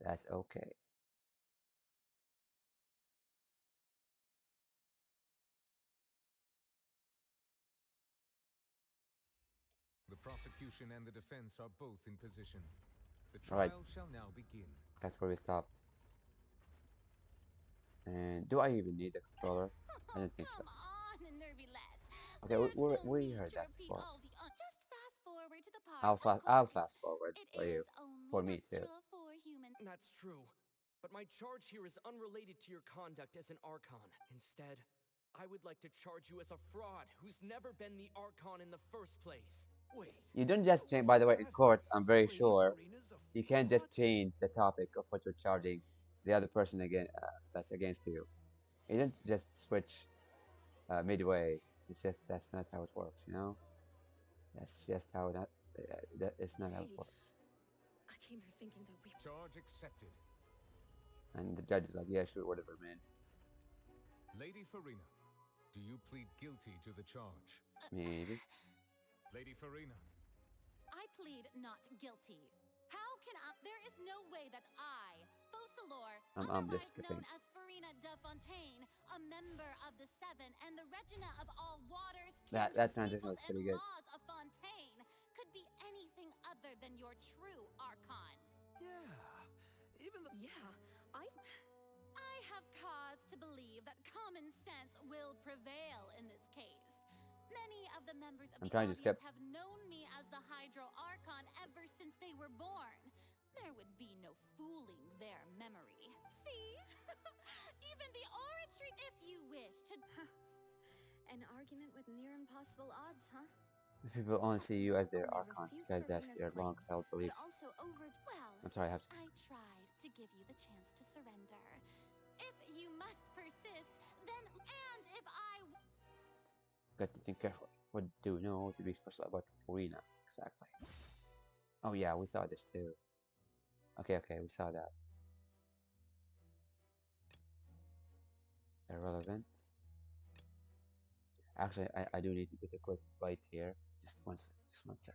That's okay. The prosecution and the defense are both in position. The All right, trial shall now begin. that's where we stopped. And do I even need the controller? I Oh, don't think so. come on, nervy lad. Okay, There's no we need heard to that repeat before. all the. Just fast forward to the part, of I'll course. fast forward It for you, is only for me too. natural for human. That's true. But my charge here is unrelated to your conduct as an archon. Instead, I would like to charge you as a fraud who's never been the archon in the first place. Wait, You don't just change. what By was the way, in that? court, I'm very Lady sure Furina's a you can't fraud? just change the topic of what you're charging the other person again that's against you. You don't just switch midway. It's just that's not how it works, you know. That's just how that is not how it Hey, works. I came here thinking that we. Charge accepted. And the judge is like, yeah, sure, whatever, man. Lady Furina, do you plead guilty to the charge? Maybe. Lady Furina, I plead not guilty. How can I? There is no way that I, Focalor, I'm just otherwise known skipping. as Furina de Fontaine, a member of the Seven and the Regina of all waters, That kingdoms, transition peoples, was and pretty good. laws of Fontaine, could be anything other than your true archon. Yeah, even the. Yeah, I have cause to believe that common sense will prevail in this case. Many of the members of I'm the trying to audience skip. have known me as the Hydro Archon ever since they were born. There would be no fooling their memory. See? Even the oratory, if you wish to. an argument with near impossible odds, huh? People only see you as their Only archon refute because that's Furina's their long claims, held but beliefs. also Well, I'm sorry, I have to. I tried to give you the chance to surrender. If you must persist, then. And if I. Got to think carefully. What do you know to be special about Furina? Exactly. Oh yeah, we saw this too. Okay, we saw that. Irrelevant. Actually, I do need to get a quick bite here. Just one second.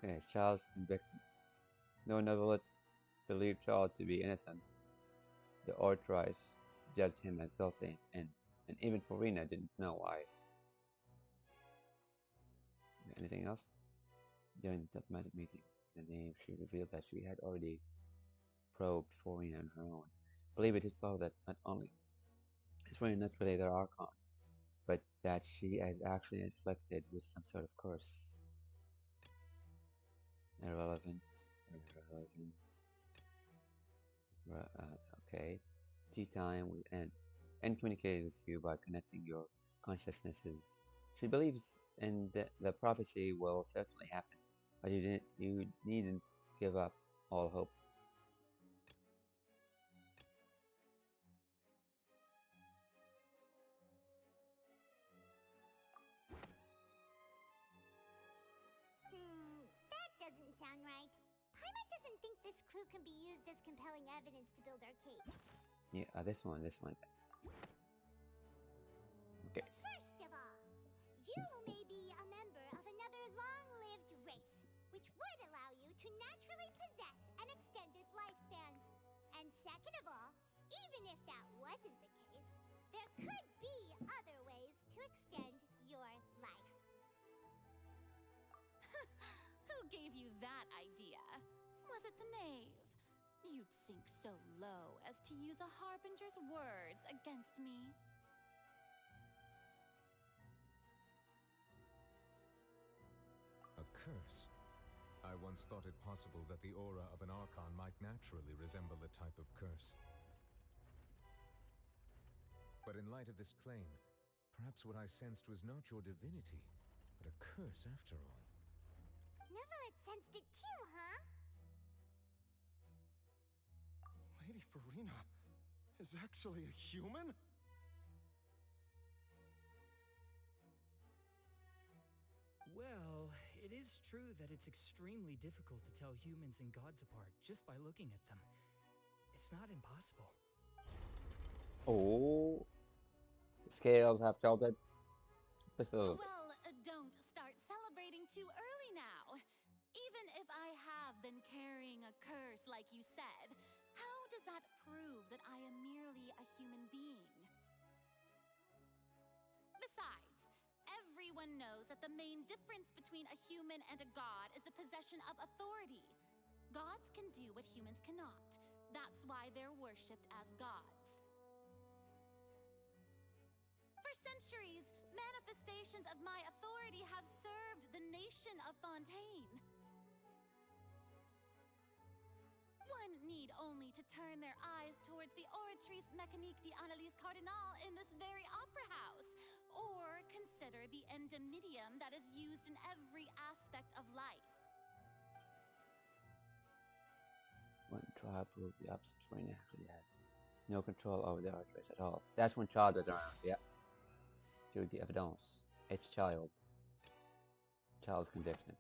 Okay, Child's convicted. No novelist believed Child to be innocent. The authorities judged him as guilty, and even Furina didn't know why. Anything else? During the diplomatic meeting, the name she revealed that she had already probed Furina on her own. Believe it is both that not only is Furina not really their archon, but that she is actually inflicted with some sort of curse. Irrelevant. Irrelevant. Okay. Tea time with N. N communicated with you by connecting your consciousnesses. She believes in the prophecy will certainly happen, but you needn't give up all hope. That doesn't sound right. Paimon doesn't think this clue can be used as compelling evidence to build our case. Yeah, this one. Okay. First of all, you may be a member of another long-lived race, which would allow you to naturally possess an extended lifespan. And second of all, even if that wasn't the case, there could be other ways to extend your life. Who gave you that idea? Was it the knave? You'd sink so low as to use a harbinger's words against me. A curse? I once thought it possible that the aura of an archon might naturally resemble a type of curse. But in light of this claim, perhaps what I sensed was not your divinity, but a curse after all. Neverlet sensed it too, huh? Lady Furina is actually a human? Well, it is true that it's extremely difficult to tell humans and gods apart just by looking at them. It's not impossible. Oh, scales have tilted. Well, don't start celebrating too early now. Even if I have been carrying a curse like you said, how does that prove that I am merely a human being? Besides, everyone knows that the main difference between a human and a god is the possession of authority. Gods can do what humans cannot. That's why they're worshipped as gods. For centuries, manifestations of my authority have served the nation of Fontaine. One need only to turn their eyes towards the Oratrice Mécanique d'Analyse Cardinal in this very opera house, or consider the endemnitium that is used in every aspect of life. When Child proved the opposite, Furina actually had no control over the art race at all. That's when Child was around, yeah. Through the evidence. It's Child. Child's conviction.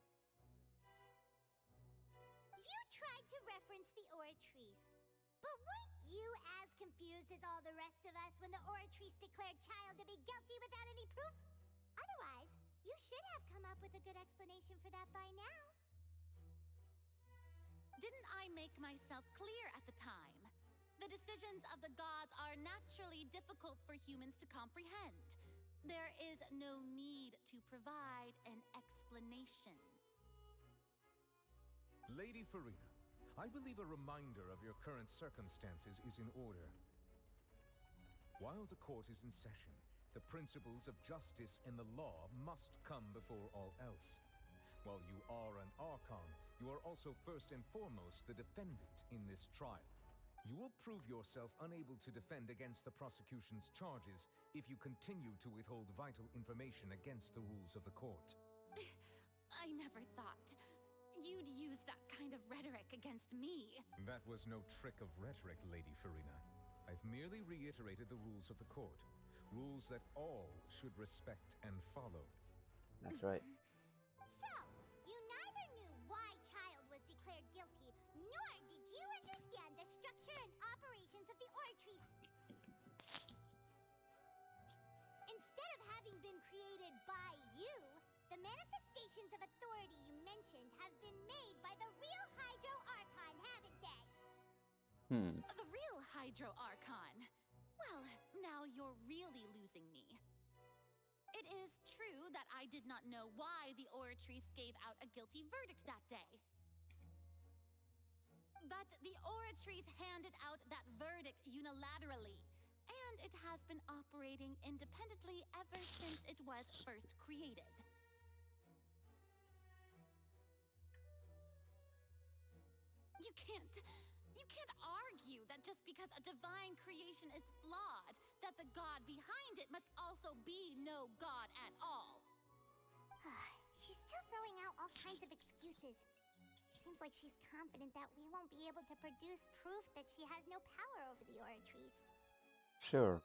You tried to reference the Oratrice, but weren't you as confused as all the rest of us when the Oratrice declared Child to be guilty without any proof? Otherwise, you should have come up with a good explanation for that by now. Didn't I make myself clear at the time? The decisions of the gods are naturally difficult for humans to comprehend. There is no need to provide an explanation. Lady Furina, I believe a reminder of your current circumstances is in order. While the court is in session, the principles of justice and the law must come before all else. While you are an archon, you are also first and foremost the defendant in this trial. You will prove yourself unable to defend against the prosecution's charges if you continue to withhold vital information against the rules of the court. I never thought you'd use that kind of rhetoric against me. That was no trick of rhetoric, Lady Furina. I've merely reiterated the rules of the court. Rules that all should respect and follow. That's right. So, you neither knew why Child was declared guilty, nor did you understand the structure and operations of the Oratrice. Instead of having been created by you, the manifestation positions of authority you mentioned have been made by the real Hydro Archon, haven't they? The real Hydro Archon. Well, now you're really losing me. It is true that I did not know why the Oratrice gave out a guilty verdict that day. But the Oratrice handed out that verdict unilaterally, and it has been operating independently ever since it was first created. You can't argue that just because a divine creation is flawed, that the god behind it must also be no god at all. She's still throwing out all kinds of excuses. Seems like she's confident that we won't be able to produce proof that she has no power over the Oratrice. Sure,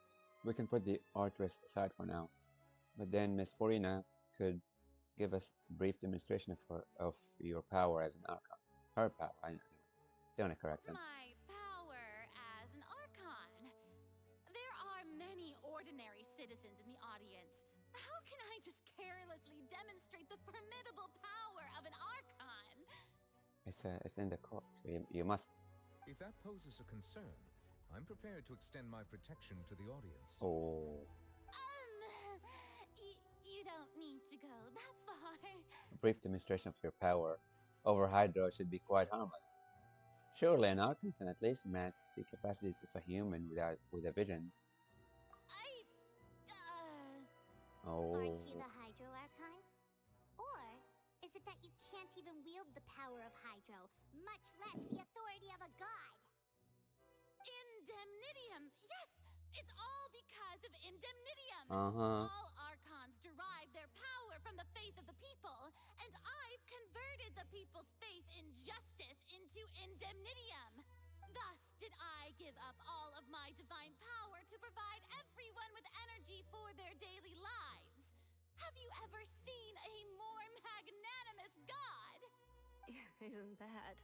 we can put the Archers aside for now. But then Miss Furina could give us a brief demonstration of your power as an Archon. Her power, I know. Don't want to correct them. My power as an Archon. There are many ordinary citizens in the audience. How can I just carelessly demonstrate the formidable power of an Archon? It's in the court, so you must. If that poses a concern, I'm prepared to extend my protection to the audience. Oh. You don't need to go that far. A brief demonstration of your power over Hydro should be quite harmless. Surely an Archon can at least match the capacities of a human with a vision. Oh. Aren't you the Hydro Archon? Or is it that you can't even wield the power of Hydro, much less the authority of a god? Indemnitium! Yes! It's all because of Indemnitium! Uh-huh. All Archons derive their power from the faith of the people, and I've converted the people's faith in justice into Indemnitium. Thus did I give up all of my divine power to provide everyone with energy for their daily lives. Have you ever seen a more magnanimous god? Isn't that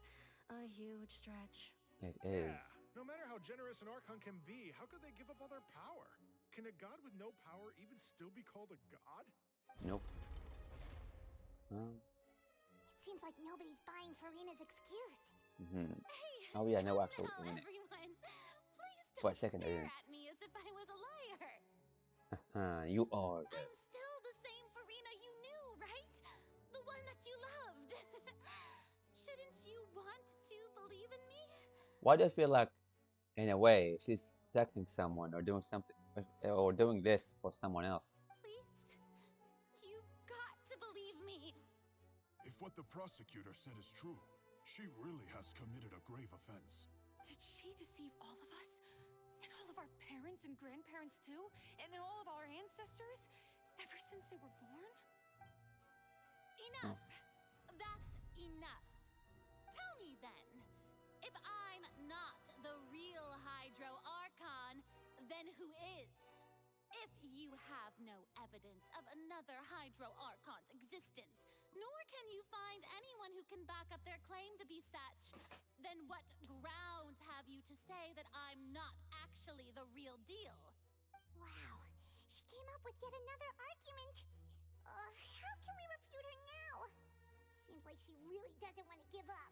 a huge stretch? It is. Yeah. No matter how generous an Archon can be, how could they give up all their power? Can a god with no power even still be called a god? Nope. It seems like nobody's buying Furina's excuse. Hey, Oh yeah, no come actual now, winning. everyone. Please For a don't second, I stare didn't. at me as if I was a liar. You are there. I'm still the same Furina you knew, right? The one that you loved. Shouldn't you want to believe in me? Why do I feel like, in a way, she's protecting someone or doing something, or doing this for someone else? Please? You've got to believe me. If what the prosecutor said is true, she really has committed a grave offense. Did she deceive all of us? And all of our parents and grandparents too? And then all of our ancestors? Ever since they were born? Enough. That's enough. Tell me then, if I'm not the real Hydro Archon, then who is? If you have no evidence of another Hydro Archon's existence, nor can you find anyone who can back up their claim to be such, then what grounds have you to say that I'm not actually the real deal? Wow, she came up with yet another argument. How can we refute her now? Seems like she really doesn't want to give up.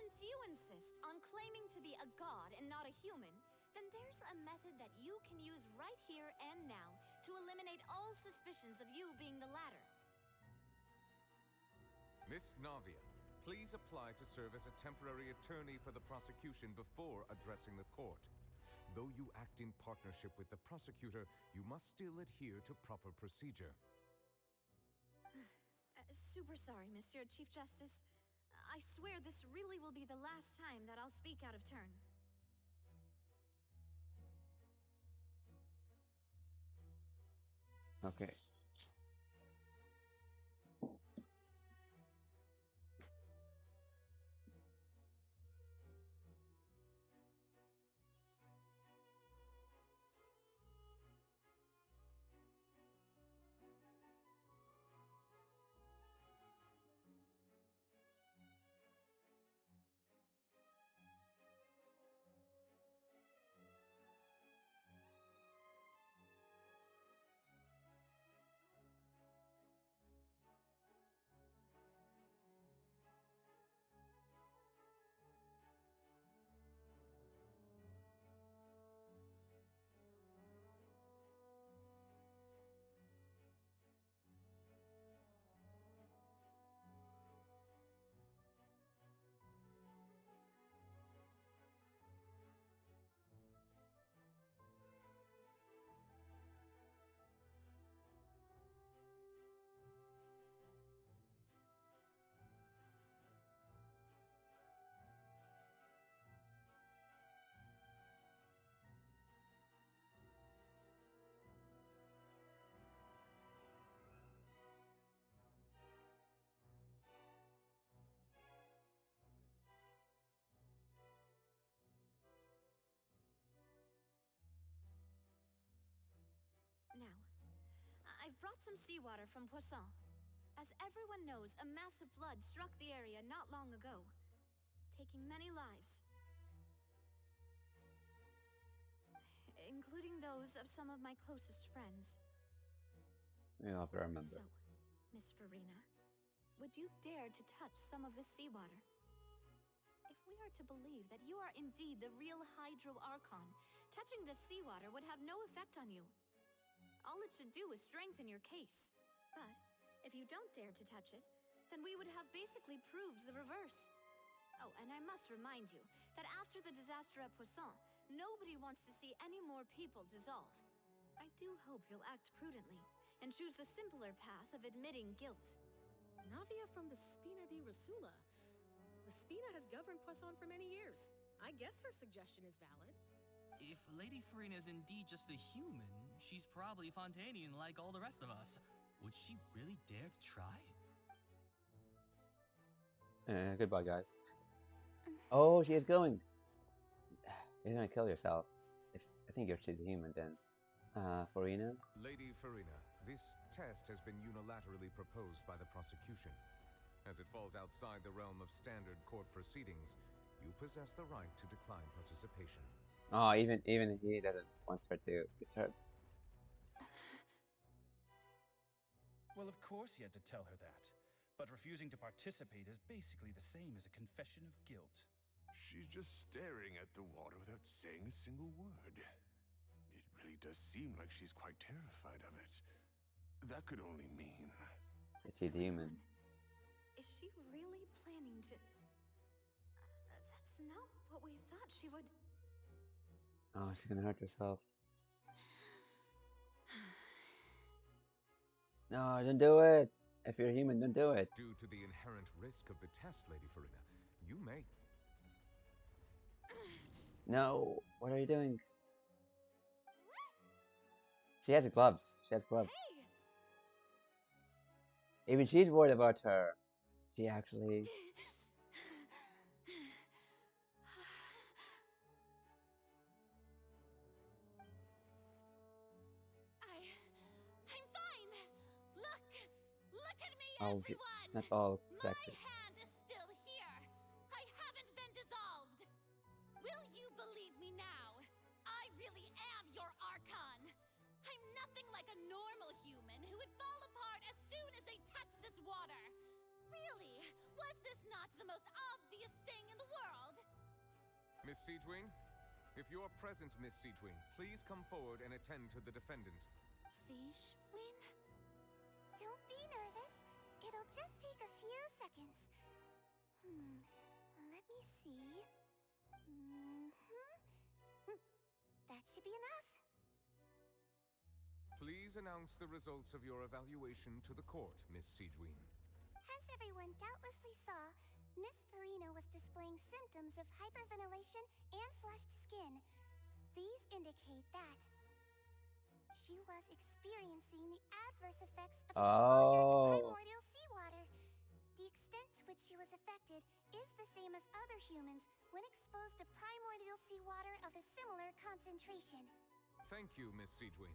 since you insist on claiming to be a god and not a human, then there's a method that you can use right here and now to eliminate all suspicions of you being the latter. Miss Navia, please apply to serve as a temporary attorney for the prosecution before addressing the court. Though you act in partnership with the prosecutor, you must still adhere to proper procedure. Super sorry, Monsieur Chief Justice. I swear this really will be the last time that I'll speak out of turn. Okay. Now, I've brought some seawater from Poisson. As everyone knows, a massive flood struck the area not long ago, taking many lives. Including those of some of my closest friends. Yeah, I remember. So, Miss Furina, would you dare to touch some of the seawater? If we are to believe that you are indeed the real Hydro Archon, touching the seawater would have no effect on you. All it should do is strengthen your case. But if you don't dare to touch it, then we would have basically proved the reverse. Oh, and I must remind you that after the disaster at Poisson, nobody wants to see any more people dissolve. I do hope you'll act prudently and choose the simpler path of admitting guilt. Navia from the Spina di Rasula. The Spina has governed Poisson for many years. I guess her suggestion is valid. If Lady Furina is indeed just a human, she's probably Fontanian like all the rest of us. Would she really dare to try? Goodbye, guys. Oh, she is going. You're gonna kill yourself. If I think she's a human, then. Furina? Lady Furina, this test has been unilaterally proposed by the prosecution. As it falls outside the realm of standard court proceedings, you possess the right to decline participation. Oh, even he doesn't want her to get hurt. Well, of course he had to tell her that. But refusing to participate is basically the same as a confession of guilt. She's just staring at the water without saying a single word. It really does seem like she's quite terrified of it. That could only mean... that she's human. Is she really planning to... That's not what we thought she would... Oh, she's gonna hurt herself. No, don't do it. If you're human, don't do it. Due to the inherent risk of the test, Lady Furina, you may... No, what are you doing? She has gloves. She has gloves. Hey! Even she's worried about her. She actually... I'm fine. Look at me, Oh, everyone. not all My protected. hand is still here. I haven't been dissolved. Will you believe me now? I really am your Archon. I'm nothing like a normal human who would fall apart as soon as they touch this water. Really, was this not the most obvious thing in the Miss Siegewing? If you are present, Miss Siegewing, please come forward and attend to the defendant. Siege Win? Don't be nervous. It'll just take a few seconds. Let me see. That should be enough. Please announce the results of your evaluation to the court, Miss Siegewing. As everyone doubtlessly saw, Miss Furina was displaying symptoms of hyperventilation and flushed skin. These indicate that she was experiencing the adverse effects of exposure to primordial seawater. The extent to which she was affected is the same as other humans when exposed to primordial seawater of a similar concentration. Thank you, Miss Siegewing.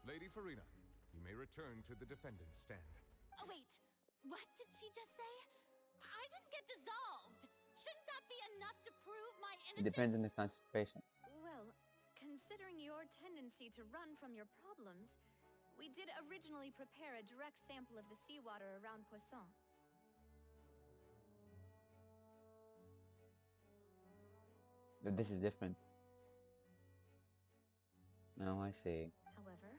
Lady Furina, you may return to the defendant's stand. Oh, wait. What did she just say? I didn't get dissolved. Shouldn't that be enough to prove my It innocence? depends on the concentration. Well, considering your tendency to run from your problems, we did originally prepare a direct sample of the seawater around Poisson. But this is different. No, I see. However,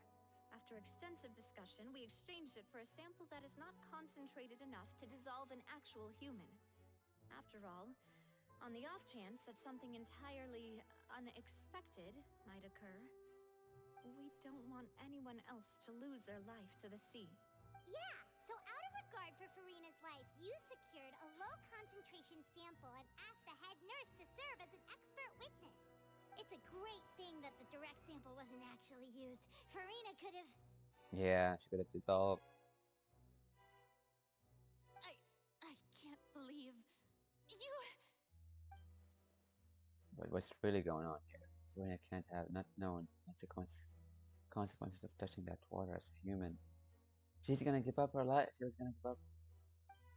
after extensive discussion, we exchanged it for a sample that is not concentrated enough to dissolve an actual human. After all, on the off chance that something entirely unexpected might occur, we don't want anyone else to lose their life to the sea. Yeah, so out of regard for Furina's life, you secured a low-concentration sample and asked the head nurse to serve as an expert witness. It's a great thing that the direct sample wasn't actually used. Furina could have... Yeah, she could have dissolved. I can't believe you... But what's really going on here? Furina can't have not known consequences of touching that water as a human. She's gonna give up her life. She was gonna give up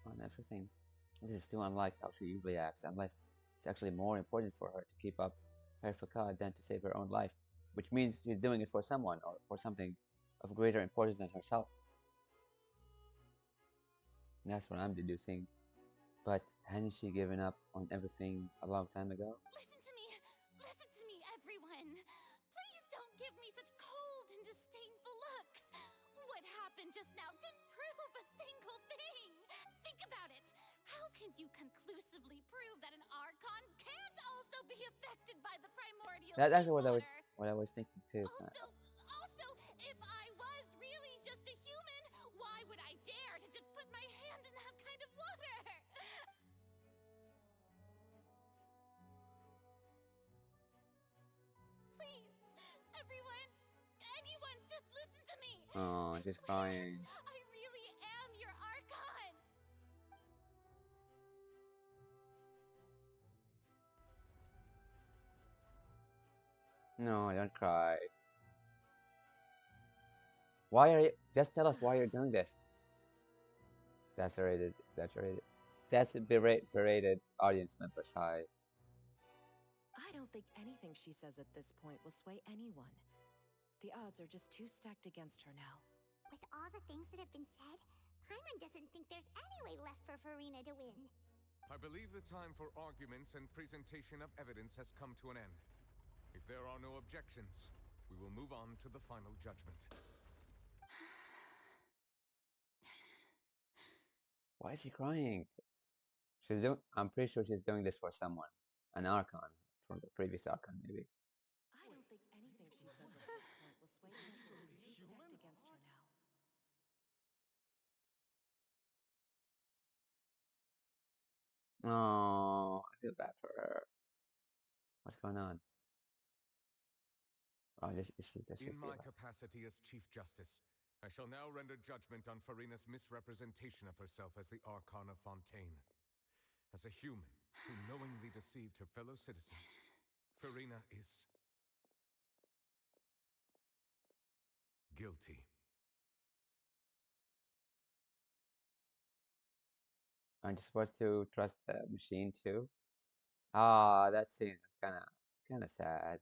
on everything. This is too unlike how she usually acts, unless it's actually more important for her to keep up her facade than to save her own life, which means she's doing it for someone or for something of greater importance than herself. That's what I'm deducing. But hadn't she given up on everything a long time ago? Listen to me, everyone. Please don't give me such cold and disdainful looks. What happened just now didn't prove a single thing. Think about it. How can you conclusively prove that an archon can't also be affected by the primordial That's actually seawater? what I was thinking too. Also, if I was really just a human, why would I dare to just put my hand in that kind of water? Please, everyone, anyone, just listen to me. Oh, I just swear, crying. I really am your archon. No, don't cry. Why are you? Just tell us why you're doing this. Exasperated audience member sigh. I don't think anything she says at this point will sway anyone. The odds are just too stacked against her now. With all the things that have been said, Paimon doesn't think there's any way left for Furina to win. I believe the time for arguments and presentation of evidence has come to an end. If there are no objections, we will move on to the final judgment. Why is she crying? I'm pretty sure she's doing this for someone. An archon. From the previous archon, maybe. I don't think anything she says at this point will sway anyone. She's too stacked against her now. Oh, I feel bad for her. What's going on? Oh, this In my capacity as Chief Justice, I shall now render judgment on Furina's misrepresentation of herself as the Archon of Fontaine. As a human who knowingly deceived her fellow citizens, Furina is guilty. Aren't you supposed to trust the machine too? Ah, that scene is kinda sad.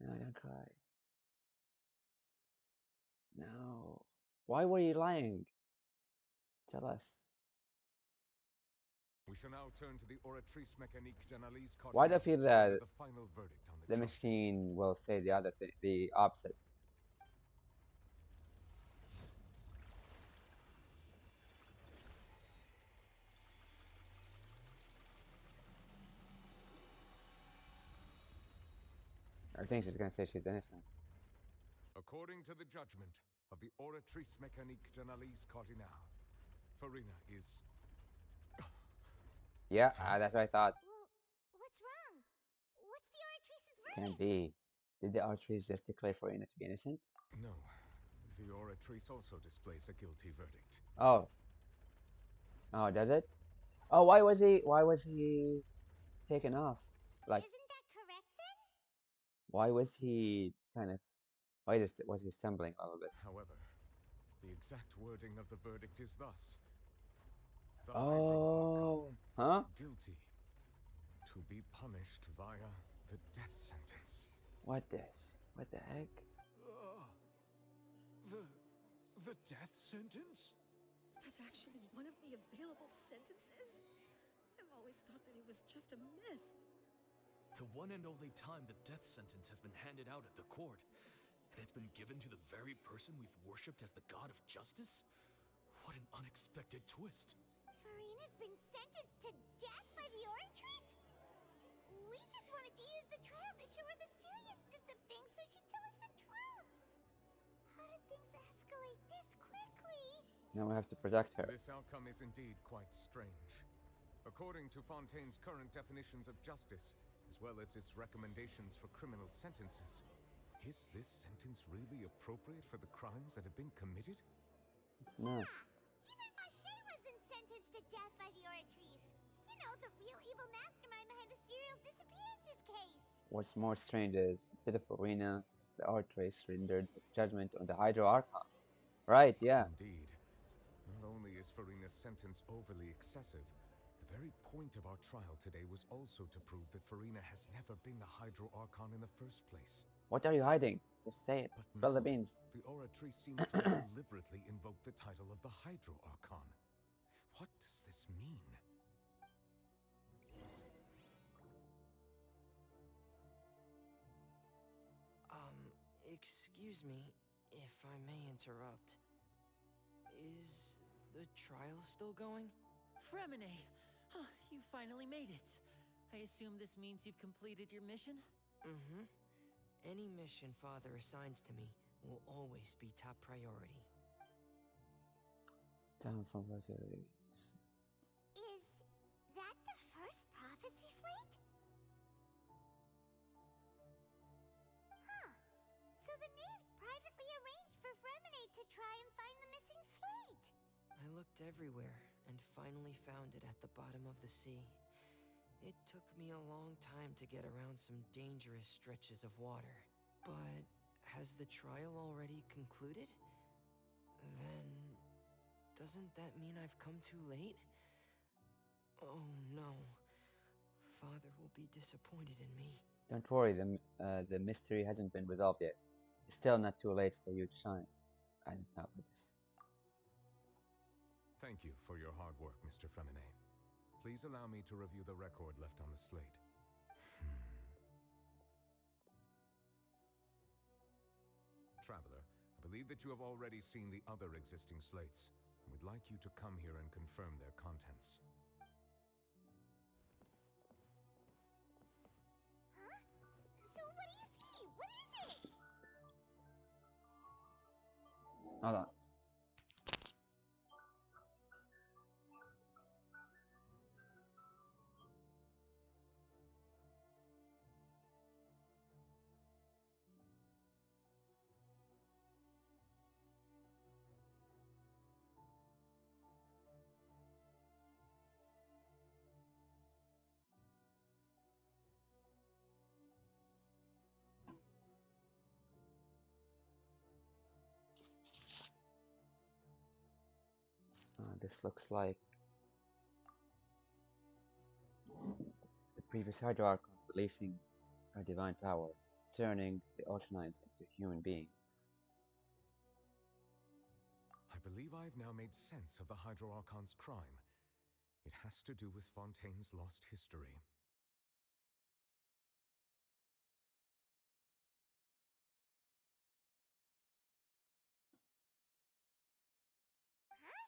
No, don't cry. No. Why were you lying? Tell us. We shall now turn to the oratrice mécanique d'analyse Why do I feel that the final verdict on the charges. machine will say the other thing, the opposite? I think she's gonna say she's innocent. According to the judgment of the oratrice mécanique d'analyse cardinale, Furina is... Yeah, that's what I thought. Well, what's wrong? What's the oratrice's Can't verdict? be. Did the archers just declare Furina to be innocent? No. The oratrice also displays a guilty verdict. Oh. Oh, does it? Oh, why was he taken off? Like, isn't that correct then? why was he kind of, was he stumbling a little bit? However, the exact wording of the verdict is thus. The Oh, huh? guilty to be punished via the death sentence. What the heck? The death sentence? That's actually one of the available sentences? I've always thought that it was just a myth. The one and only time the death sentence has been handed out at the court, and it's been given to the very person we've worshipped as the god of justice? What an unexpected twist. Furina's been sentenced to death by the oratrice? We just wanted to use the trial to show her the seriousness of things so she'd tell us the truth. How did things escalate this quickly? Now we have to protect her. This outcome is indeed quite strange. According to Fontaine's current definitions of justice, as well as its recommendations for criminal sentences, is this sentence really appropriate for the crimes that have been committed? It's not. Even Vache wasn't sentenced to death by the oratrice. You know, the real evil mastermind behind the serial disappearances case. What's more strange is, instead of Furina, the archers rendered judgment on the Hydro Archon. Right, yeah. Indeed. Not only is Furina's sentence overly excessive, the very point of our trial today was also to prove that Furina has never been the Hydro Archon in the first place. What are you hiding? Just say it. Spill the beans. The oratrice seems to have deliberately invoked the title of the Hydro Archon. What does this mean? Excuse me, if I may interrupt. Is the trial still going? Fremine! Huh, you finally made it. I assume this means you've completed your mission? Mm-hmm. Any mission Father assigns to me will always be top priority. Down from Rosary. Is that the first prophecy slate? Huh. So the knave privately arranged for Fremine to try and find the missing slate. I looked everywhere and finally found it at the bottom of the sea. It took me a long time to get around some dangerous stretches of water. But has the trial already concluded? Then doesn't that mean I've come too late? Oh no. Father will be disappointed in me. Don't worry, the mystery hasn't been resolved yet. It's still not too late for you to shine. I didn't know this. Thank you for your hard work, Mr. Fremine. Please allow me to review the record left on the slate. Traveler, I believe that you have already seen the other existing slates, and would like you to come here and confirm their contents. Huh? So what do you see? What is it? Hold on. This looks like the previous Hydro Archon releasing her divine power, turning the Ultranines into human beings. I believe I have now made sense of the Hydro Archon's crime. It has to do with Fontaine's lost history. Huh?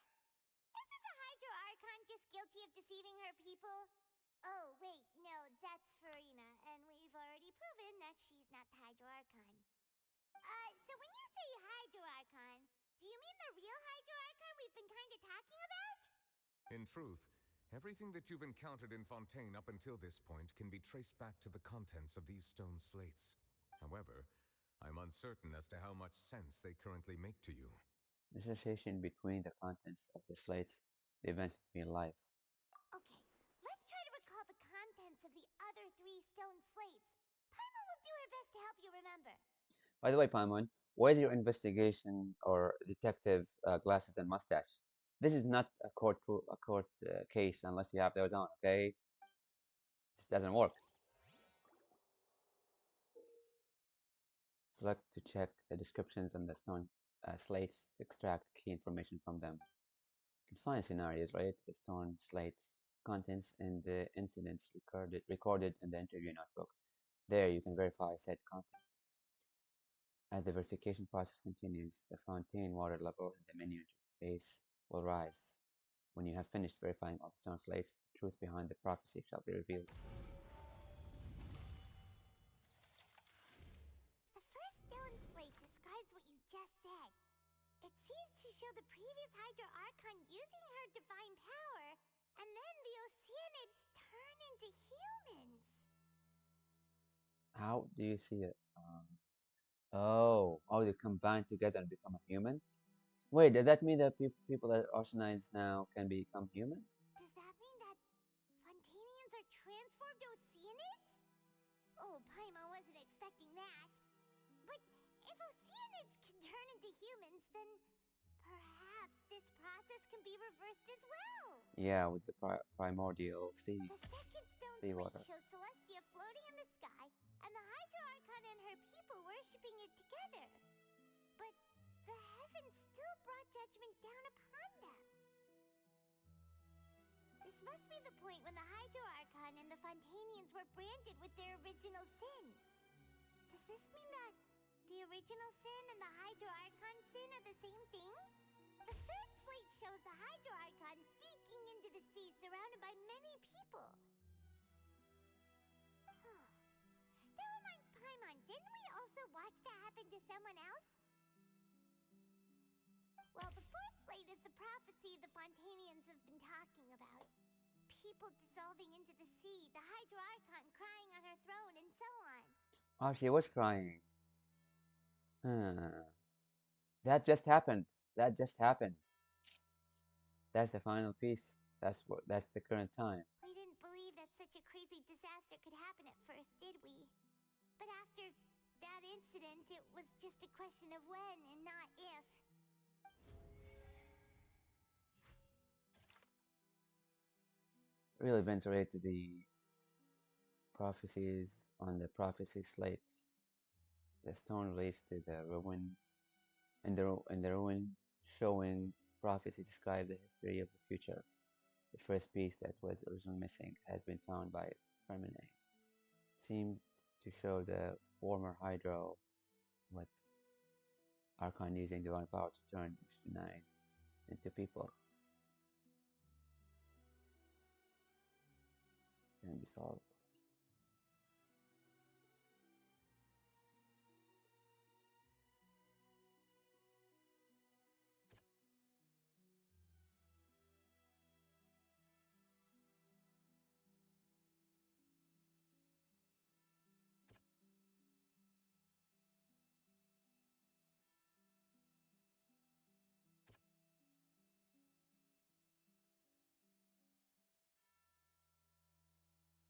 Isn't the Hydro Archon just guilty of deceiving her people? Oh, wait, no, that's Furina, and we've already proven that she's not the Hydro Archon. So when you say Hydro Archon, do you mean the real Hydro Archon we've been kinda talking about? In truth, everything that you've encountered in Fontaine up until this point can be traced back to the contents of these stone slates. However, I'm uncertain as to how much sense they currently make to you. The association between the contents of the slates, the events in real life. Okay, let's try to recall the contents of the other 3 stone slates. Paimon will do her best to help you remember. By the way, Paimon, where's your investigation or detective glasses and mustache? This is not a court case unless you have those on, okay? This doesn't work. Select to check the descriptions on the stone slates to extract key information from them. You can find scenarios related to the stone slates, contents, and the incidents recorded in the interview notebook. There, you can verify said content. As the verification process continues, the Fontaine water level in the menu interface will rise. When you have finished verifying all the stone slates, the truth behind the prophecy shall be revealed. The first stone slate describes what you just said. It seems to show the previous Hydro Archon using her divine power, and then the Oceanids turn into humans. How do you see it? Oh, they combine together and become a human? Wait, does that mean that people that are Oceanides now can become human? Does that mean that Fontanians are transformed Oceanids? Oh, Paimon wasn't expecting that. But if Oceanids can turn into humans, then perhaps this process can be reversed as well. Yeah, with the primordial sea. The second stone Seawater. slate shows Celestia floating in the sky, and the Hydro Archon and her people worshipping it together. But the heavens still brought judgment down upon them. This must be the point when the Hydro Archon and the Fontanians were branded with their original sin. Does this mean that the original sin and the Hydro Archon sin are the same thing? The third slate shows the Hydro Archon sinking into the sea surrounded by many people. Huh. That reminds Paimon, didn't we also watch that happen to someone else? Well, the fourth slate is the prophecy the Fontanians have been talking about. People dissolving into the sea, the Hydro Archon crying on her throne, and so on. Oh, she was crying. That just happened. That just happened. That's the final piece. That's the current time. We didn't believe that such a crazy disaster could happen at first, did we? But after that incident, it was just a question of when and not if. Real events related to the prophecies on the prophecy slates. The stone relates to the ruin, and the ruin showing prophecy describe the history of the future. The first piece that was originally missing has been found by Furina. Seemed to show the former Hydro with Archon using divine power to turn Oceanides into people. Can be solved.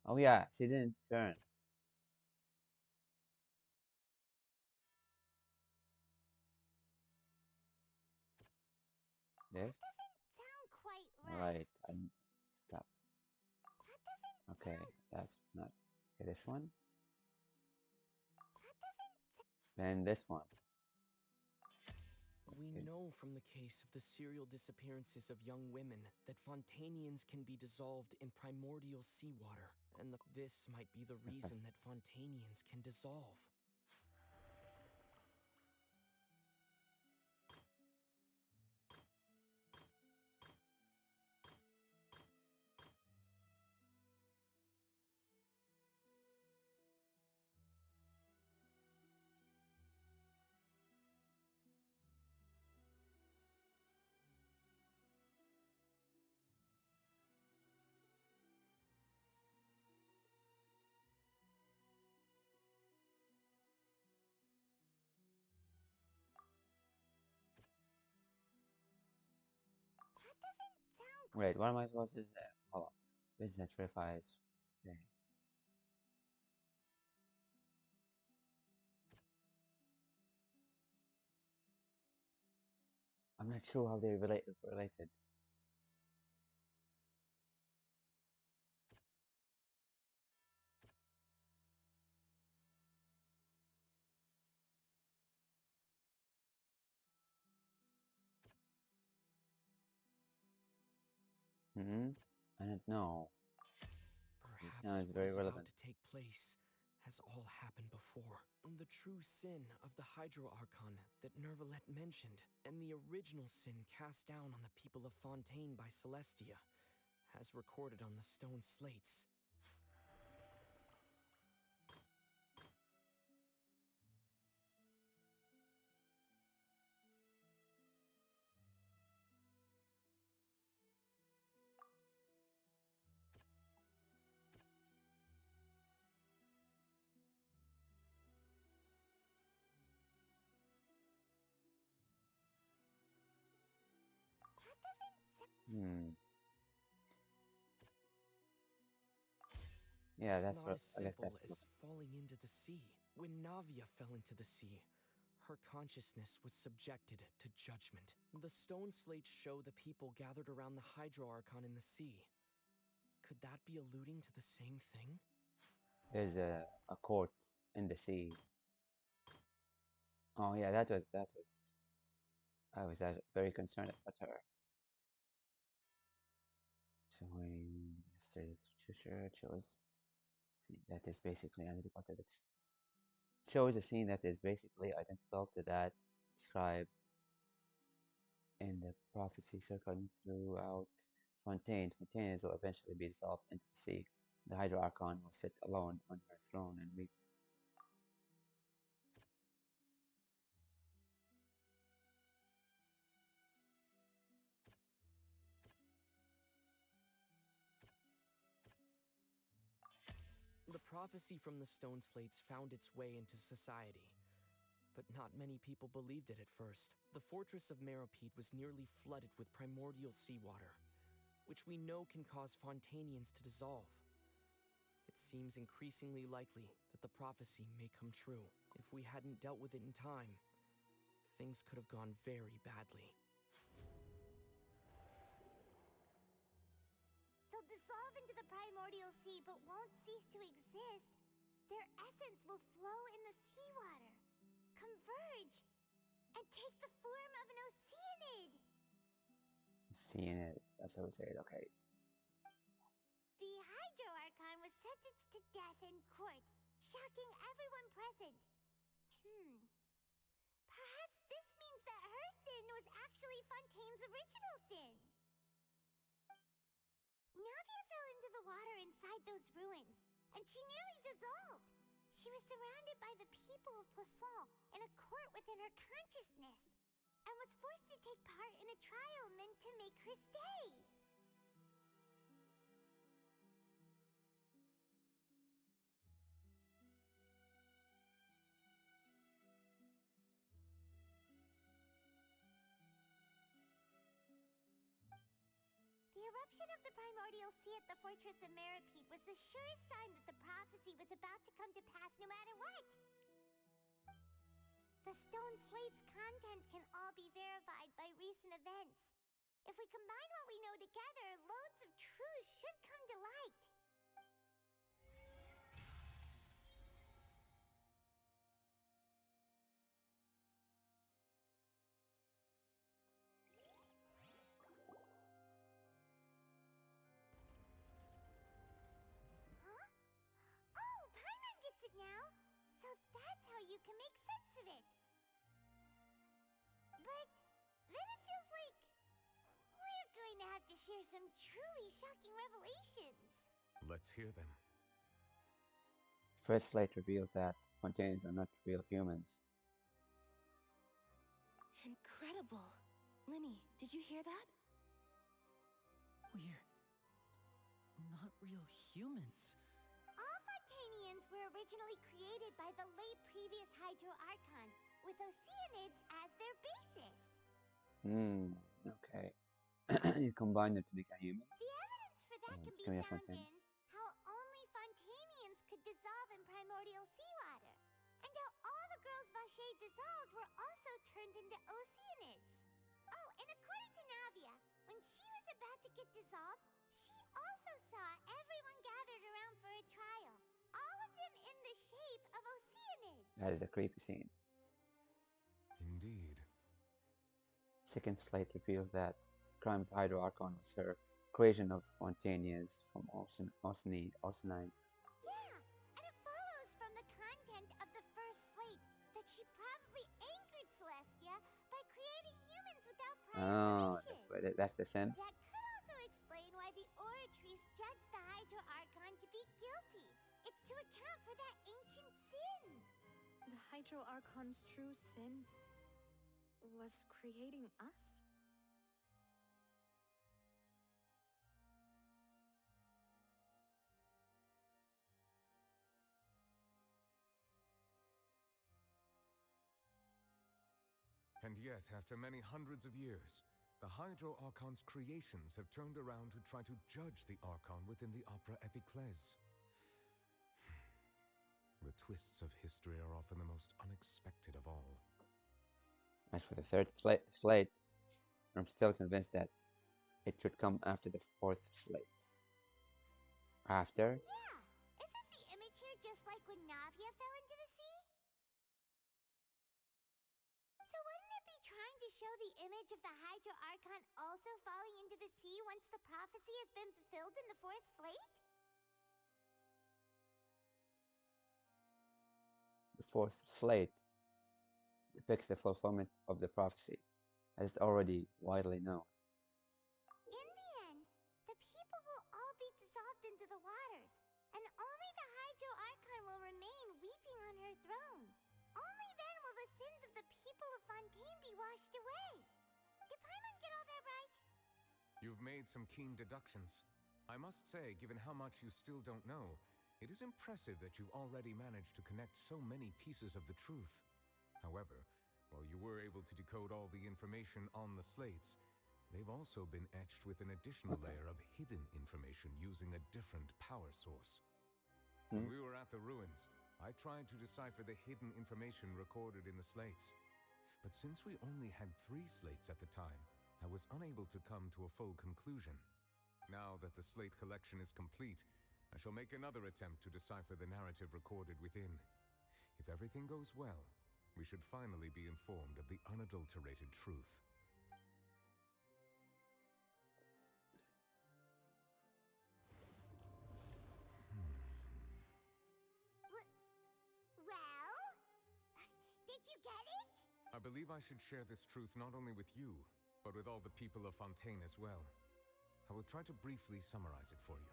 Oh yeah, she didn't turn. This? Doesn't sound quite Right, I need to stop. That doesn't Okay, that's not. Okay, this one. Then this one. We know from the case of the serial disappearances of young women that Fontanians can be dissolved in primordial seawater, and this might be the reason that Fontanians can dissolve. Wait, what am I supposed to say? Oh, business verifies. Okay. I'm not sure how they're related. I don't know. It Perhaps sounds what very is about relevant. to take place has all happened before. The true sin of the Hydro Archon that Nervalet mentioned, and the original sin cast down on the people of Fontaine by Celestia, as recorded on the stone slates. Yeah, It's that's not what as I guess simple that's as falling into the sea. When Navia fell into the sea, her consciousness was subjected to judgment. The stone slates show the people gathered around the Hydro Archon in the sea. Could that be alluding to the same thing? there's a court in the sea. Oh yeah, that was I was very concerned about her. Showing yesterday future shows that is basically identical to it. Shows a scene that is basically identical to that described in the prophecy circling throughout Fontaine. Fontaine will eventually be dissolved into the sea. The Hydro Archon will sit alone on her throne and weep. The prophecy from the stone slates found its way into society, but not many people believed it at first. The fortress of Meropide was nearly flooded with primordial seawater, which we know can cause Fontanians to dissolve. It seems increasingly likely that the prophecy may come true. If we hadn't dealt with it in time, things could have gone very badly. They'll dissolve into the primordial sea but won't cease to exist. Their essence will flow in the seawater, converge, and take the form of an oceanid. Seeing it, that's how we say it, okay. The Hydro Archon was sentenced to death in court, shocking everyone present. Perhaps this means that her sin was actually Fontaine's original sin. Navia fell into the water inside those ruins, and she nearly dissolved. She was surrounded by the people of Poisson in a court within her consciousness, and was forced to take part in a trial meant to make her stay. The eruption of the primordial sea at the fortress of Meropide was the surest sign that the prophecy was about to come to pass no matter what. The stone slate's contents can all be verified by recent events. If we combine what we know together, loads of truths should come to light. it now, so that's how you can make sense of it. But then it feels like we're going to have to share some truly shocking revelations. Let's hear them. First slate revealed that Fontaines are not real humans. Incredible. Linny, did you hear that? We're not real humans. All Fontanians were originally created by the late previous Hydro Archon, with Oceanids as their basis. Okay. You combine them to make a human? The evidence for that can be Camilla found Fontaine. in how only Fontanians could dissolve in primordial seawater, and how all the girls Vacher dissolved were also turned into Oceanids. Oh, and according to Navia, when she was about to get dissolved, she also saw everyone gathered around for a trial, all of them in the shape of Oceanids. That is a creepy scene. Indeed. Second slate reveals that Crime of Hydro Archon was her creation of Fontanians from Oceanides. Yeah, and it follows from the content of the first slate that she probably angered Celestia by creating humans without prior Oh, permission. that's the sin. That could also explain why the Oratrice judged the Hydro Archon to be guilty. It's to account for that ancient sin. The Hydro Archon's true sin was creating us? And yet, after many hundreds of years, the Hydro Archon's creations have turned around to try to judge the Archon within the Opera Epiclese. The twists of history are often the most unexpected of all. As for the third slate, I'm still convinced that it should come after the fourth slate. After? Yeah, isn't the image here just like when Navia fell into the sea? So wouldn't it be trying to show the image of the Hydro Archon also falling into the sea once the prophecy has been fulfilled in the fourth slate? The fourth slate depicts the fulfillment of the prophecy, as it's already widely known. In the end, the people will all be dissolved into the waters, and only the Hydro Archon will remain weeping on her throne. Only then will the sins of the people of Fontaine be washed away. Did Paimon get all that right? You've made some keen deductions. I must say, given how much you still don't know, it is impressive that you've already managed to connect so many pieces of the truth. However, while you were able to decode all the information on the slates, they've also been etched with an additional layer of hidden information using a different power source. When we were at the ruins, I tried to decipher the hidden information recorded in the slates. But since we only had 3 slates at the time, I was unable to come to a full conclusion. Now that the slate collection is complete, I shall make another attempt to decipher the narrative recorded within. If everything goes well, we should finally be informed of the unadulterated truth. Well? Did you get it? I believe I should share this truth not only with you, but with all the people of Fontaine as well. I will try to briefly summarize it for you.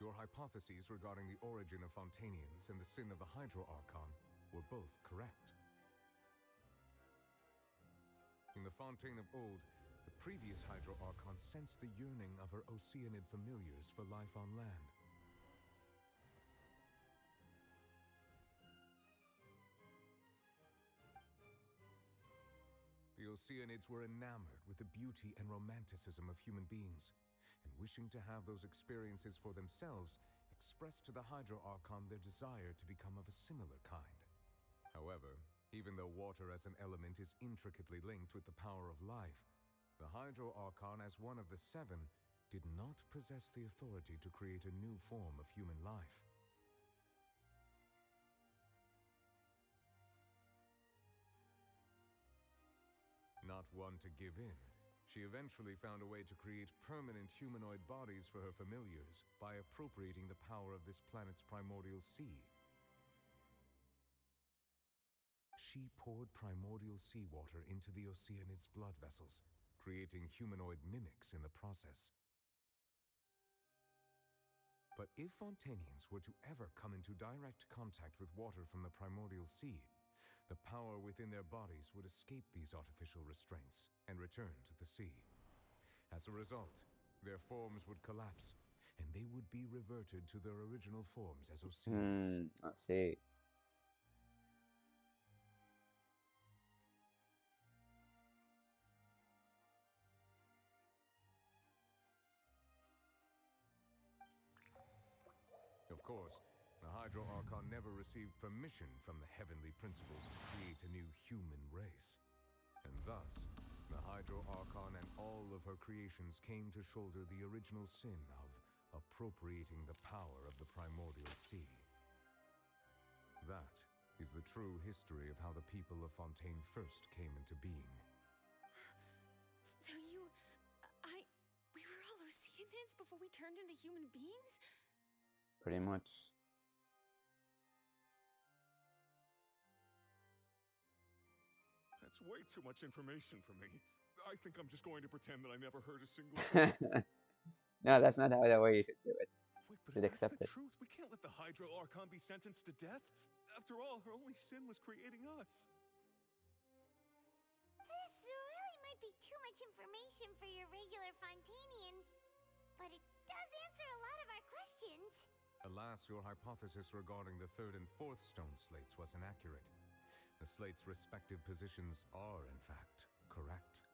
Your hypotheses regarding the origin of Fontanians and the sin of the Hydro Archon were both correct. In the Fontaine of old, the previous Hydro Archon sensed the yearning of her Oceanid familiars for life on land. The Oceanids were enamored with the beauty and romanticism of human beings, and wishing to have those experiences for themselves, expressed to the Hydro Archon their desire to become of a similar kind. However, even though water as an element is intricately linked with the power of life, the Hydro Archon, as one of the 7, did not possess the authority to create a new form of human life. Not one to give in, she eventually found a way to create permanent humanoid bodies for her familiars by appropriating the power of this planet's primordial sea. She poured primordial seawater into the Oceanid's blood vessels, creating humanoid mimics in the process. But if Fontanians were to ever come into direct contact with water from the primordial sea, the power within their bodies would escape these artificial restraints and return to the sea. As a result, their forms would collapse, and they would be reverted to their original forms as Oceanids. I see. Of course, the Hydro Archon never received permission from the heavenly principles to create a new human race. And thus, the Hydro Archon and all of her creations came to shoulder the original sin of appropriating the power of the primordial sea. That is the true history of how the people of Fontaine first came into being. So we were all Oceanids before we turned into human beings? Pretty much. That's way too much information for me. I think I'm just going to pretend that I never heard a single thing. No, that's not how the way you should do it. Wait, You should accept it. truth. We can't let the Hydro Archon be sentenced to death. After all, her only sin was creating us. This really might be too much information for your regular Fontanian, but it does answer a lot of our questions. Alas, your hypothesis regarding the third and fourth stone slates was inaccurate. The slates' respective positions are, in fact, correct.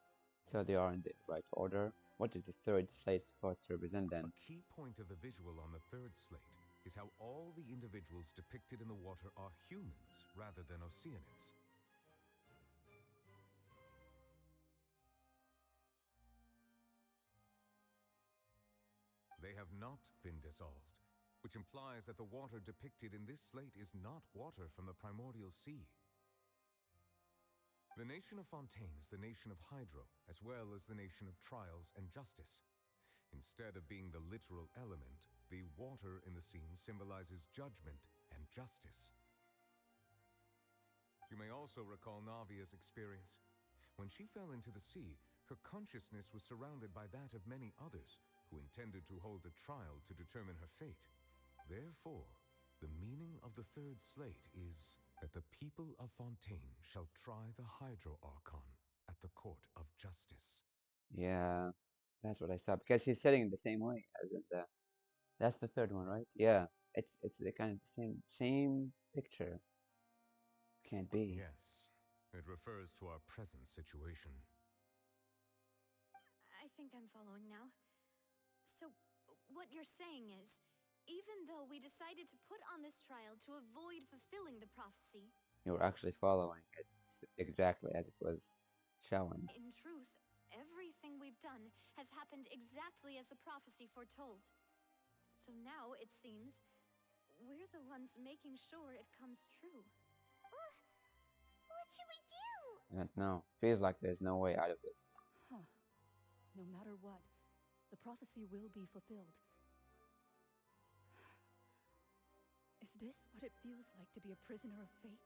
So they are in the right order. What is the third slate supposed to represent then? A key point of the visual on the third slate is how all the individuals depicted in the water are humans rather than Oceanids. They have not been dissolved, which implies that the water depicted in this slate is not water from the primordial sea. The nation of Fontaine is the nation of Hydro, as well as the nation of trials and justice. Instead of being the literal element, the water in the scene symbolizes judgment and justice. You may also recall Navia's experience. When she fell into the sea, her consciousness was surrounded by that of many others who intended to hold a trial to determine her fate. Therefore, the meaning of the third slate is that the people of Fontaine shall try the Hydro Archon at the court of justice. Yeah, that's what I saw. Because she's sitting in the same way as in the. That's the third one, right? Yeah, it's the kind of the same picture. Can't be. Yes, it refers to our present situation. I think I'm following now. So, what you're saying is, even though we decided to put on this trial to avoid fulfilling the prophecy, You were actually following it exactly as it was showing. in truth, everything we've done has happened exactly as the prophecy foretold. So now, it seems, we're the ones making sure it comes true. What should we do? I don't know. Feels like there's no way out of this. Huh. No matter what, the prophecy will be fulfilled. Is this what it feels like to be a prisoner of fate?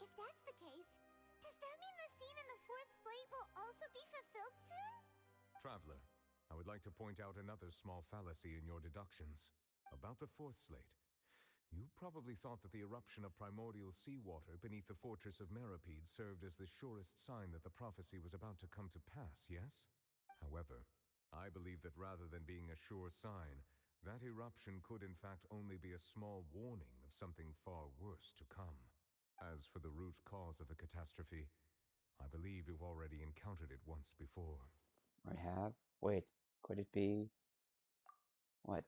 If that's the case, does that mean the scene in the fourth slate will also be fulfilled soon? Traveler, I would like to point out another small fallacy in your deductions. About the fourth slate, you probably thought that the eruption of primordial seawater beneath the fortress of Meripede served as the surest sign that the prophecy was about to come to pass, yes? However, I believe that rather than being a sure sign, that eruption could in fact only be a small warning of something far worse to come. As for the root cause of the catastrophe, I believe you've already encountered it once before. I have? Wait, could it be? What?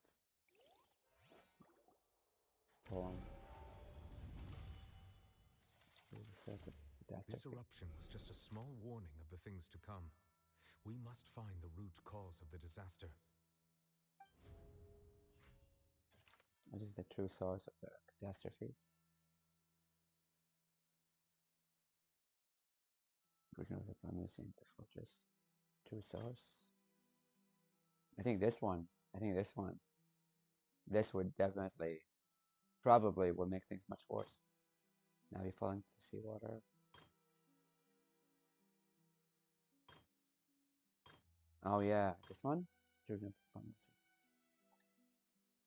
Storm. This eruption was just a small warning of the things to come. We must find the root cause of the disaster. What is the true source of the catastrophe? Version of the promise in the fortress. True source? I think this one. This would definitely, probably will make things much worse. Now we fall into the seawater. Oh yeah, this one? Children of Primal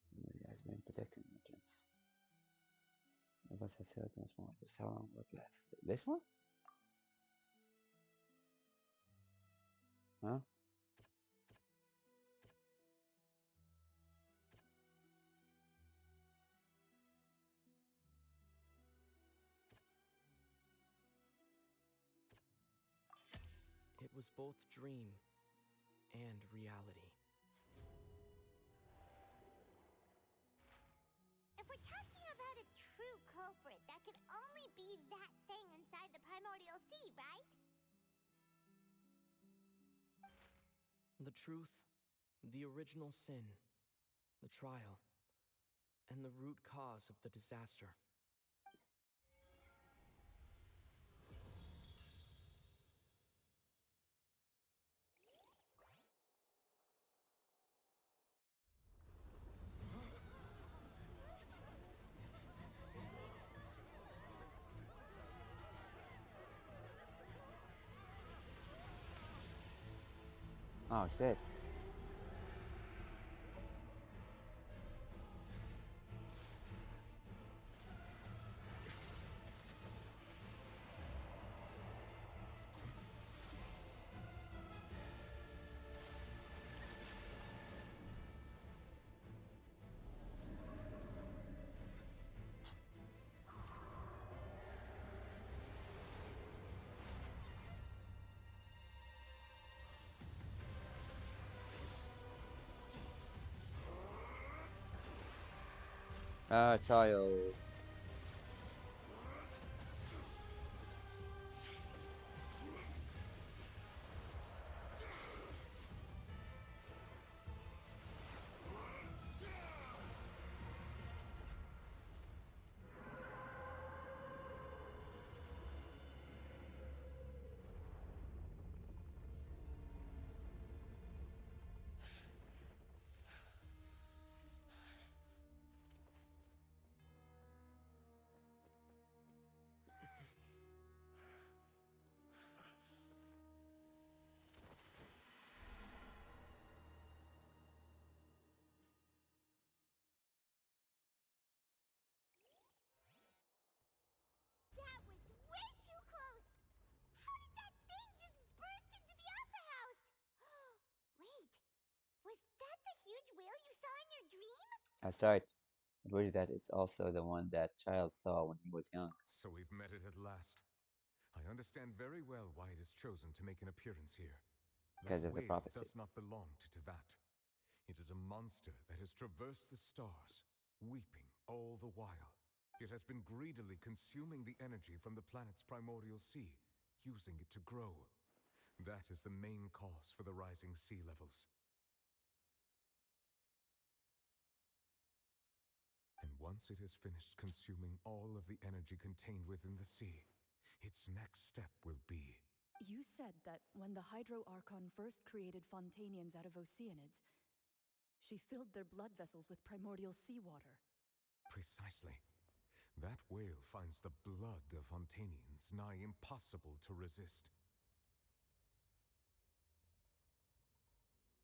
Sea. It has been protecting merchants. Of us have sailed once more to Sauron were blessed. This one? Huh? It was both dream and reality. If we're talking about a true culprit, that could only be that thing inside the primordial sea, right? The truth, the original sin, the trial, and the root cause of the disaster. Oh shit. Ah, child. That was way too close! How did that thing just burst into the opera house? Wait, was that the huge whale you saw in your dream? That's right. It wishes that it's also the one that child saw when he was young. So we've met it at last. I understand very well why it has chosen to make an appearance here. Because That of the whale prophecy. does not belong to Tevat. It is a monster that has traversed the stars, weeping all the while. It has been greedily consuming the energy from the planet's primordial sea, using it to grow. That is the main cause for the rising sea levels. And once it has finished consuming all of the energy contained within the sea, its next step will be... You said that when the Hydro Archon first created Fontanians out of Oceanids, she filled their blood vessels with primordial seawater. Precisely. That whale finds the blood of Fontanians nigh impossible to resist.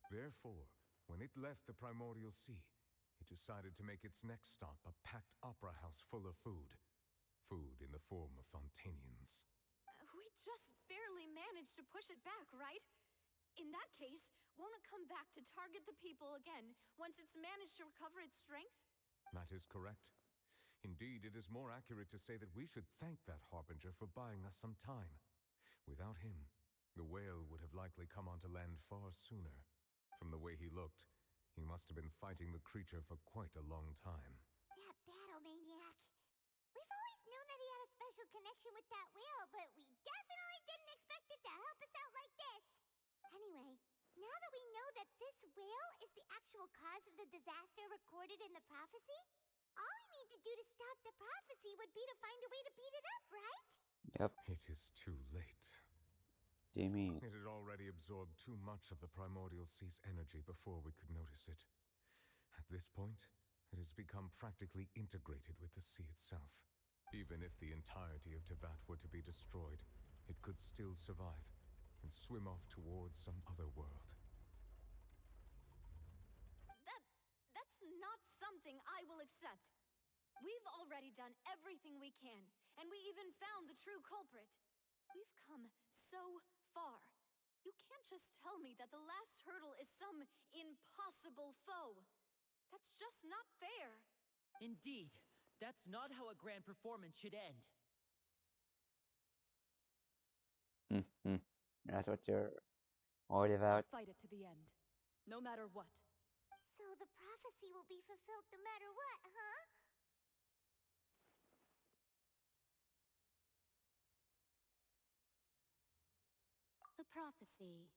Therefore, when it left the primordial sea, it decided to make its next stop a packed opera house full of food. Food in the form of Fontanians. We just barely managed to push it back, right? In that case, won't it come back to target the people again once it's managed to recover its strength? That is correct. Indeed, it is more accurate to say that we should thank that Harbinger for buying us some time. Without him, the whale would have likely come onto land far sooner. From the way he looked, he must have been fighting the creature for quite a long time. That battle maniac. We've always known that he had a special connection with that whale, but we definitely didn't expect it to help us out like this. Anyway, now that we know that this whale is the actual cause of the disaster recorded in the prophecy, all we need to do to stop the prophecy would be to find a way to beat it up, right? Yep. It is too late. Do you mean? It had already absorbed too much of the primordial sea's energy before we could notice it. At this point, it has become practically integrated with the sea itself. Even if the entirety of Tevat were to be destroyed, it could still survive and swim off towards some other world. not something I will accept. We've already done everything we can, and we even found the true culprit. We've come so far. You can't just tell me that the last hurdle is some impossible foe. That's just not fair. Indeed, that's not how a grand performance should end. Mm-hmm. That's what you're worried I'll about? fight it to the end, no matter what. So the prophecy will be fulfilled no matter what, huh? The prophecy.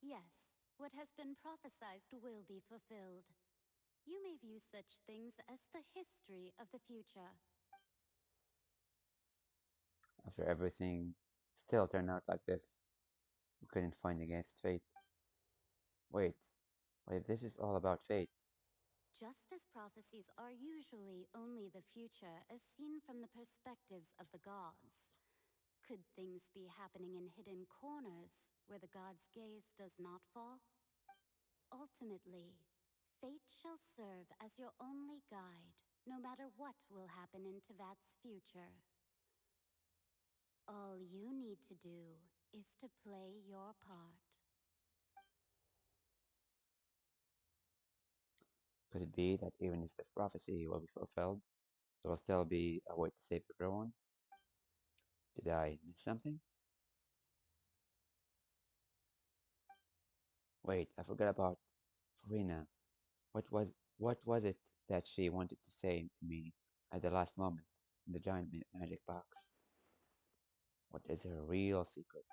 Yes, what has been prophesied will be fulfilled. You may view such things as the history of the future. After everything still turned out like this, we couldn't find against fate. Wait, what if this is all about fate? Just as prophecies are usually only the future as seen from the perspectives of the gods, could things be happening in hidden corners where the gods' gaze does not fall? Ultimately, fate shall serve as your only guide, no matter what will happen in Tevat's future. All you need to do is to play your part. Could it be that even if the prophecy will be fulfilled, there will still be a way to save everyone? Did I miss something? Wait, I forgot about Furina. What was it that she wanted to say to me at the last moment in the giant magic box? What is her real secret?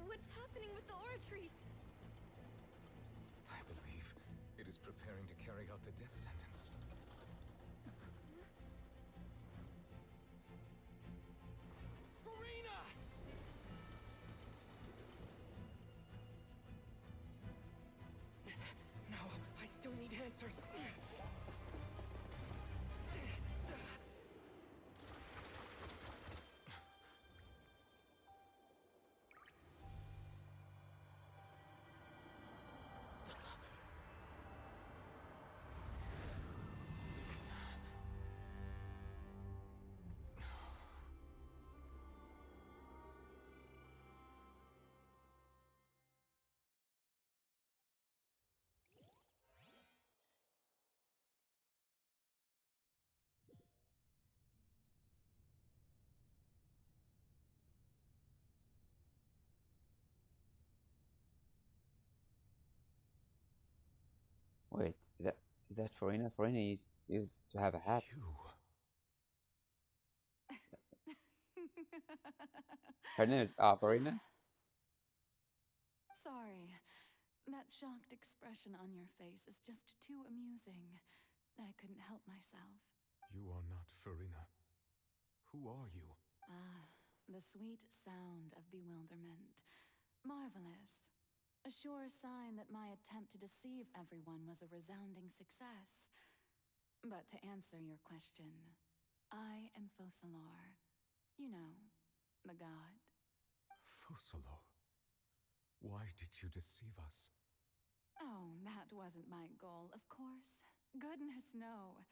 What's happening with the oratories? I believe it is preparing to carry out the death sentence. Furina! No, I still need answers. Wait, is that Furina? Furina used to have a hat. Her name is Furina? Sorry. That shocked expression on your face is just too amusing. I couldn't help myself. You are not Furina. Who are you? Ah, the sweet sound of bewilderment. Marvelous. A sure sign that my attempt to deceive everyone was a resounding success. But to answer your question, I am Focalor. You know, the god. Focalor. Why did you deceive us? Oh, that wasn't my goal, of course. Goodness, no.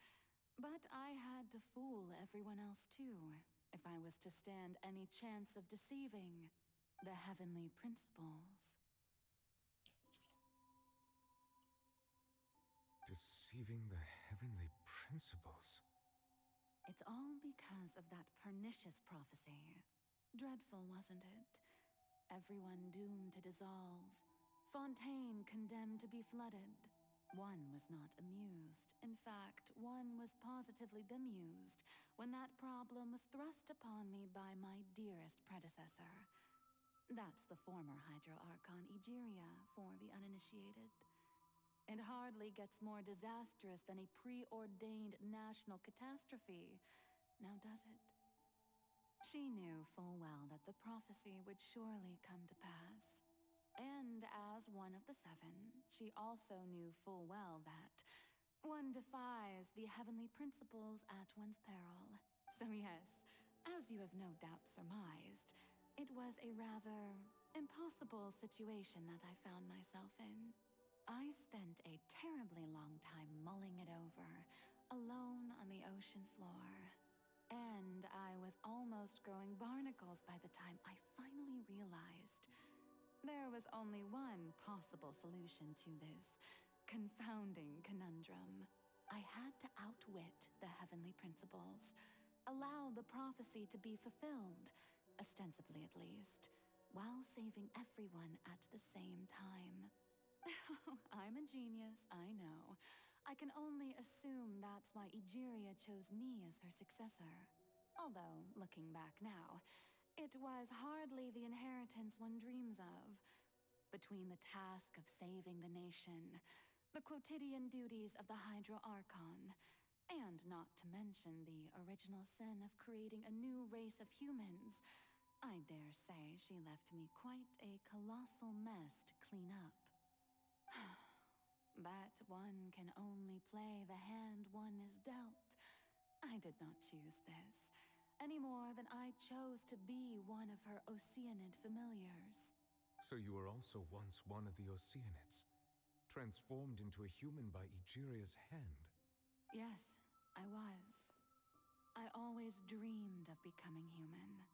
But I had to fool everyone else too, if I was to stand any chance of deceiving the heavenly principles. Deceiving the heavenly principles? It's all because of that pernicious prophecy. Dreadful, wasn't it? Everyone doomed to dissolve. Fontaine condemned to be flooded. One was not amused. In fact, one was positively bemused when that problem was thrust upon me by my dearest predecessor. That's the former Hydro Archon Egeria for the uninitiated. It hardly gets more disastrous than a preordained national catastrophe, now does it? She knew full well that the prophecy would surely come to pass. And as one of the seven, she also knew full well that one defies the heavenly principles at one's peril. So yes, As you have no doubt surmised, it was a rather impossible situation that I found myself in. I spent a terribly long time mulling it over, alone on the ocean floor. And I was almost growing barnacles by the time I finally realized there was only one possible solution to this confounding conundrum. I had to outwit the heavenly principles, allow the prophecy to be fulfilled, ostensibly at least, while saving everyone at the same time. I'm a genius, I know. I can only assume that's why Egeria chose me as her successor. Although, looking back now, it was hardly the inheritance one dreams of. Between the task of saving the nation, the quotidian duties of the Hydro Archon, and not to mention the original sin of creating a new race of humans, I dare say she left me quite a colossal mess to clean up. But one can only play the hand one is dealt. I did not choose this, any more than I chose to be one of her Oceanid familiars. So you were also once one of the Oceanids, transformed into a human by Egeria's hand. Yes, I was. I always dreamed of becoming human.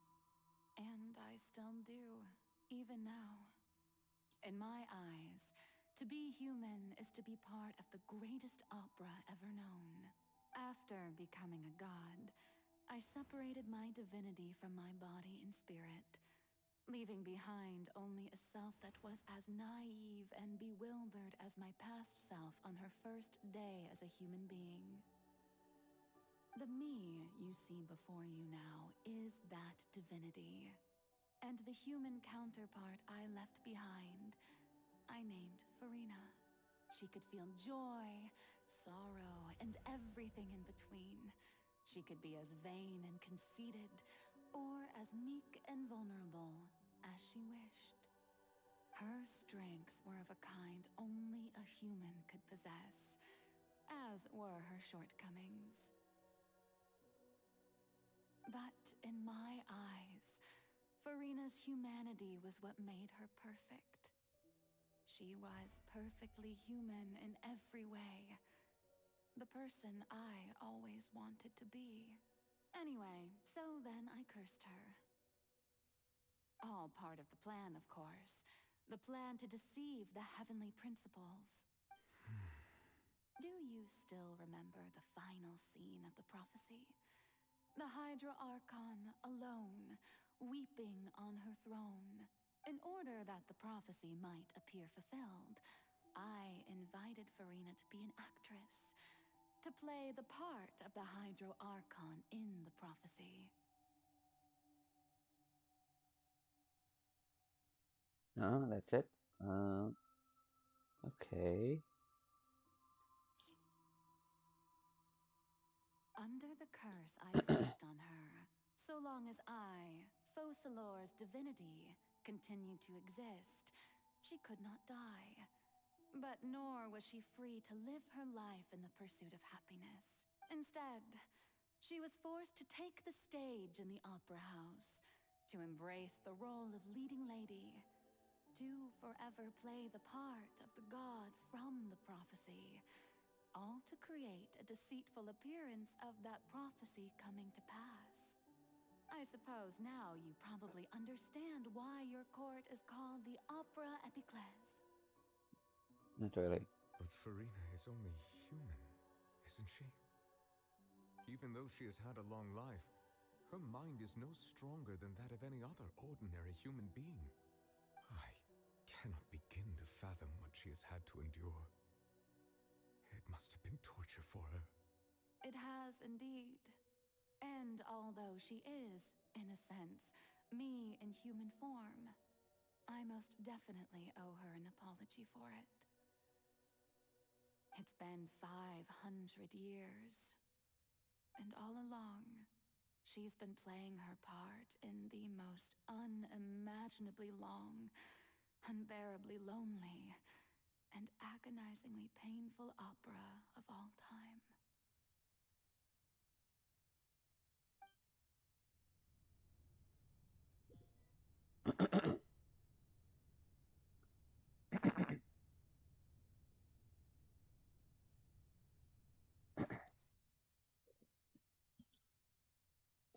And I still do, even now. In my eyes, to be human is to be part of the greatest opera ever known. After becoming a god, I separated my divinity from my body and spirit, leaving behind only a self that was as naive and bewildered as my past self on her first day as a human being. The me you see before you now is that divinity. And the human counterpart I left behind, I named Furina. She could feel joy, sorrow, and everything in between. She could be as vain and conceited, or as meek and vulnerable as she wished. Her strengths were of a kind only a human could possess, as were her shortcomings. But in my eyes, Furina's humanity was what made her perfect. She was perfectly human in every way. The person I always wanted to be. Anyway, so then I cursed her. All part of the plan, of course. The plan to deceive the heavenly principles. Do you still remember the final scene of the prophecy? The Hydra Archon, alone, weeping on her throne. In order that the prophecy might appear fulfilled, I invited Furina to be an actress, to play the part of the Hydro Archon in the prophecy. Oh, that's it? Okay. Under the curse I placed on her, so long as I, Focalor's divinity, continued to exist, she could not die. But nor was she free to live her life in the pursuit of happiness. Instead, she was forced to take the stage in the opera house, to embrace the role of leading lady, to forever play the part of the god from the prophecy, all to create a deceitful appearance of that prophecy coming to pass. I suppose now you probably understand why your court is called the Opera Epiclese. Not really. But Furina is only human, isn't she? Even though she has had a long life, her mind is no stronger than that of any other ordinary human being. I cannot begin to fathom what she has had to endure. It must have been torture for her. It has indeed. And although she is, in a sense, me in human form, I most definitely owe her an apology for it. It's been 500 years. And all along, she's been playing her part in the most unimaginably long, unbearably lonely, and agonizingly painful opera of all time.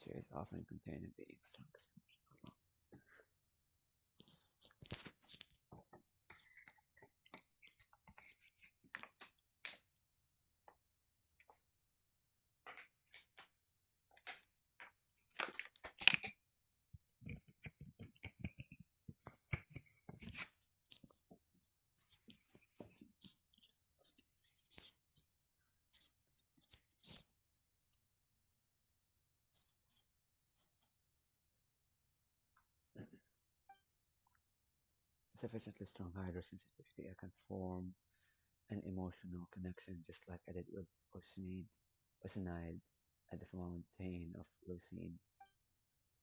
She is often contained in being strongest emotional. Sufficiently strong hydro sensitivity, I can form an emotional connection just like I did with Oceanide at the fountain of Lucine.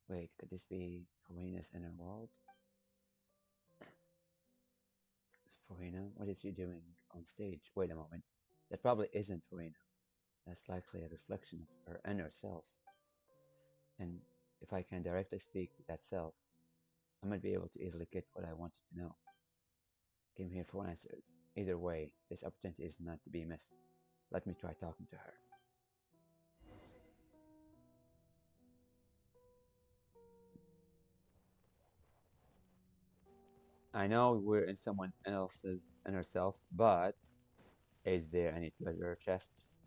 Wait, could this be Furina's inner world? Furina, what is she doing on stage? Wait a moment. That probably isn't Furina. That's likely a reflection of her inner self. And if I can directly speak to that self, I might be able to easily get what I wanted to know. Came here for answers. Either way, this opportunity is not to be missed. Let me try talking to her. I know we're in someone else's inner self, but is there any treasure chests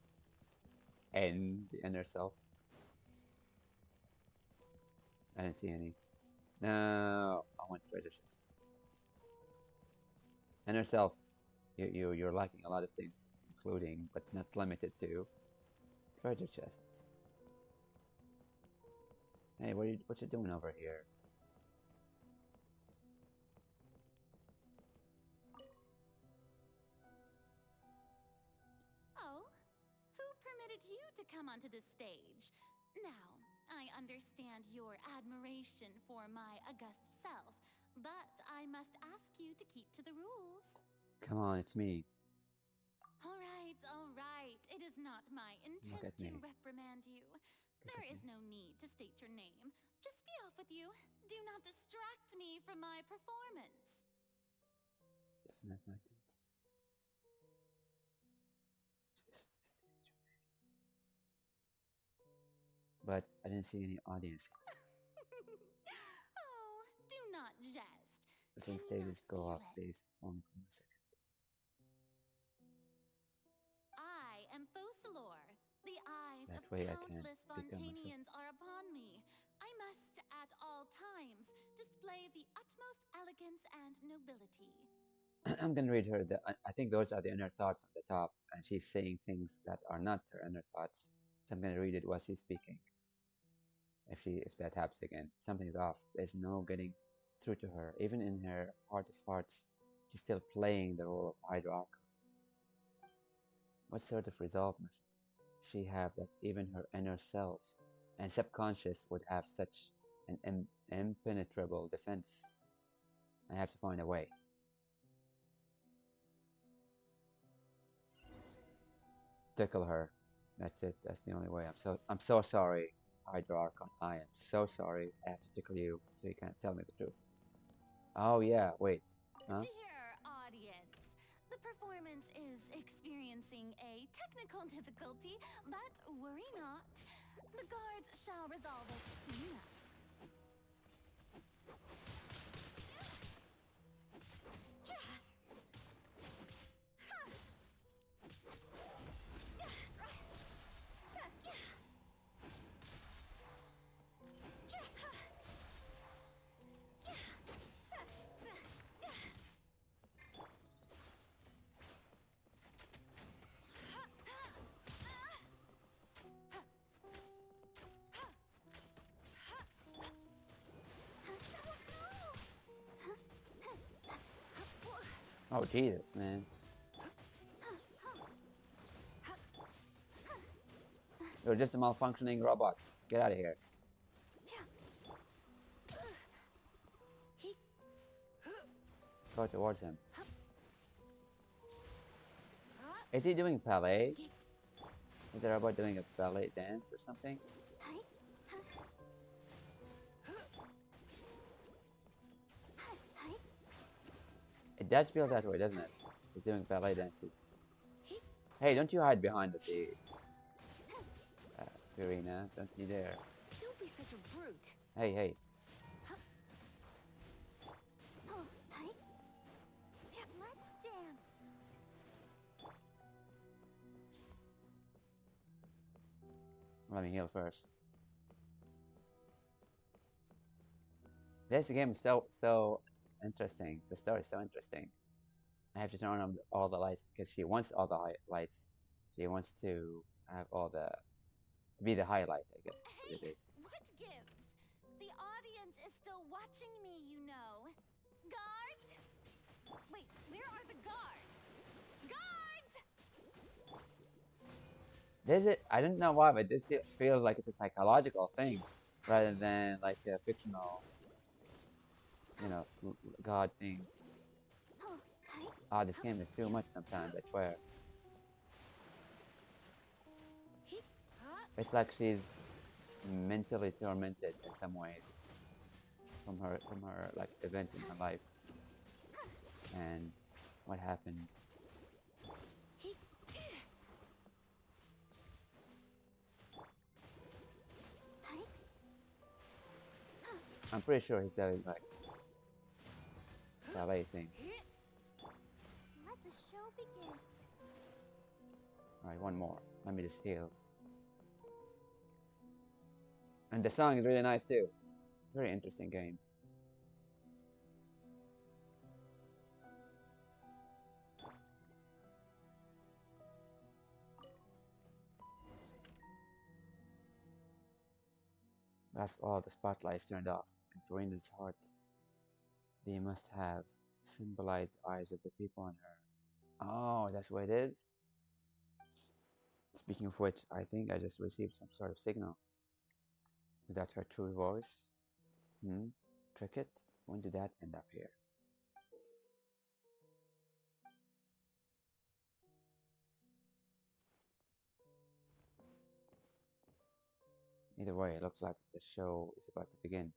in the inner self? I didn't see any. No, I want treasure chests. Inner self, you're lacking a lot of things, including but not limited to treasure chests. Hey, what you doing over here? Oh, who permitted you to come onto this stage? Now, I understand your admiration for my august self, but I must ask you to keep to the rules. Come on, it's me. All right, all right. It is not my Look intent at to me. reprimand you. There is no need to state your name. Just be off with you. Do not distract me from my performance. It's not my tent. But I didn't see any audience. Oh, do not jest. Listen, stages go off base only for a second. I am Focalor. The eyes That of way I can countless become myself. Fontanians are upon me. I must, at all times, display the utmost elegance and nobility. I'm gonna read her. I think those are the inner thoughts on the top, and she's saying things that are not her inner thoughts. So I'm gonna read it while she's speaking. If that happens again, something's off. There's no getting through to her. Even in her heart of hearts, she's still playing the role of Hydra Archon. What sort of resolve must she have that even her inner self and subconscious would have such an impenetrable defense? I have to find a way. Tickle her. That's it. That's the only way. I'm so sorry, Hydra Archon. I am so sorry. I have to tickle you so you can't tell me the truth. Oh yeah, wait. Huh? Dear audience, the performance is experiencing a technical difficulty, but worry not. The guards shall resolve it soon enough. Oh Jesus, man. You're just a malfunctioning robot. Get out of here. Go towards him. Is he doing ballet? Is the robot doing a ballet dance or something? It does feel that way, doesn't it? He's doing ballet dances. Hey, don't you hide behind the Furina. Don't you dare. Don't be such a brute. Hey, hey. Oh, hi. Yeah, let's dance. Let me heal first. This game is so interesting. The story is so interesting. I have to turn on all the lights because she wants all the lights. She wants to have all the to be the highlight, I guess. Hey, It is. what gives? The audience is still watching me, you know. Guards? Wait, where are the guards? Guards! This is, I don't know why, but this feels like it's a psychological thing rather than like a fictional, you know, God thing. Oh, hi. Ah, this game is too much sometimes, I swear. It's like she's mentally tormented in some ways from her like events in her life and what happened. I'm pretty sure he's doing like ballet things. Let the show begin. Alright, one more. Let me just heal. And the song is really nice too. Very interesting game. That's all the spotlights turned off. And Furina's heart. They must have symbolized eyes of the people on her. Oh, that's what it is? Speaking of which, I think I just received some sort of signal. Is that her true voice? Cricket? When did that end up here? Either way, it looks like the show is about to begin.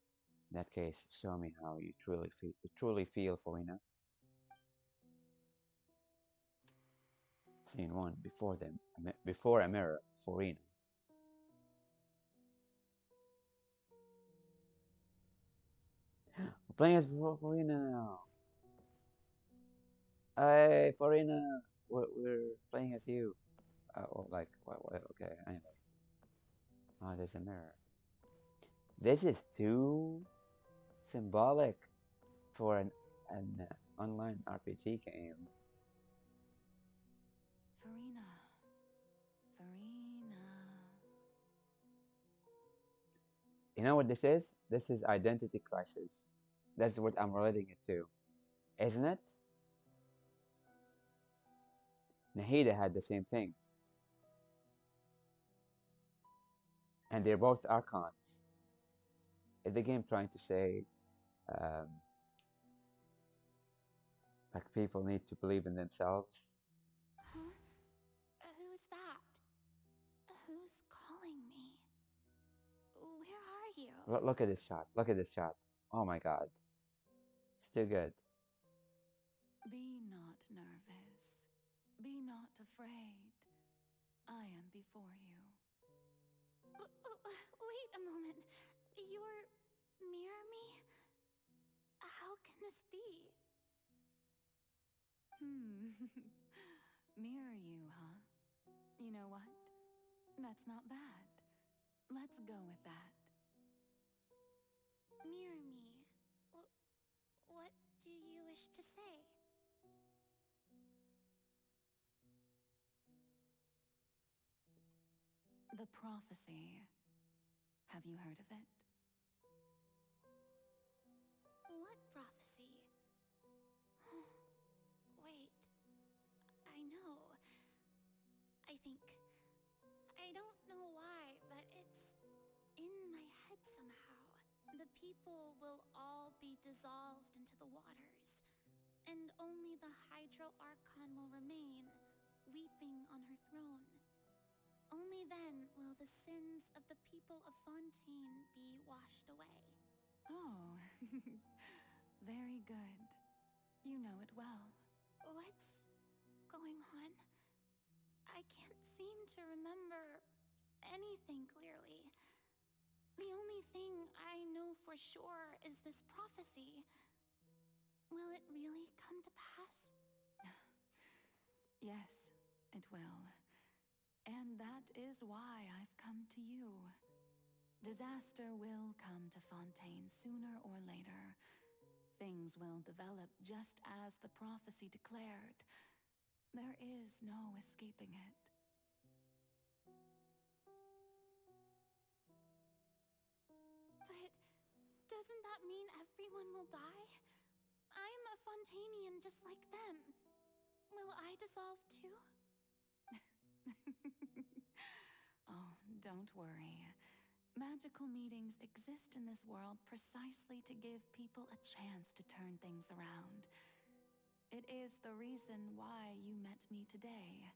In that case, show me how you truly feel, Furina. Scene 1, before them, before a mirror, Furina. We're playing as Furina now. Hey, Furina, we're playing as you. Or like, what, okay, anyway. Oh, there's a mirror. This is too symbolic for an online RPG game. Furina. Furina. You know what this is? This is identity crisis. That's what I'm relating it to, isn't it? Nahida had the same thing. And they're both archons. Is the game trying to say like people need to believe in themselves? Huh? Who's that? Who's calling me? Where are you? Look at this shot. Look at this shot. Oh my god. It's too good. Be not nervous. Be not afraid. I am before you. Wait a moment. You're mirror me? How can this be? Mirror you, huh? You know what? That's not bad. Let's go with that. Mirror me. What do you wish to say? The prophecy. Have you heard of it? What prophecy? Wait. I know. I think. I don't know why, but it's in my head somehow. The people will all be dissolved into the waters, and only the Hydro Archon will remain, weeping on her throne. Only then will the sins of the people of Fontaine be washed away. Oh, very good. You know it well. What's going on? I can't seem to remember anything clearly. The only thing I know for sure is this prophecy. Will it really come to pass? Yes, it will. And that is why I've come to you. Disaster will come to Fontaine sooner or later. Things will develop just as the prophecy declared. There is no escaping it. But doesn't that mean everyone will die? I'm a Fontainian just like them. Will I dissolve too? Oh, don't worry. Magical meetings exist in this world precisely to give people a chance to turn things around. It is the reason why you met me today.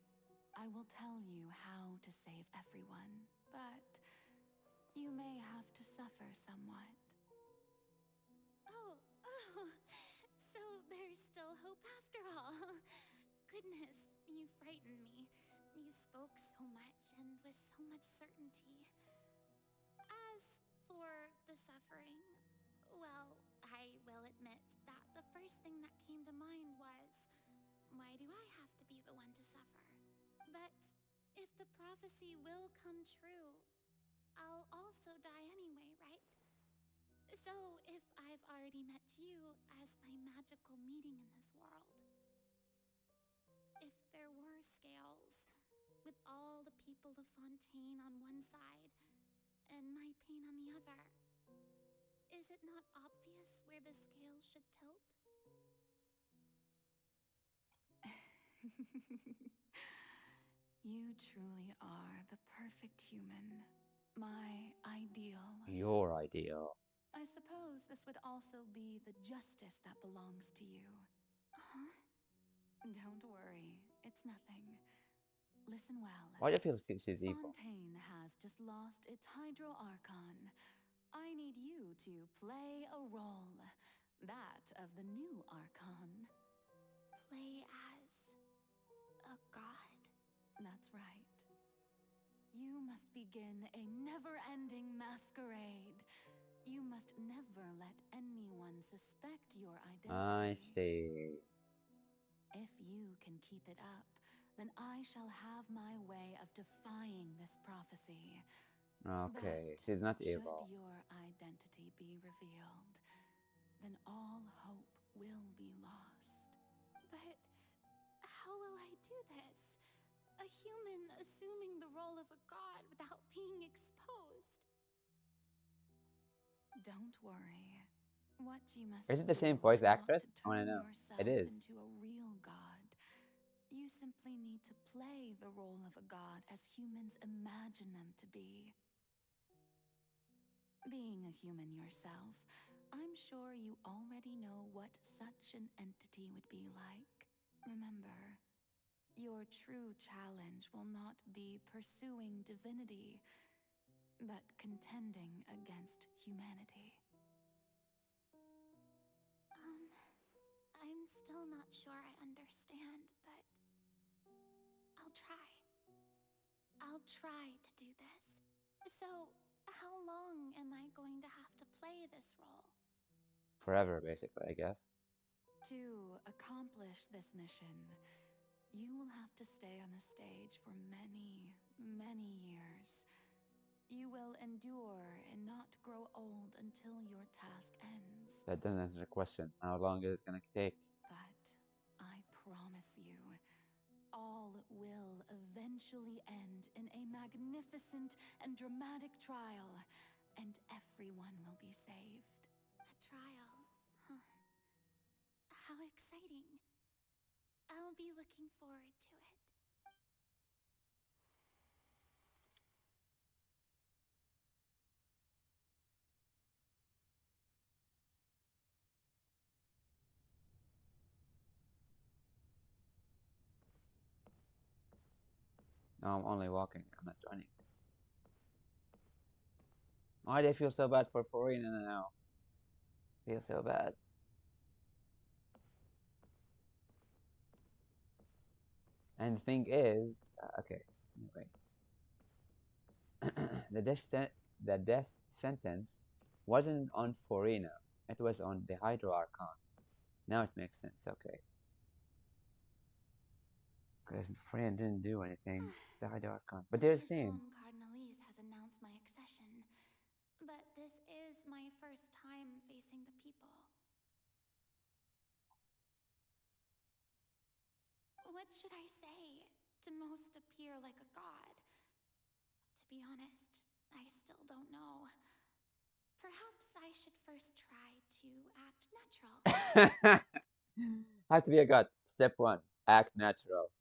I will tell you how to save everyone, but you may have to suffer somewhat. Oh, so there's still hope after all. Goodness, you frightened me. You spoke so much and with so much certainty. As for the suffering, well, I will admit that the first thing that came to mind was, why do I have to be the one to suffer? But if the prophecy will come true, I'll also die anyway, right? So if I've already met you as my magical meeting in this world, if there were scales, with all the people of Fontaine on one side and my pain on the other, is it not obvious where the scales should tilt? You truly are the perfect human. My ideal. Your ideal. I suppose this would also be the justice that belongs to you. Huh? Don't worry, it's nothing. Listen well. Why do you feel she's evil? Fontaine has just lost its Hydro Archon. I need you to play a role. That of the new Archon. Play as a god? That's right. You must begin a never-ending masquerade. You must never let anyone suspect your I identity. see. If you can keep it up, then I shall have my way of defying this prophecy. Okay, But she's not should evil. your identity be revealed, then all hope will be lost. But how will I do this? A human assuming the role of a god without being exposed. Don't worry. What you must Is it the do same is voice not to actress? I want to turn know. yourself It is. into a real god. You simply need to play the role of a god as humans imagine them to be. Being a human yourself, I'm sure you already know what such an entity would be like. Remember, your true challenge will not be pursuing divinity, but contending against humanity. I'm still not sure I understand, but I'll try. I'll try to do this. So, how long am I going to have to play this role? Forever, basically, I guess. To accomplish this mission, you will have to stay on the stage for many, many years. You will endure and not grow old until your task ends. That doesn't answer the question. How long is it gonna take? But I promise you, all will eventually end in a magnificent and dramatic trial, and everyone will be saved. A trial, huh? How exciting. I'll be looking forward to it. No, I'm only walking. I'm not running. Why do I feel so bad for Furina now? I feel so bad. And the thing is, okay, anyway. the the death sentence wasn't on Furina, it was on the Hydro Archon. Now it makes sense, okay. Because Furina didn't do anything, the Hydro Archon. But they're the same. Maison Cardinalise has announced my accession, but this is my first time facing the people. What should I say to most appear like a god? To be honest, I still don't know. Perhaps I should first try to act natural. Have to be a god. Step 1, act natural.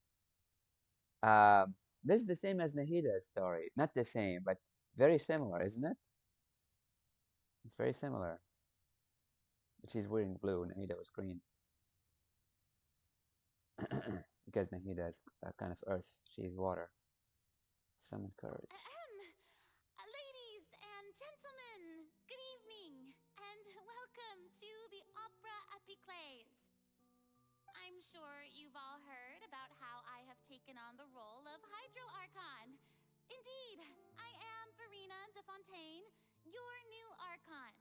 This is the same as Nahida's story. Not the same, but very similar, isn't it? It's very similar. But she's wearing blue, Nahida was green. Because Nahida is kind of earth, she's water. Summon courage. Ladies and gentlemen, good evening, and welcome to the Opera Epiclese. I'm sure you've all heard about how I have taken on the role of Hydro Archon. Indeed, I am Furina de Fontaine, your new Archon.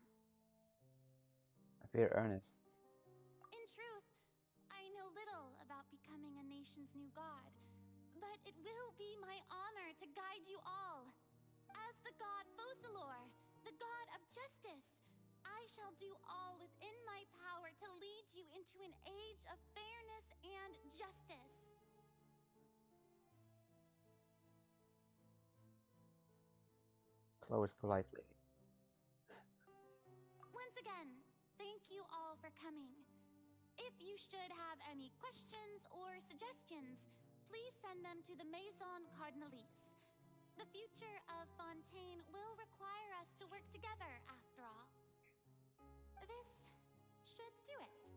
Appear earnest. In truth, I know little about becoming a nation's new god, but it will be my honor to guide you all. As the god Focalor, the god of justice, I shall do all within my power to lead you into an age of fairness and justice. Close politely. Once again, thank you all for coming. If you should have any questions or suggestions, please send them to the Maison Cardinalise. The future of Fontaine will require us to work together, after all. This should do it.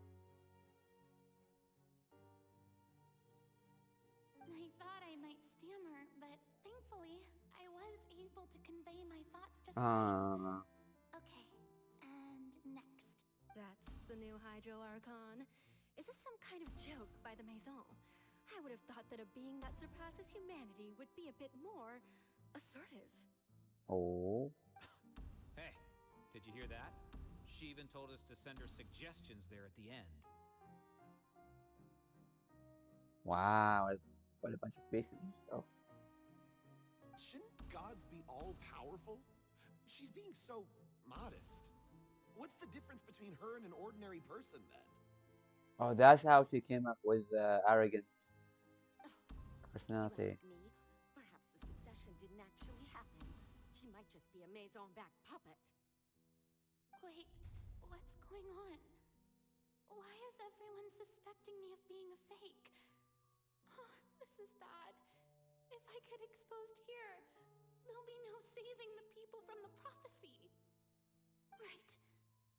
I thought I might stammer, but thankfully, I was able to convey my thoughts just right. Okay, and next. That's the new Hydro Archon. Is this some kind of joke by the Maison? I would have thought that a being that surpasses humanity would be a bit more assertive. Oh. Hey, did you hear that? She even told us to send her suggestions there at the end. Wow, what a bunch of pieces of. Shouldn't gods be all powerful? She's being so modest. What's the difference between her and an ordinary person then? Oh, that's how she came up with arrogant personality. You ask me, perhaps the succession didn't actually happen. She might just be a Maison-backed puppet. Wait, what's going on? Why is everyone suspecting me of being a fake? Oh, this is bad. If I get exposed here, there'll be no saving the people from the prophecy. Right.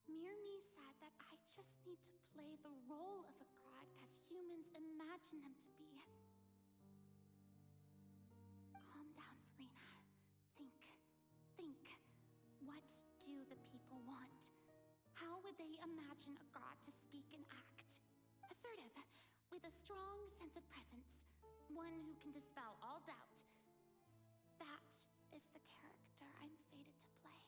Mirmi said that I just need to play the role of a god as humans imagine them to be. Calm down, Furina. Think. What do the people want? How would they imagine a god to speak and act? Assertive, with a strong sense of presence. One who can dispel all doubt. That is the character I'm fated to play.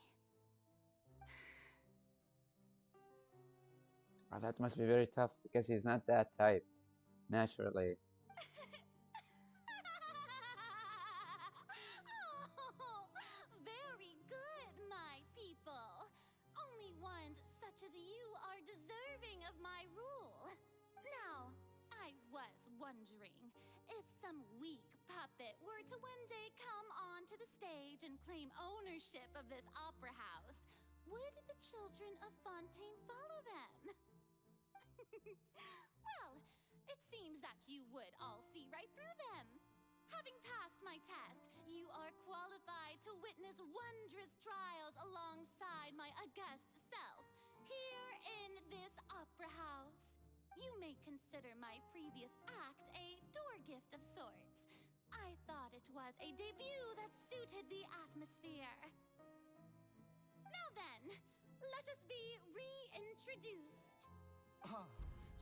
Oh, that must be very tough because he's not that type, naturally. Oh, very good, my people. Only ones such as you are deserving of my rule. Now, I was wondering, if some weak puppet were to one day come onto the stage and claim ownership of this opera house, would the children of Fontaine follow them? Well, it seems that you would all see right through them. Having passed my test, you are qualified to witness wondrous trials alongside my august self, here in this opera house. You may consider my previous act a door gift of sorts. I thought it was a debut that suited the atmosphere. Now then, let us be reintroduced. Ah,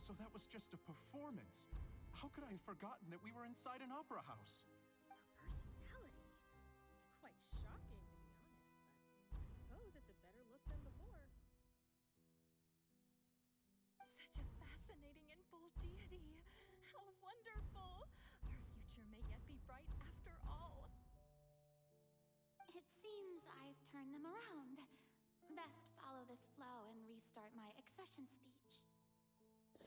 so that was just a performance. How could I have forgotten that we were inside an opera house? Her personality. It's quite shocking, to be honest, but emanating and bold deity. How wonderful! Our future may yet be bright after all. It seems I've turned them around. Best follow this flow and restart my accession speech.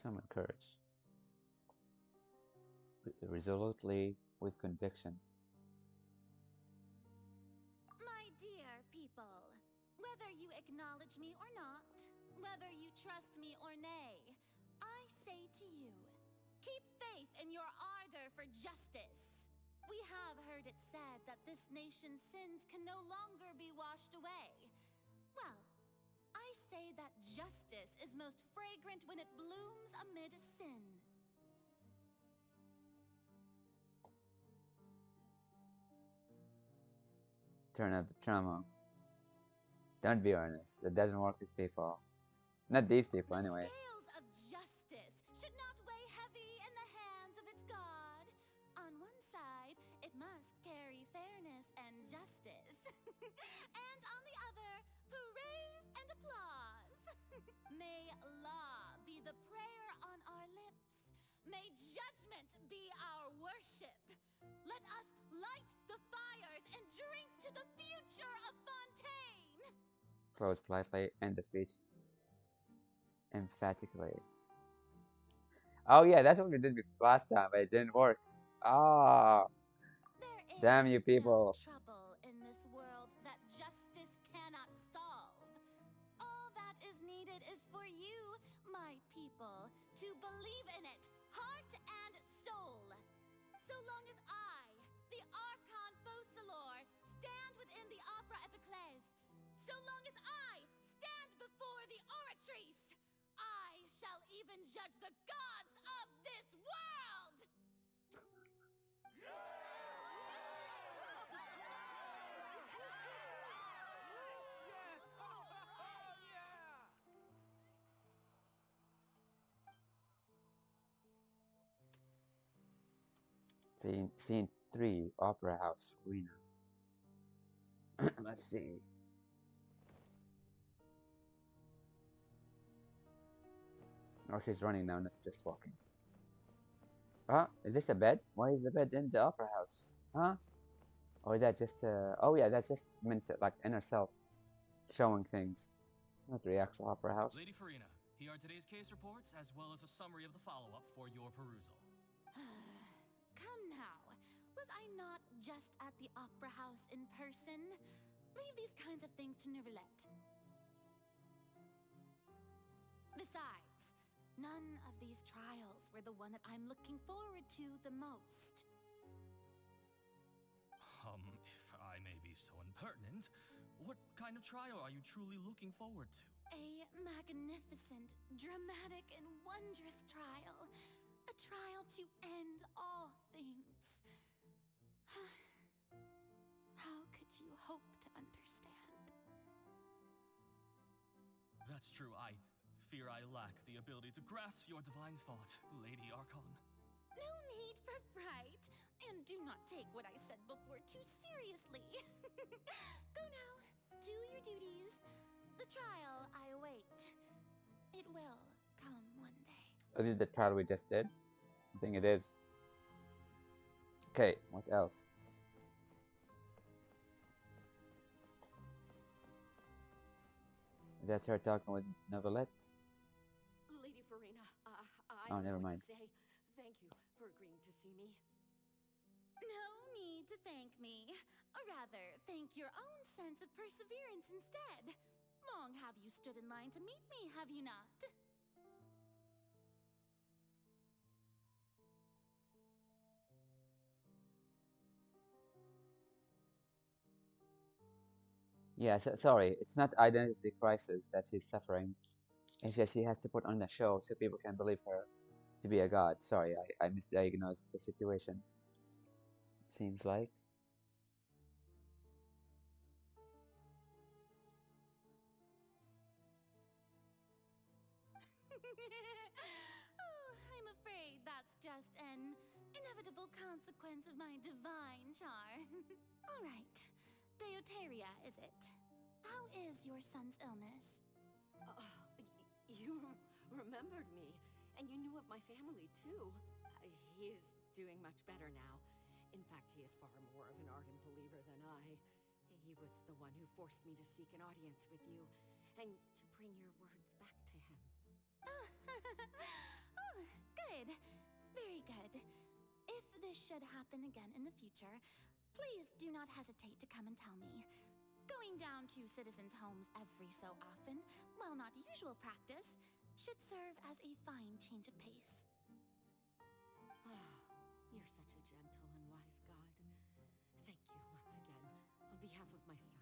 Summon courage. Resolutely, with conviction. My dear people, whether you acknowledge me or not, whether you trust me or nay, I say to you, keep faith in your ardor for justice. We have heard it said that this nation's sins can no longer be washed away. Well, I say that justice is most fragrant when it blooms amid sin. Turn up the drama. Don't be earnest. It doesn't work with people. Not these people, anyway. The scales of justice should not weigh heavy in the hands of its God. On one side, it must carry fairness and justice. And on the other, praise and applause. May law be the prayer on our lips. May judgment be our worship. Let us light the fires and drink to the future of Fontaine. Close politely, end the speech emphatically. Oh yeah, that's what we did last time, but it didn't work. Ah, damn you people. Trouble in this world that justice cannot solve. All that is needed is for you, my people, to believe in it, heart and soul. So long as I, the archon Focalor, stand within the opera epiclese, so long as I stand before the oratrice, I shall even judge the gods of this world! Scene 3, Opera House, Furina. Let's see. Oh, she's running now, not just walking. Huh? Is this a bed? Why is the bed in the opera house? Huh? Or is that just oh yeah, that's just meant to, like, inner self showing things. Not the actual opera house. Lady Furina, here are today's case reports as well as a summary of the follow-up for your perusal. Come now, was I not just at the opera house in person? Leave these kinds of things to Neuvillette. Besides, none of these trials were the one that I'm looking forward to the most. If I may be so impertinent, what kind of trial are you truly looking forward to? A magnificent, dramatic, and wondrous trial. A trial to end all things. How could you hope to understand? That's true. I fear I lack the ability to grasp your divine thought, Lady Archon. No need for fright, and do not take what I said before too seriously. Go now, do your duties. The trial I await. It will come one day. Is it the trial we just did? I think it is. Okay, what else? Is that her talking with Neuvillette? Lady Furina, Oh, I never want mind. to say thank you for agreeing to see me. No need to thank me. Or rather, thank your own sense of perseverance instead. Long have you stood in line to meet me, have you not? Yeah, sorry, it's not identity crisis that she's suffering. It's just she has to put on a show so people can believe her to be a god. Sorry, I misdiagnosed the situation. Seems like. Oh, I'm afraid that's just an inevitable consequence of my divine charm. All right, Deuteria, is it? How is your son's illness? You remembered me. And you knew of my family, too. He is doing much better now. In fact, he is far more of an ardent believer than I. He was the one who forced me to seek an audience with you, and to bring your words back to him. Oh, good. Very good. If this should happen again in the future, please do not hesitate to come and tell me. Going down to citizens' homes every so often, while not usual practice, should serve as a fine change of pace. Oh, you're such a gentle and wise God. Thank you once again, on behalf of my son.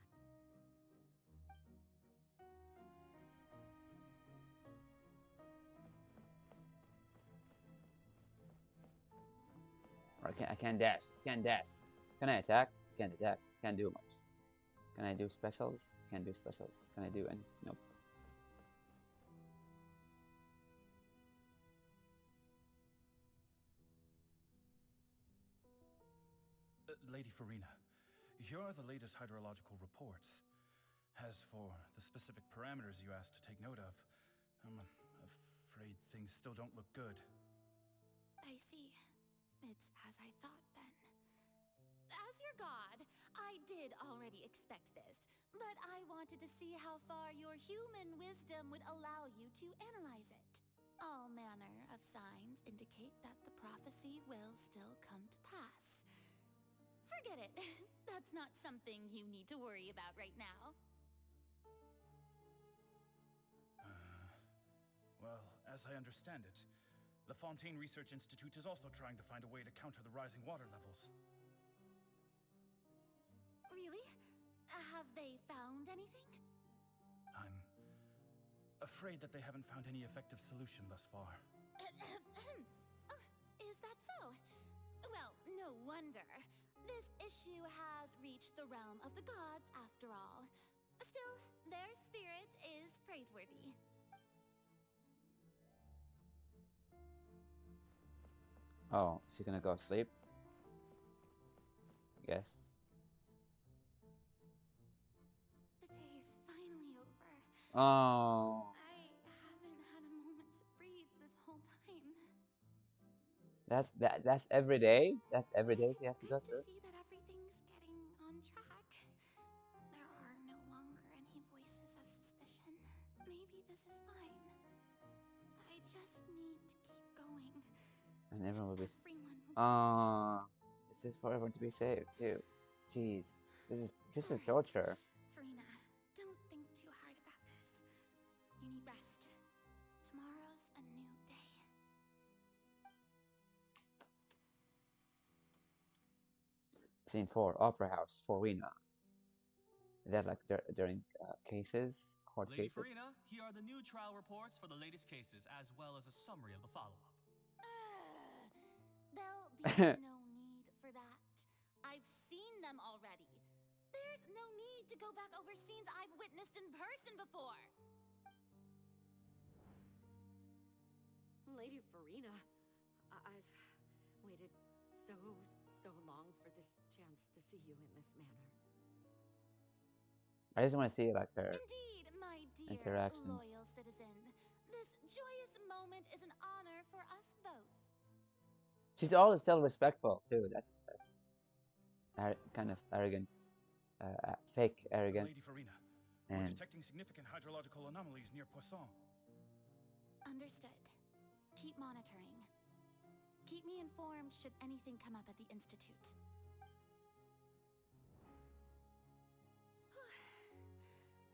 I can't dash. Can't dash. Can I attack? Can't attack. Can't do much. Can I do specials? Can't do specials. Can I do anything? Nope. Lady Furina, here are the latest hydrological reports. As for the specific parameters you asked to take note of, I'm afraid things still don't look good. I see. It's as I thought, then. As your god, I did already expect this, but I wanted to see how far your human wisdom would allow you to analyze it. All manner of signs indicate that the prophecy will still come to pass. Forget it. That's not something you need to worry about right now. Well, as I understand it, the Fontaine Research Institute is also trying to find a way to counter the rising water levels. Really? Have they found anything? I'm afraid that they haven't found any effective solution thus far. Oh, is that so? Well, no wonder. This issue has reached the realm of the gods, after all. Still, their spirit is praiseworthy. Oh, is she gonna go sleep? Yes. The day is finally over. Oh. I haven't had a moment to breathe this whole time. That's every day? That's every day she has to go To through? see that everything's getting on track. There are no longer any voices of suspicion. Maybe this is fine. I just need to keep going. And everyone will be. Everyone will be Oh, this is for everyone to be saved too. Jeez, this is torture. Furina, don't think too hard about this. You need rest. Tomorrow's a new day. Scene 4, Opera House, Furina. Is that like during cases, court Lady cases? Furina, here are the new trial reports for the latest cases, as well as a summary of the follow-up. There'll be no need for that. I've seen them already. There's no need to go back over scenes I've witnessed in person before. Lady Furina, I've waited so long for this chance to see you in this manner. I just want to see like her Indeed, my dear interactions. loyal citizen. This joyous moment is an honor for us both. She's always still respectful too. That's kind of arrogant, fake arrogance. Lady Furina, we're And detecting significant hydrological anomalies near Poisson. Understood. Keep monitoring. Keep me informed should anything come up at the Institute.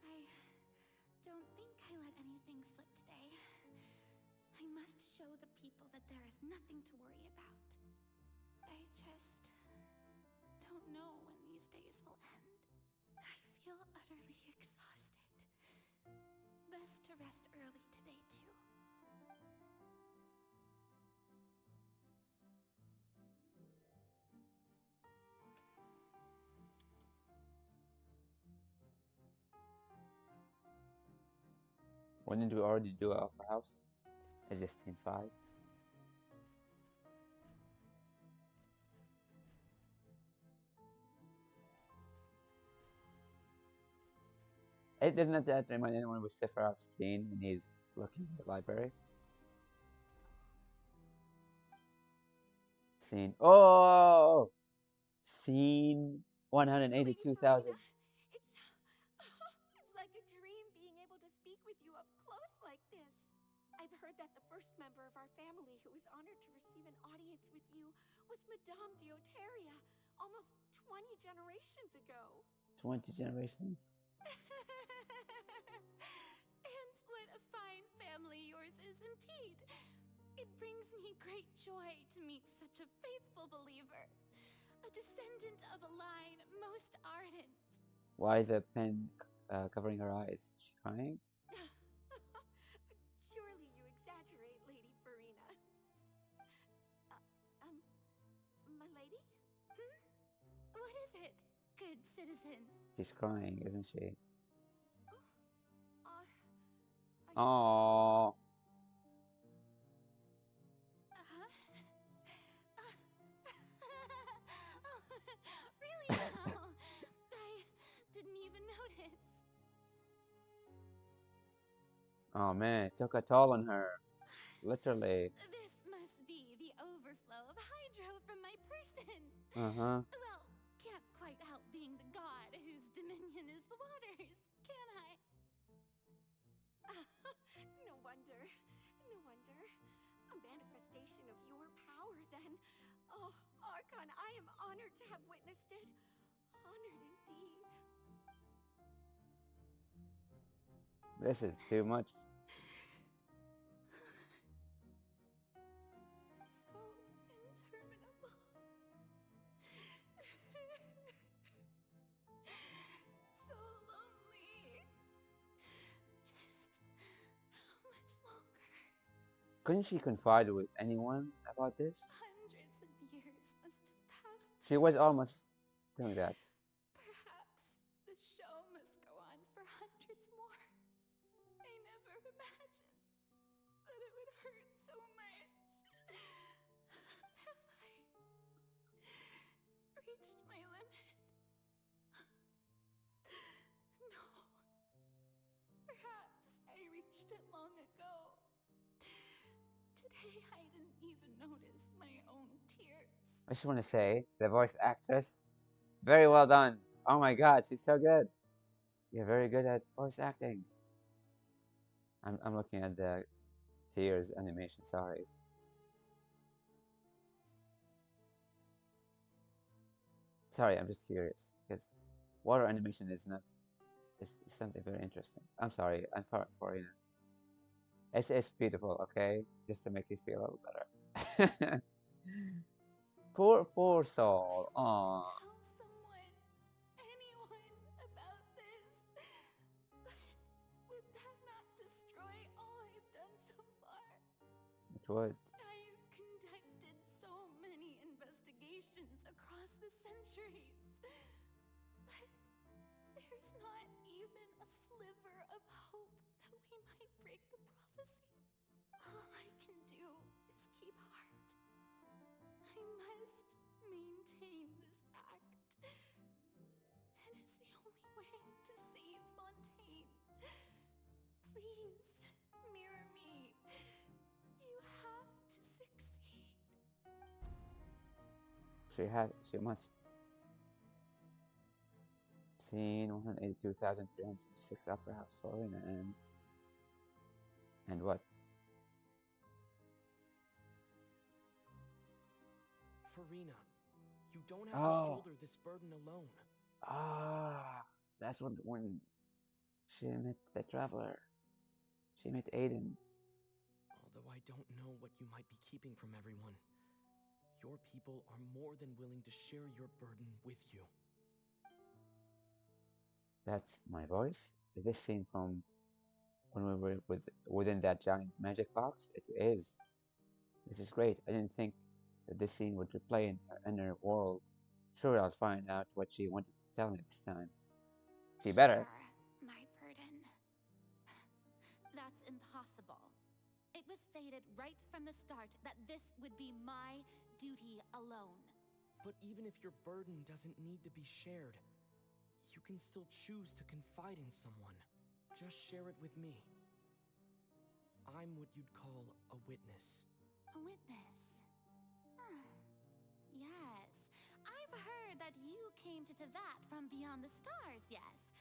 I don't think I let anything slip today. I must show the people that there is nothing to worry about. I just don't know when these days will end. I feel utterly exhausted. Best to rest early today, too. when did we already do Opera House? Is this scene 5? It doesn't that remind anyone with Sephiroth's scene when he's looking at the library? Scene. Oh! Scene Lady 182,000. Furina, it's like a dream being able to speak with you up close like this. I've heard that the first member of our family who was honored to receive an audience with you was Madame Deoteria, almost 20 generations ago. 20 generations. And what a fine family yours is indeed. It brings me great joy to meet such a faithful believer, a descendant of a line most ardent. Why is the pen covering her eyes? Is she crying? Surely you exaggerate, Lady Furina. My lady? What is it, good citizen? She's crying, isn't she? Are Oh. Really now? I didn't even notice. Oh man, it took a toll on her. Literally. This must be the overflow of hydro from my person. Uh-huh. Well, can't quite help being the god whose dominion is the waters, can I? No wonder. No wonder. A manifestation of your power, then. Oh, Archon, I am honored to have witnessed it. Honored indeed. This is too much. So interminable. So lonely. Just how much longer? Couldn't she confide with anyone about this? Hundreds of years must have passed. She was almost doing that. Perhaps the show must go on for hundreds more. I never imagined that it would hurt so much. Have I reached my limit? No. Perhaps I reached it long ago. Today I didn't even notice my own tears. I just want to say, the voice actress, very well done. Oh my god, she's so good. You're very good at voice acting. I'm looking at the tears animation, sorry. Sorry, I'm just curious, because water animation is not, is something very interesting. I'm sorry, I'm sorry for you. It's beautiful, okay? Just to make you feel a little better. Poor soul. Aww. Tell someone, anyone about this. Would that not destroy all I've done so far? It would. I've conducted so many investigations across the centuries. But there's not even a sliver of hope that we might break the prophecy. All I can do is keep heart. I must maintain this act. It is the only way to save Fontaine. Please, mirror me. You have to succeed. She must. Scene 182,366 Upper House Furina and what? Furina, you don't have to shoulder this burden alone. Ah, that's when she met the traveler. She met Aiden. Although I don't know what you might be keeping from everyone, your people are more than willing to share your burden with you. That's my voice. Is this scene from when we were within that giant magic box? It is. This is great. I didn't think that this scene would replay in her inner world. Sure, I'll find out what she wanted to tell me this time. She better. Share my burden. That's impossible. It was fated right from the start that this would be my duty alone. But even if your burden doesn't need to be shared, you can still choose to confide in someone. Just share it with me. I'm what you'd call a witness. A witness. came to Tevat from beyond the stars, yes.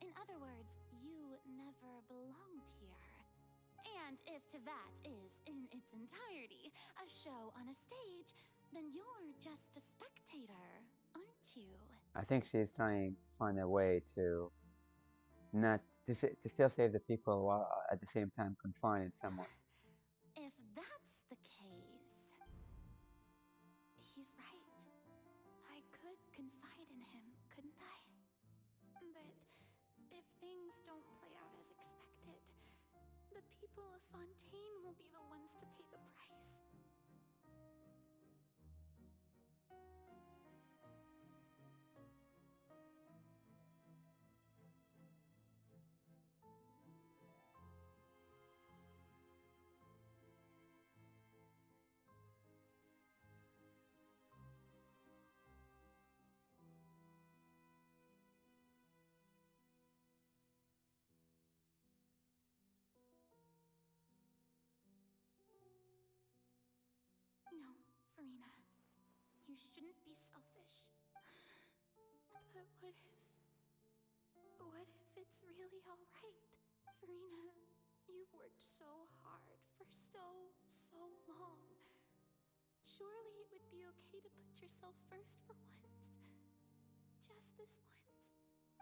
In other words, you never belonged here. And if Tevat is, in its entirety, a show on a stage, then you're just a spectator, aren't you? I think she's trying to find a way to not to still save the people while at the same time confining someone. If that's the case, he's right. I could confide in him, couldn't I? But if things don't play out as expected, the people of Fontaine will be the ones to pay the price. No, Furina. You shouldn't be selfish. But what if it's really alright? Furina, you've worked so hard for so long. Surely it would be okay to put yourself first for once. Just this once.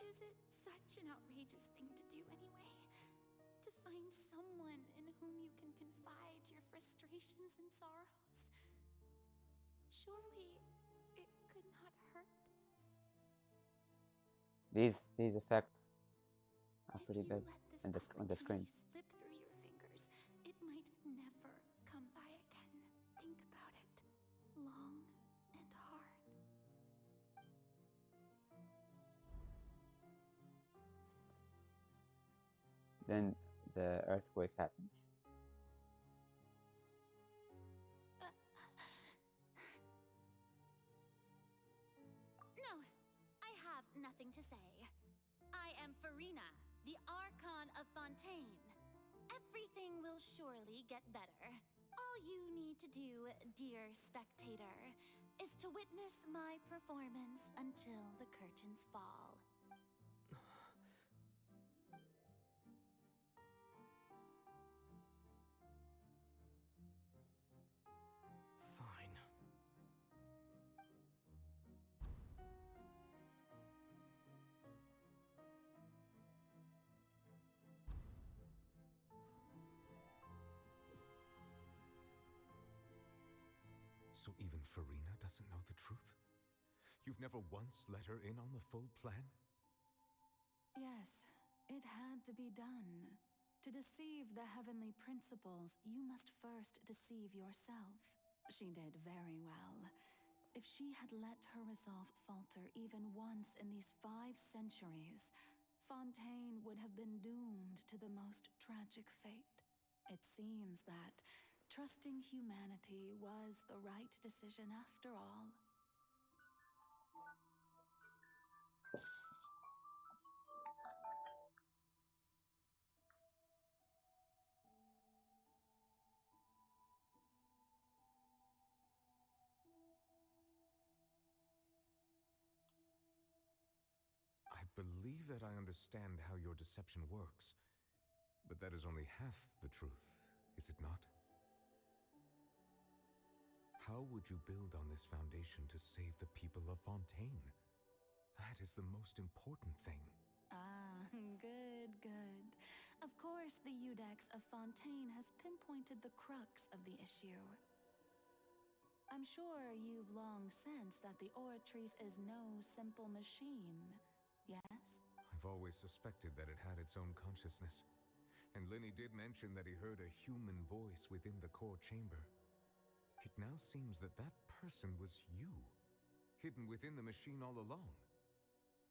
Is it such an outrageous thing to do anyway? To find someone in whom you can confide your frustrations and sorrows? Surely it could not hurt. These effects are If pretty you big let this on the screen. opportunity slip through your fingers, it might never come by again. Think about it. Long and hard. Then the earthquake happens. No, I have nothing to say. I am Furina, the Archon of Fontaine. Everything will surely get better. All you need to do, dear spectator, is to witness my performance until the curtains fall. Fine. So even Furina doesn't know the truth? You've never once let her in on the full plan? Yes, it had to be done. To deceive the heavenly principles, you must first deceive yourself. She did very well. If she had let her resolve falter even once in these 5 centuries, Fontaine would have been doomed to the most tragic fate. It seems that trusting humanity was the right decision after all. I believe that I understand how your deception works, but that is only half the truth, is it not? How would you build on this foundation to save the people of Fontaine? That is the most important thing. Ah, good, good. Of course, the Iudex of Fontaine has pinpointed the crux of the issue. I'm sure you've long sensed that the Oratrice is no simple machine, yes? I've always suspected that it had its own consciousness. And Lenny did mention that he heard a human voice within the core chamber. It now seems that that person was you, hidden within the machine all along.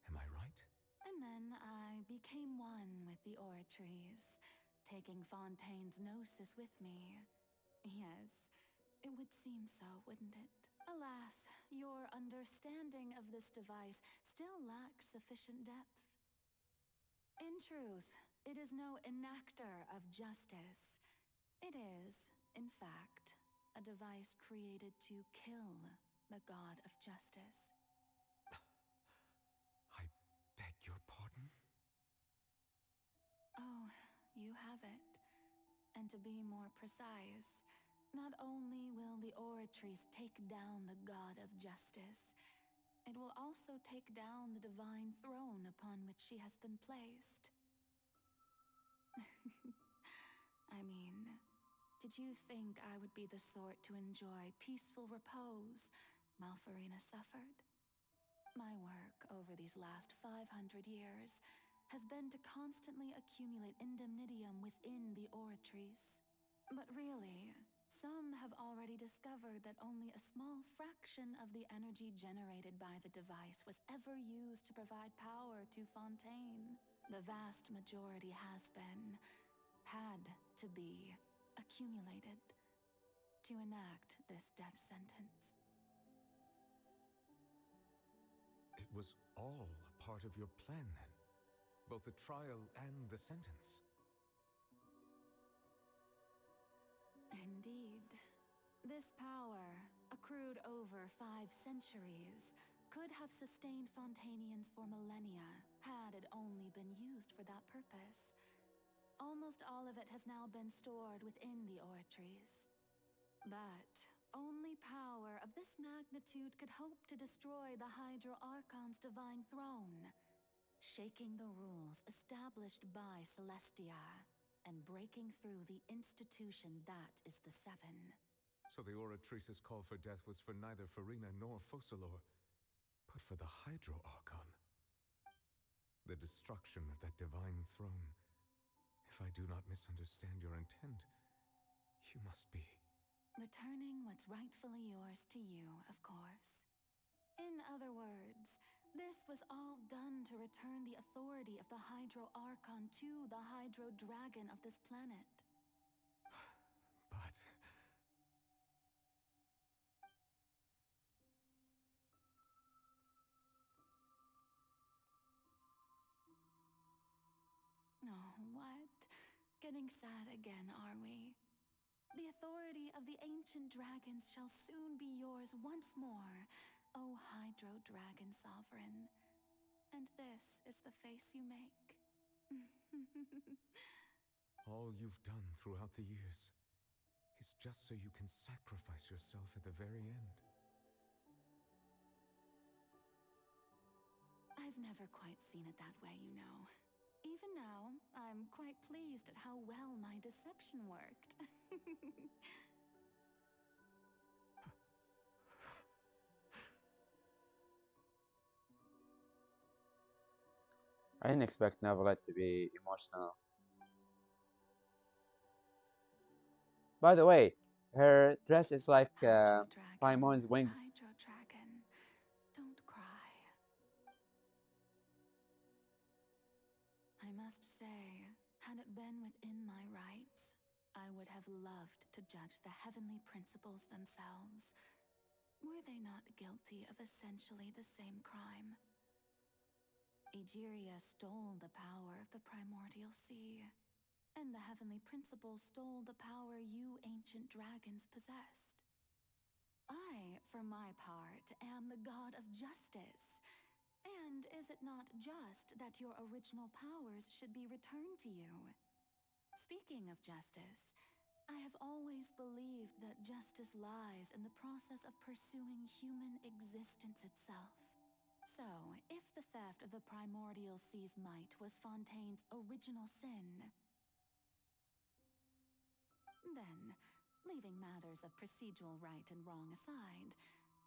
Am I right? And then I became one with the Oratrice, taking Fontaine's gnosis with me. Yes, it would seem so, wouldn't it? Alas, your understanding of this device still lacks sufficient depth. In truth, it is no enactor of justice. It is, in fact, a device created to kill the god of justice. have it. And to be more precise, not only will the Oratrice take down the god of justice, it will also take down the divine throne upon which she has been placed. I mean, did you think I would be the sort to enjoy peaceful repose while Furina suffered? My work over these last 500 years has been to constantly accumulate indemnitium within the Oratrice. But really, some have already discovered that only a small fraction of the energy generated by the device was ever used to provide power to Fontaine. The vast majority had to be, accumulated to enact this death sentence. It was all part of your plan, then? Both the trial and the sentence? Indeed. This power, accrued over 5 centuries, could have sustained Fontainians for millennia had it only been used for that purpose. Almost all of it has now been stored within the Oratrice. But only power of this magnitude could hope to destroy the Hydro Archon's divine throne, shaking the rules established by Celestia and breaking through the institution that is the Seven. So the Oratrice's call for death was for neither Furina nor Focalor, but for the Hydro Archon. The destruction of that divine throne. If I do not misunderstand your intent, you must be... Returning what's rightfully yours to you, of course. In other words, this was all done to return the authority of the Hydro Archon to the Hydro Dragon of this planet. But... Oh, what? Getting sad again, are we? The authority of the ancient dragons shall soon be yours once more, O Hydro Dragon Sovereign. And this is the face you make. all you've done throughout the years is just so you can sacrifice yourself at the very end. I've never quite seen it that way, you know. Even now, I'm quite pleased at how well my deception worked. I didn't expect Neverlet to be emotional. By the way, her dress is like Paimon's wings. Hydro Dragon, don't cry. I must say, had it been within my rights, I would have loved to judge the heavenly principles themselves. Were they not guilty of essentially the same crime? Egeria stole the power of the primordial sea, and the heavenly principles stole the power you ancient dragons possessed. I, for my part, am the god of justice. And is it not just that your original powers should be returned to you? Speaking of justice, I have always believed that justice lies in the process of pursuing human existence itself. So, if the theft of the primordial sea's might was Fontaine's original sin, then, leaving matters of procedural right and wrong aside,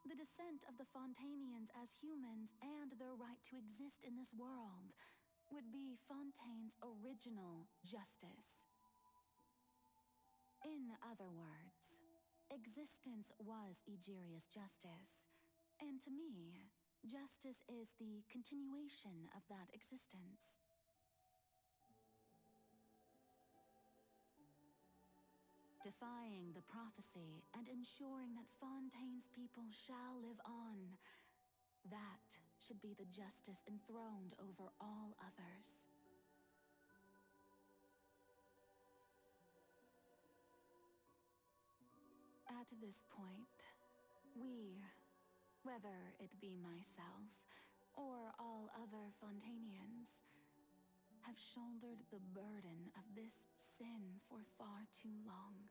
the descent of the Fontainians as humans and their right to exist in this world would be Fontaine's original justice. In other words, existence was Egeria's justice, and to me, justice is the continuation of that existence. Defying the prophecy and ensuring that Fontaine's people shall live on, that should be the justice enthroned over all others. At this point, we, whether it be myself or all other Fontainians, have have shouldered the burden of this sin for far too long.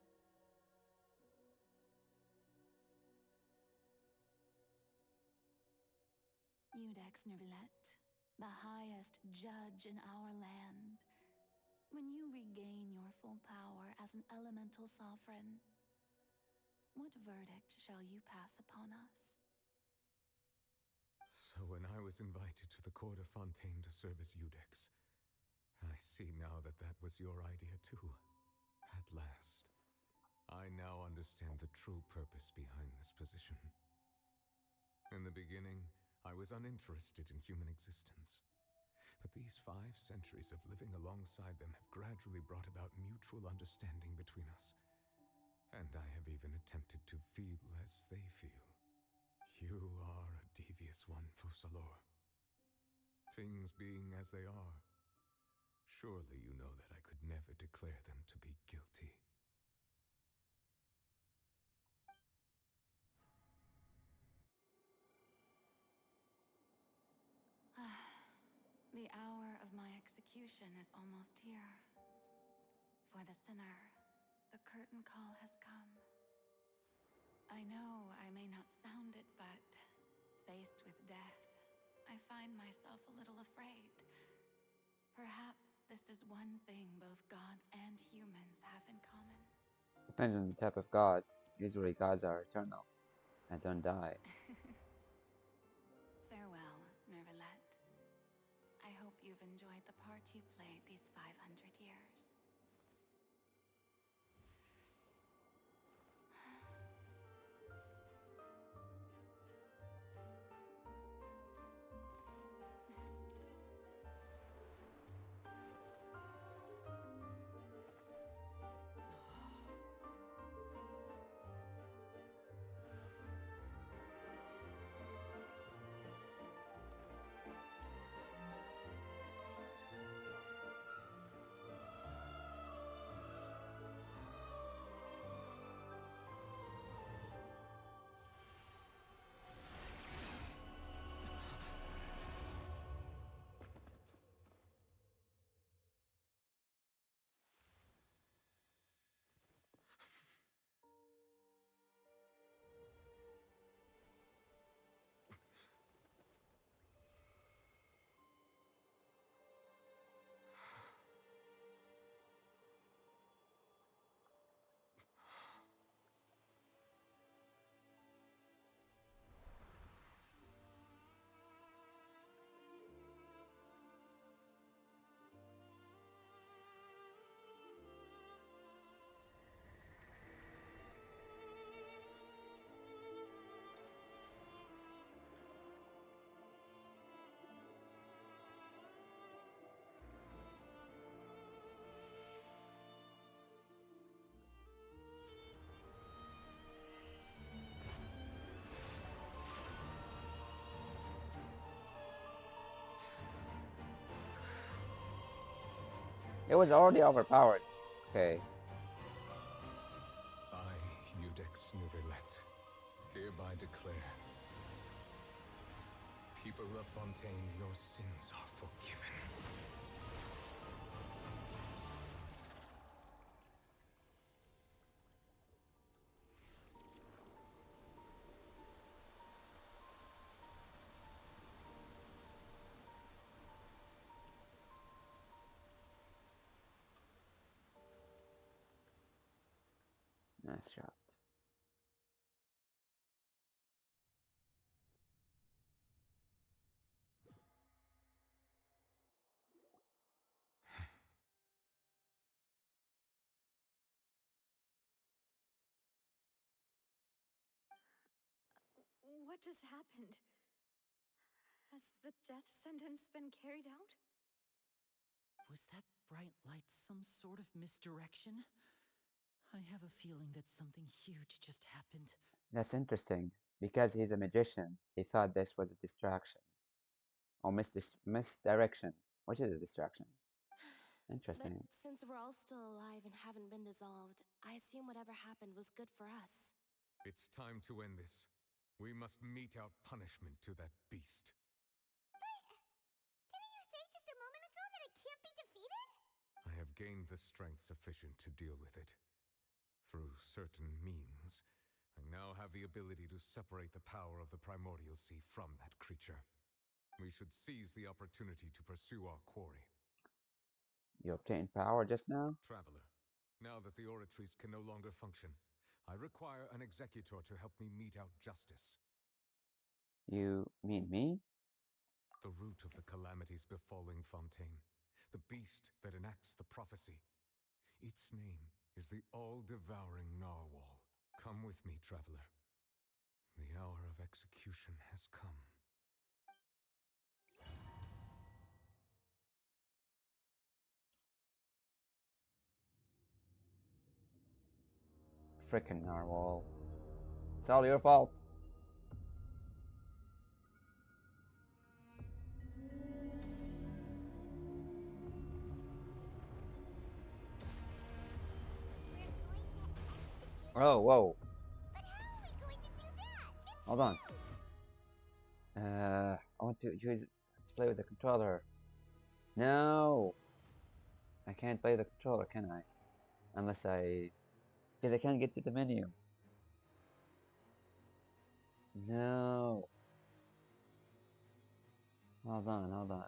Iudex Nervilette, the highest judge in our land, when you regain your full power as an elemental sovereign, what verdict shall you pass upon us? So when I was invited to the court of Fontaine to serve as Iudex, I see now that that was your idea too. At last, I now understand the true purpose behind this position. In the beginning, I was uninterested in human existence. But these 5 centuries of living alongside them have gradually brought about mutual understanding between us. And I have even attempted to feel as they feel. You are a devious one, Focalor. Things being as they are, surely you know that I could never declare them to be guilty. The hour of my execution is almost here. For the sinner, the curtain call has come. I know I may not sound it, but faced with death, I find myself a little afraid. Perhaps this is one thing both gods and humans have in common. Depends on the type of god. Usually gods are eternal and don't die. Farewell, Nervilette. I hope you've enjoyed the part you played these 500 years. It was already overpowered. Okay. I, Iudex Nervilette, hereby declare, people of Fontaine, your sins are forgiven. Nice shot. What just happened? Has the death sentence been carried out? Was that bright light some sort of misdirection? I have a feeling that something huge just happened. That's interesting. Because he's a magician, he thought this was a distraction. Or misdirection, which is a distraction. Interesting. But since we're all still alive and haven't been dissolved, I assume whatever happened was good for us. It's time to end this. We must mete out punishment to that beast. Didn't you say just a moment ago that it can't be defeated? gained the strength sufficient to deal with it. Through certain means, I now have the ability to separate the power of the Primordial Sea from that creature. We should seize the opportunity to pursue our quarry. You obtained power just now? Traveler, now that the oratories can no longer function, I require an executor to help me mete out justice. You mean me? The root of the calamities befalling Fontaine, the beast that enacts the prophecy. Its name is the all-devouring narwhal. Come with me, traveler. The hour of execution has come. Frickin' narwhal. It's all your fault. Oh, whoa. Hold on. I want to use it to play with the controller. No! I can't play the controller, can I? Unless because I can't get to the menu. No. Hold on, hold on.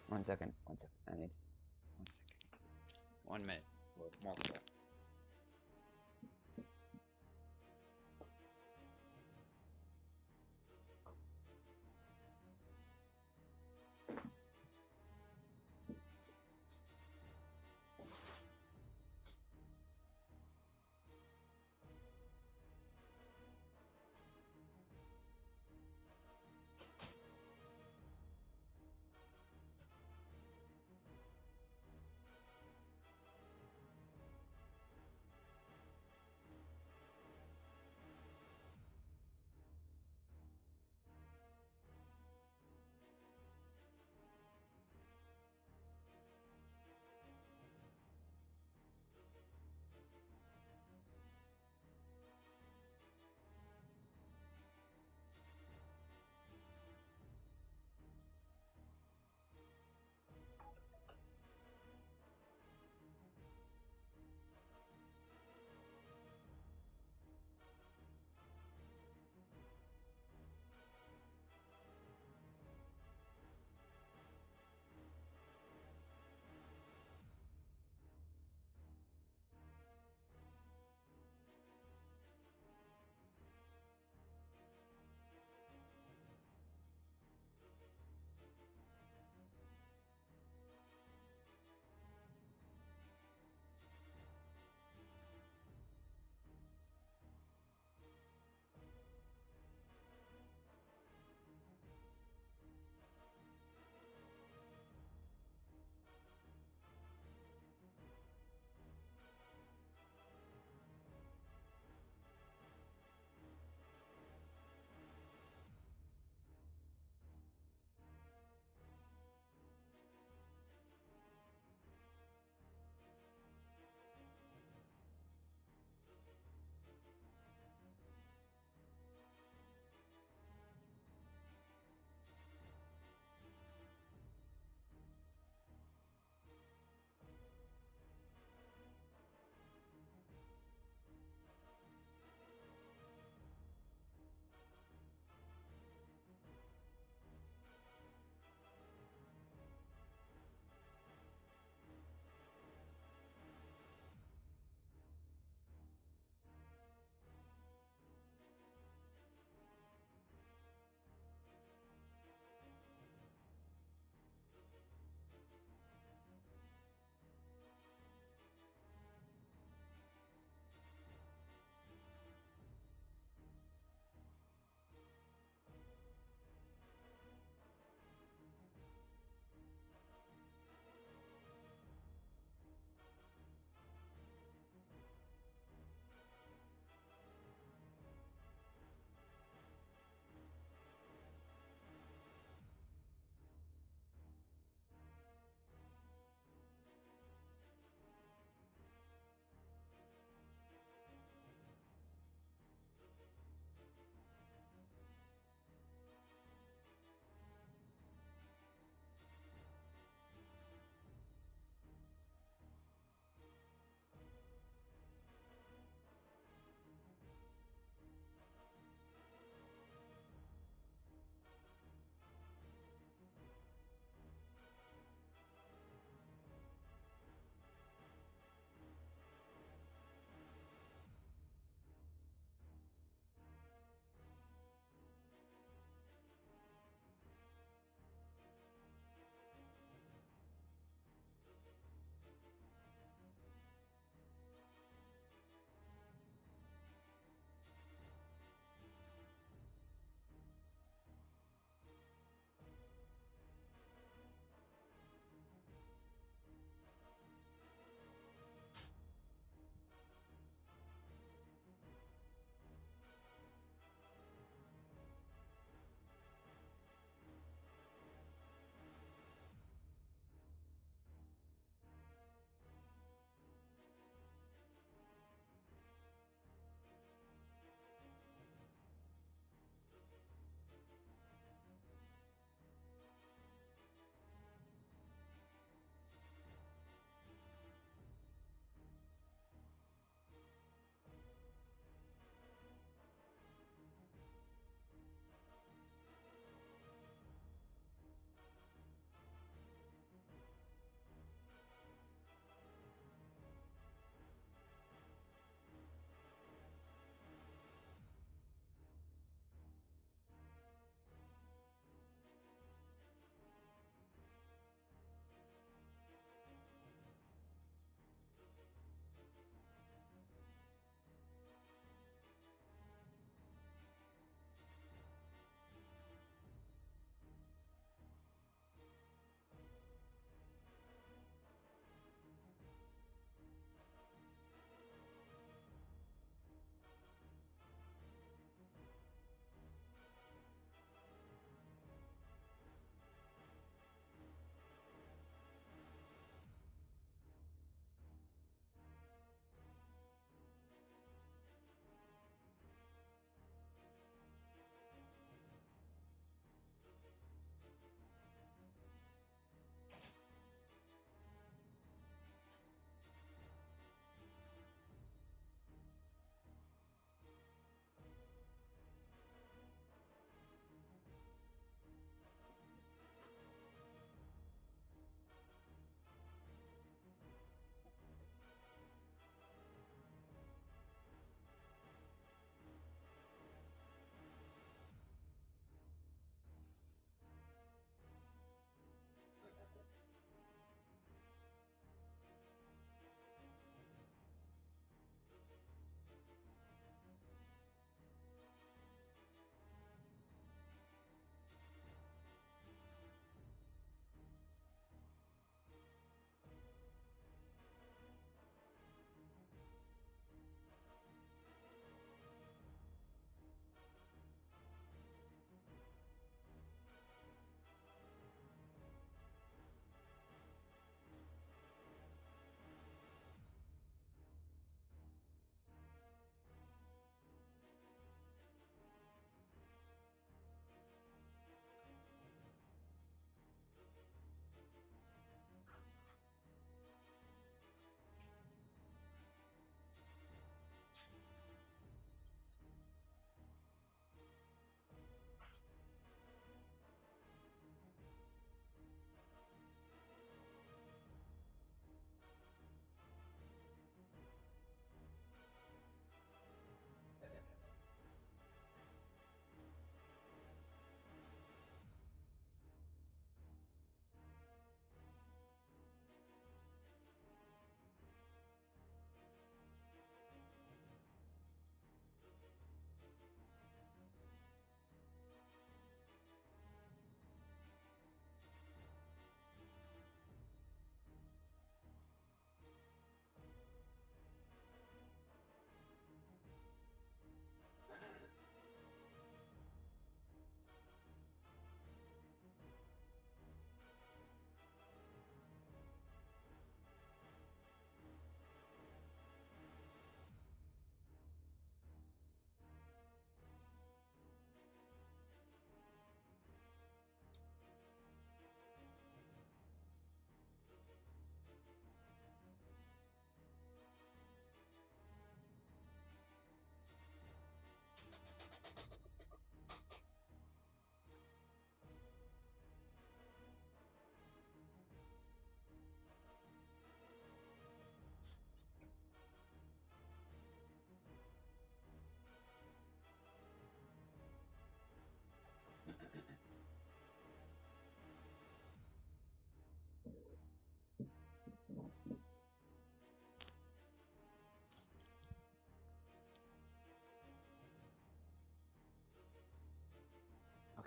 One second. I need 1 second. 1 minute. More.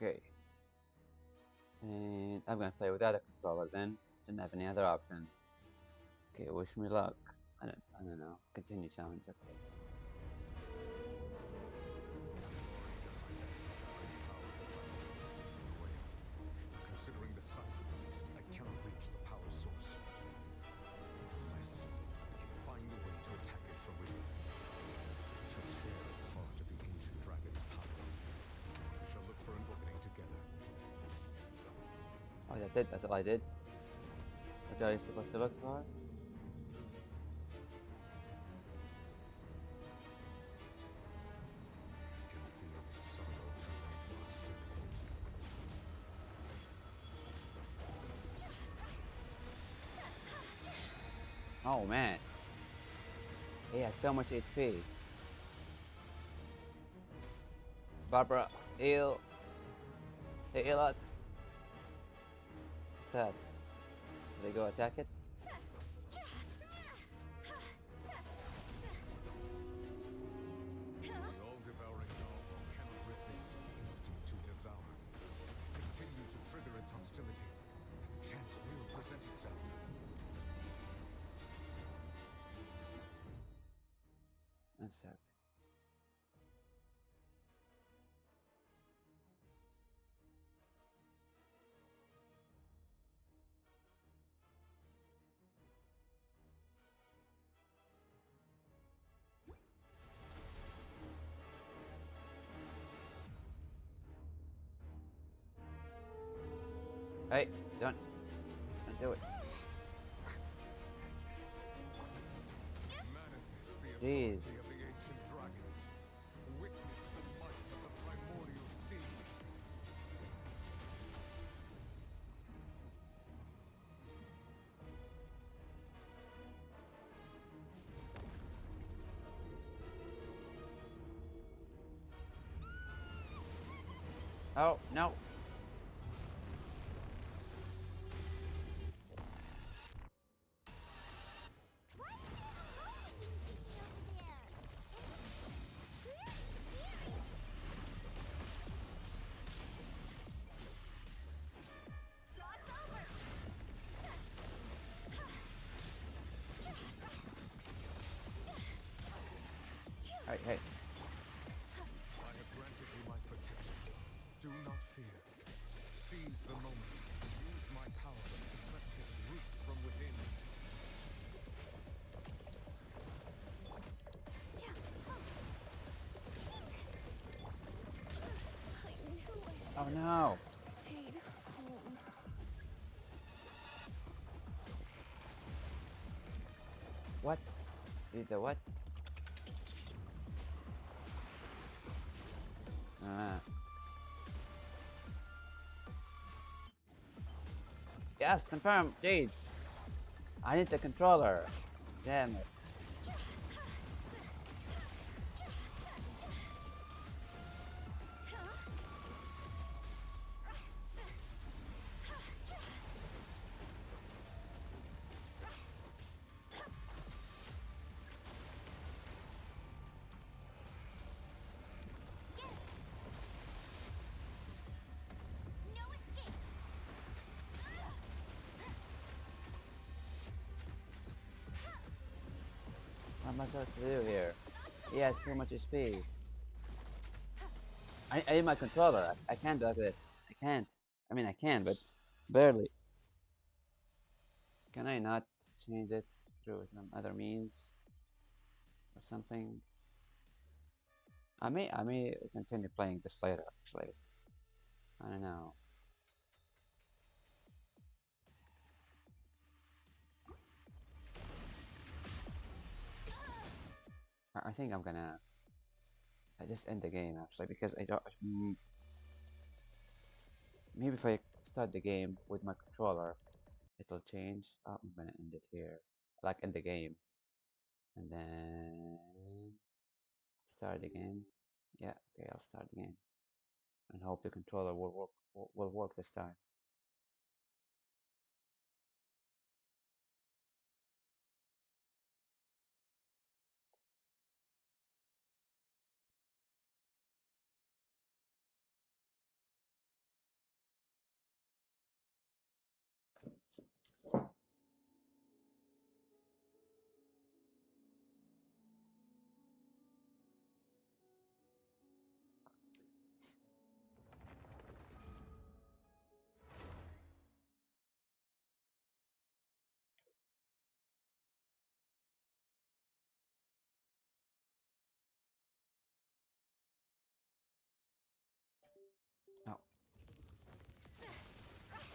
Okay. And I'm gonna play without a controller then. Didn't have any other option. Okay, wish me luck. I don't know. Continue challenge. Okay. Considering the size of the beast, I cannot reach the power source. Unless I can find a way to attack it from within. We shall share a part of the ancient dragon's power. We shall look for an opening together. Oh, that's it. That's all I did. What are you supposed to look for? Oh man. He has so much HP. Barbara, heal. Hey, heal us. What's that? Did they go attack it? The all-devouring narwhal cannot resist its instinct to devour. Continue to trigger its hostility, and chance will present itself. One sec. Hey, don't do it. Manifest the Jeez. authority of the ancient dragons. Witness the might of the primordial sea. Oh, no. Hey, hey. I have granted you my protection. Do not fear. Seize the moment. Use my power to press its roots from within. Oh no. Stayed home. What? Did the what? Yes, confirm. Jeez. I need the controller. Damn it. What am I supposed to do here? He has too much speed. I need my controller. I can't do this. I can't. I mean, I can, but barely. Can I not change it through some other means or something? I may continue playing this later. Actually, I don't know. I think I'm gonna. I just end the game actually because I don't. Maybe if I start the game with my controller, it'll change. Oh, I'm gonna end it here, like end the game, and then start again. Yeah, okay, I'll start the game, and hope the controller will work this time.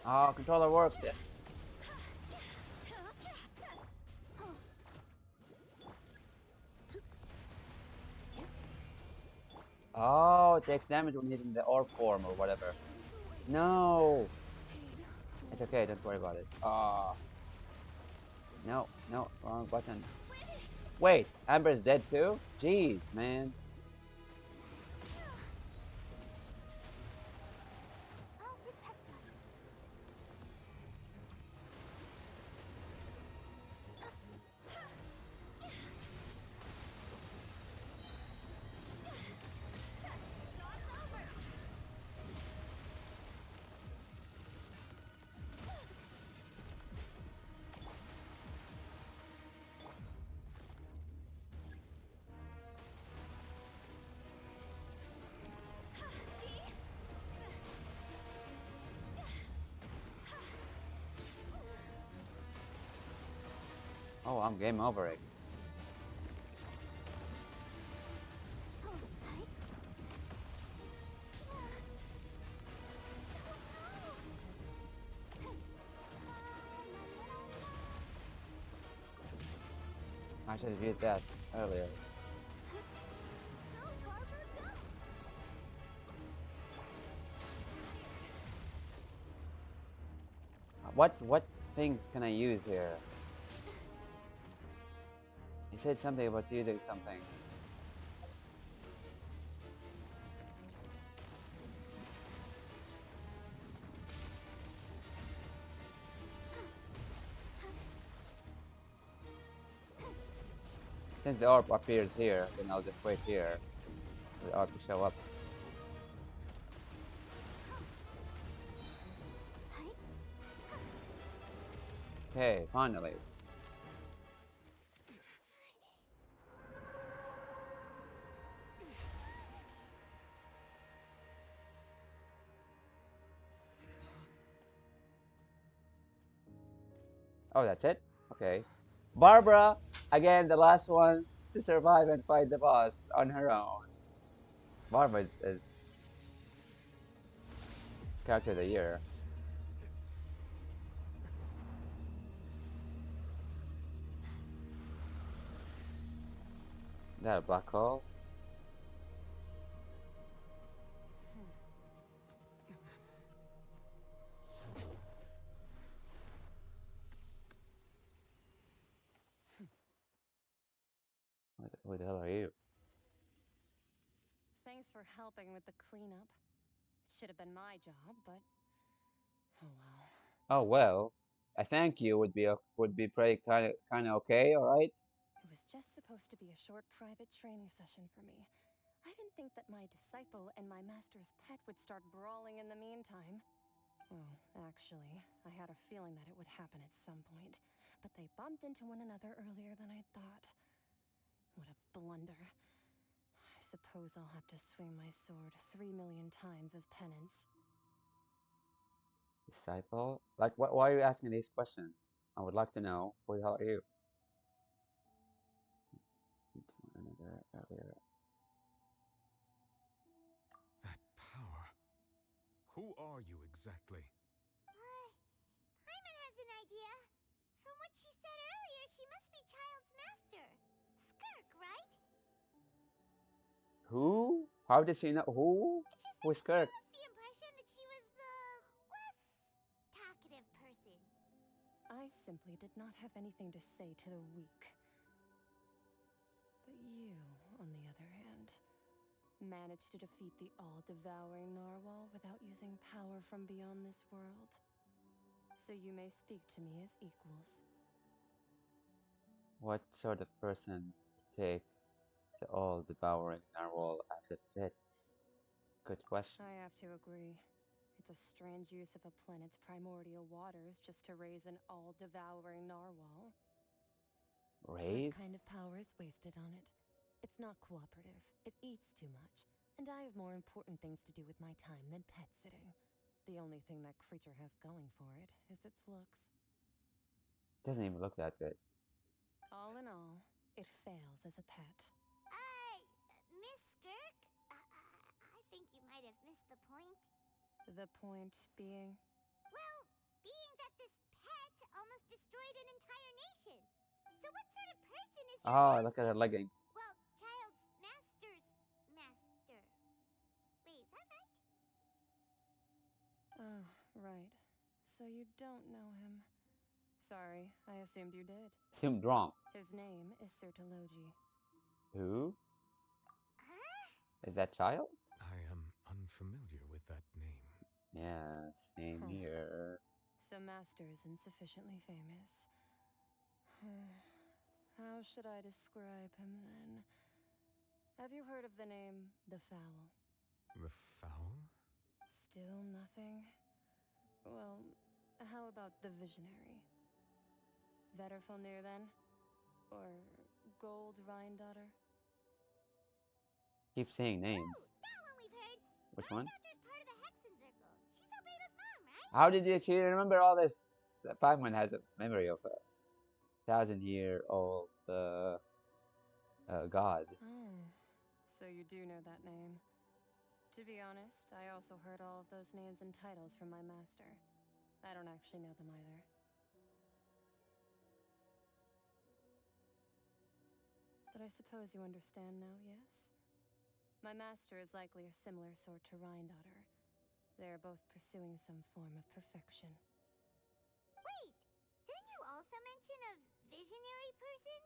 Oh, controller works. Yes. Oh, it takes damage when using the orb form or whatever. No. It's okay. Don't worry about it. Ah. No, no, wrong button. Wait, Amber's dead too? Jeez, man. I'll protect us. Oh, I'm game over it. I should have used that earlier. What things can I use here? He said something about using something. Since the orb appears here, then I'll just wait here for the orb to show up. Okay, finally. Oh, that's it? Okay. Barbara, again, the last one to survive and fight the boss on her own. Barbara is character of the year. Is that a black hole? Who the hell are you? Thanks for helping with the cleanup. It should have been my job, but oh well. Oh well, a thank you would be pretty kind of okay. All right. It was just supposed to be a short private training session for me. I didn't think that my disciple and my master's pet would start brawling in the meantime. Well, actually, I had a feeling that it would happen at some point, but they bumped into one another earlier than I thought. What a blunder. I suppose I'll have to swing my sword 3 million times as penance. Disciple? Like, why are you asking these questions? I would like to know. Who the hell are you? Another earlier. That power. Who are you exactly? Hyman has an idea. From what she said earlier, she must be Child's master. Skirk, right? Who? How does she know? Who? Who's Kirk? Gave us the impression that she was the less talkative person. I simply did not have anything to say to the weak. But you, on the other hand, managed to defeat the all-devouring narwhal without using power from beyond this world. So you may speak to me as equals. What sort of person would take the all-devouring narwhal as a pet? Good question. I have to agree. It's a strange use of a planet's primordial waters just to raise an all-devouring narwhal. Raise? That kind of power is wasted on it. It's not cooperative. It eats too much. And I have more important things to do with my time than pet sitting. The only thing that creature has going for it is its looks. Doesn't even look that good. All in all, it fails as a pet. Miss Skirk? I think you might have missed the point. The point being? Well, destroyed an entire nation. So what sort of person is your Oh, look at her leggings. well, child's master's master? Wait, is that right? Oh, right. So you don't know him. Sorry, I assumed you did. Assumed wrong. His name is Sertologi. Who? Is that child? I am unfamiliar with that name. Yeah, same here. So Master isn't sufficiently famous. How should I describe him then? Have you heard of the name The Fowl? The Fowl? Still nothing? Well, how about the Visionary? Vetterfalnir then? Or Gold Rhine-daughter? Keep saying names. That one we've heard. Which one? Daughter's part of the Hexen Circle. She's Albedo's mom, right? How did she remember all this? That Pac-Man has a memory of a 1,000-year-old god. Oh, so you do know that name. To be honest, I also heard all of those names and titles from my master. I don't actually know them either. But I suppose you understand now, yes? My master is likely a similar sort to Rhine-daughter. They are both pursuing some form of perfection. Wait, didn't you also mention a visionary person?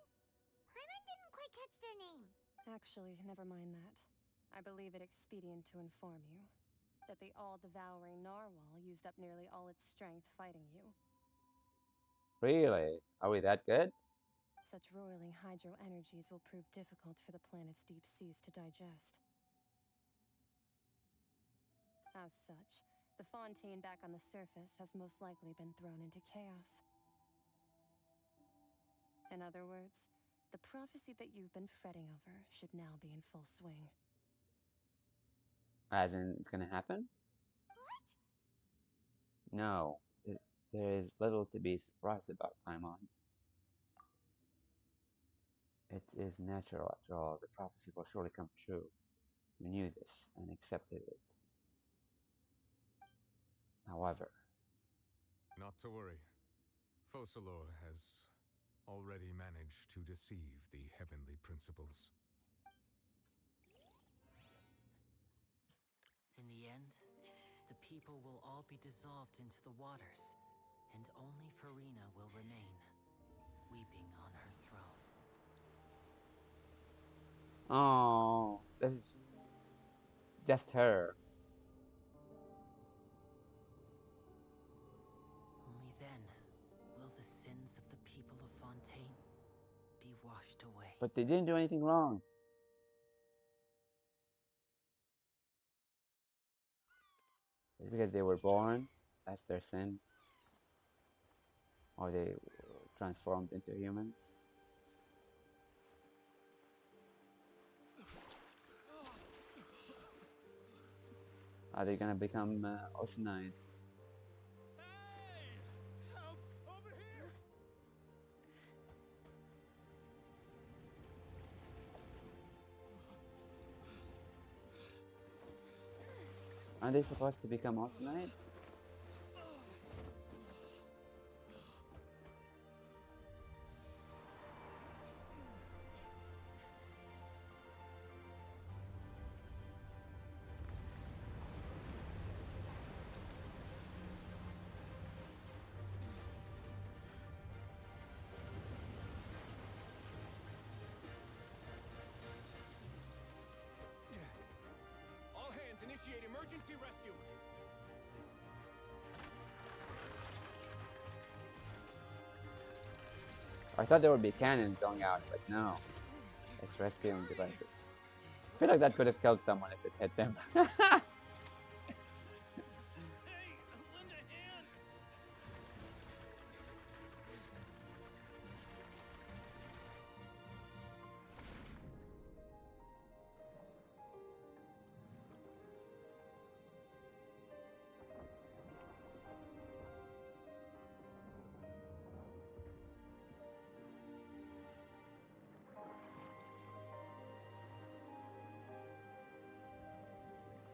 Paimon didn't quite catch their name. Actually, never mind that. I believe it expedient to inform you that the all-devouring narwhal used up nearly all its strength fighting you. Really? Are we that good? Such roiling hydro energies will prove difficult for the planet's deep seas to digest. As such, the fontaine back on the surface has most likely been thrown into chaos. In other words, the prophecy that you've been fretting over should now be in full swing. As in, it's gonna happen? What? No. There is little to be surprised about, Paimon. It is natural, after all. The prophecy will surely come true. We knew this and accepted it. However, Not to worry. Focalor has already managed to deceive the heavenly principles. In the end, the people will all be dissolved into the waters, and only Furina will remain, weeping on her throne. oh, this is just her. Only then will the sins of the people of Fontaine be washed away. But they didn't do anything wrong. It's because they were born. That's their sin. Or they were transformed into humans. Are they gonna become oceanites? Help! Over here! Aren't they supposed to become oceanites? All hands, initiate emergency rescue! I thought there would be cannons going out, but no. It's rescuing devices. I feel like that could have killed someone if it hit them.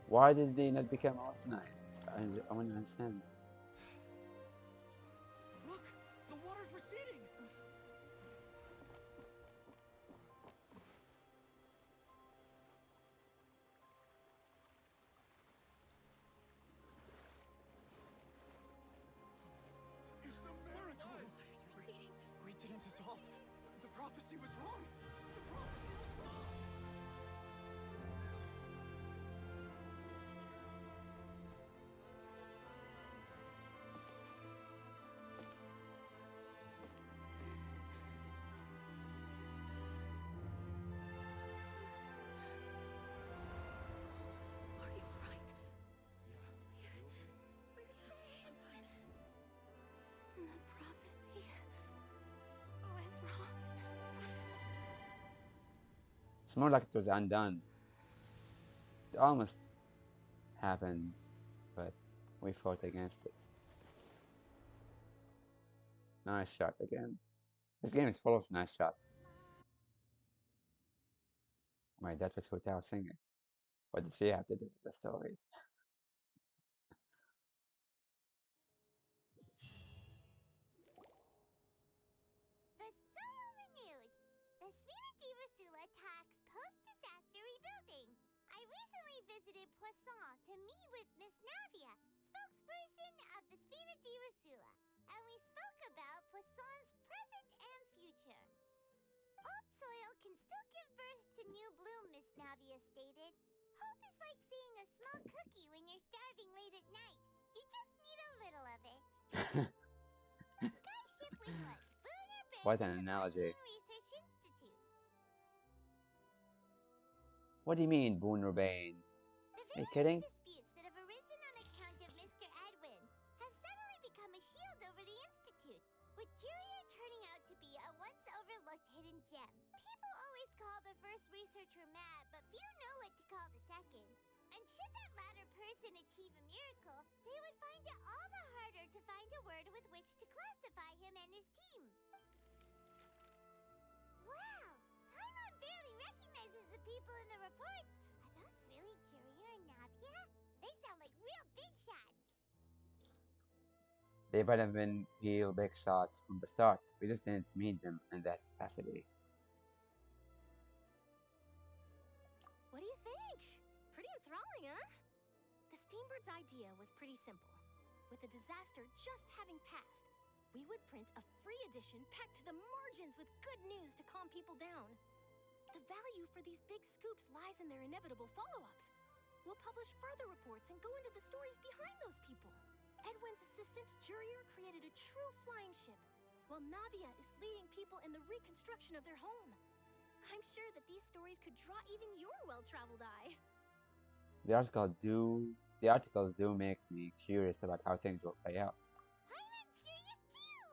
Why did they not become oceanites? I want to understand. Look! The water's receding! It's a miracle! Water's receding. We didn't dissolve. The prophecy was wrong. The prophecy was wrong. Are you alright? We're saved. The prophecy was wrong. It's more like it was undone. It almost happened, but we fought against it. Nice shot again. This game is full of nice shots. Wait, that was Hotel singing. What did she have to do with the story? The soul renewed. The Spina di Rosula talks post-disaster rebuilding. I recently visited Poisson to meet with Miss Navia, spokesperson of the Spina di Rosula, and we spoke about Poisson's present and future. Old soil can still give birth to new bloom, Miss Navia stated. Hope is like seeing a small cookie when you're starving late at night. You just need a little of it. Skyship Winglet, Lunar Bay What an at the analogy. Frontier Research Institute. What do you mean, Boon Urbane? Are you kidding? Disputes that have arisen on account of Mr. Edwin have suddenly become a shield over the Institute, with Jurier turning out to be a once overlooked hidden gem. People always call the first researcher mad, but few know what to call the second. And should that latter person achieve a miracle, they would find it all the harder to find a word with which to classify him and his team. Wow! Paimon barely recognizes the people in the reports. Are those really Jurier and Navia? They sound like real big shots. They might have been real big shots from the start. We just didn't meet them in that capacity. What do you think? Pretty enthralling, huh? The Steambird's idea was pretty simple. With the disaster just having passed, we would print a free edition packed to the margins with good news to calm people down. The value for these big scoops lies in their inevitable follow-ups. We'll publish further reports and go into the stories behind those people. Edwin's assistant, Jurier, created a true flying ship, while Navia is leading people in the reconstruction of their home. I'm sure that these stories could draw even your well-traveled eye. The articles do make me curious about how things will play out. Paimon's curious too!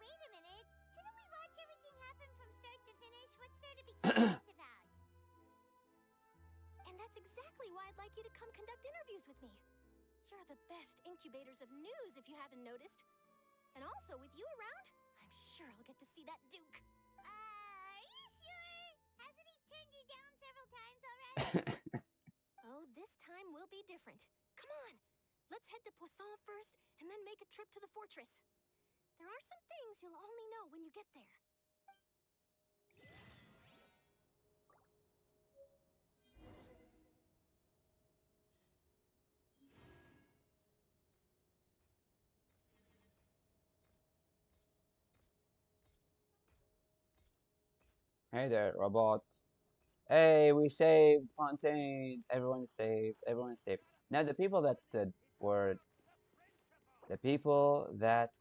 Wait a minute. Didn't we watch everything happen from start to finish? What's there to be curious about? And that's exactly why I'd like you to come conduct interviews with me. You're the best incubators of news, if you haven't noticed. And also, with you around, I'm sure I'll get to see that Duke. Are you sure? Hasn't he turned you down several times already? Oh, this time will be different. Come on, let's head to Poisson first, and then make a trip to the fortress. There are some things you'll only know when you get there. Hey there, robot. Hey, we saved Fontaine. Everyone is saved. Everyone is safe. Now the people that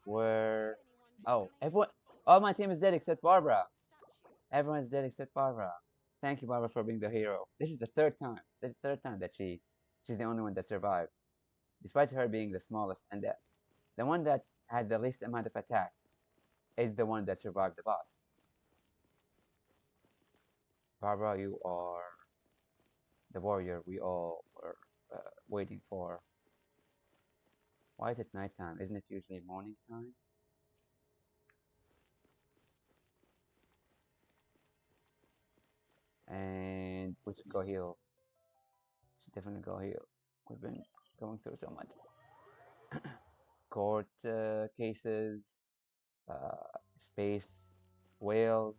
were oh, everyone. All my team is dead except Barbara. Everyone's dead except Barbara. Thank you, Barbara, for being the hero. This is the third time. This is the third time that she's the only one that survived, despite her being the smallest and the one that had the least amount of attack is the one that survived the boss. Barbara, you are the warrior we all were waiting for. Why is it nighttime? Isn't it usually morning time? And we should go heal. Should definitely go heal. We've been going through so much. Court cases. space whales.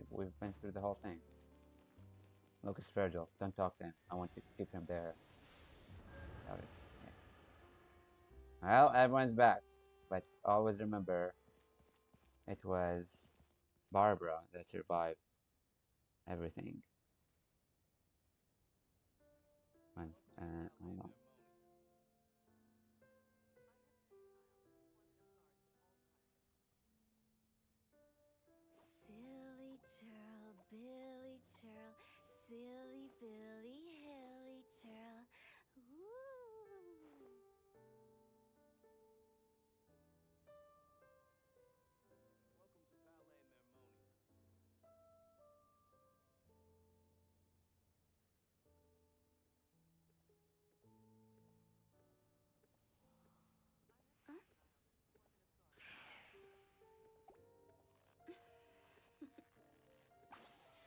We've been through the whole thing. Lucas Virgil, don't talk to him. I want to keep him there. Got it. Okay. Well, everyone's back, but always remember it was Barbara that survived everything. I know. Silly churl, Billy churl, silly Billy, hilly churl. Ooh.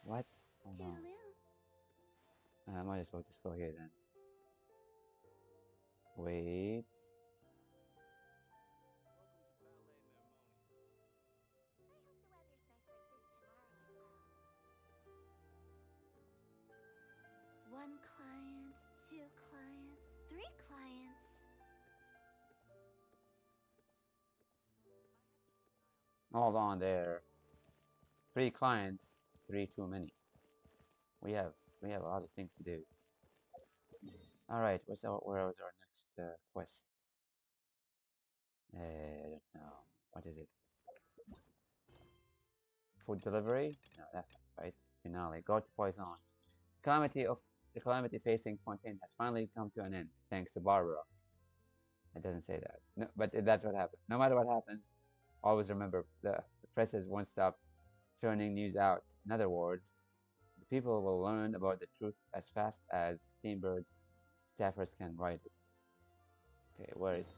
What? Hold on. I might as well just go here then. Wait. One client, two clients, three clients. Hold on there. 3 clients, 3 too many. We have a lot of things to do. All right, where was our next quest? I don't know. What is it? Food delivery? No, that's not right. Finale. Go to Poison. The calamity facing Fontaine has finally come to an end, thanks to Barbara. It doesn't say that. No, but that's what happened. No matter what happens, always remember the presses won't stop churning news out. In other words, the people will learn about the truth as fast as Steambird's staffers can write it. Okay, where is it?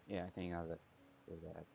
Yeah, I think I'll just do that.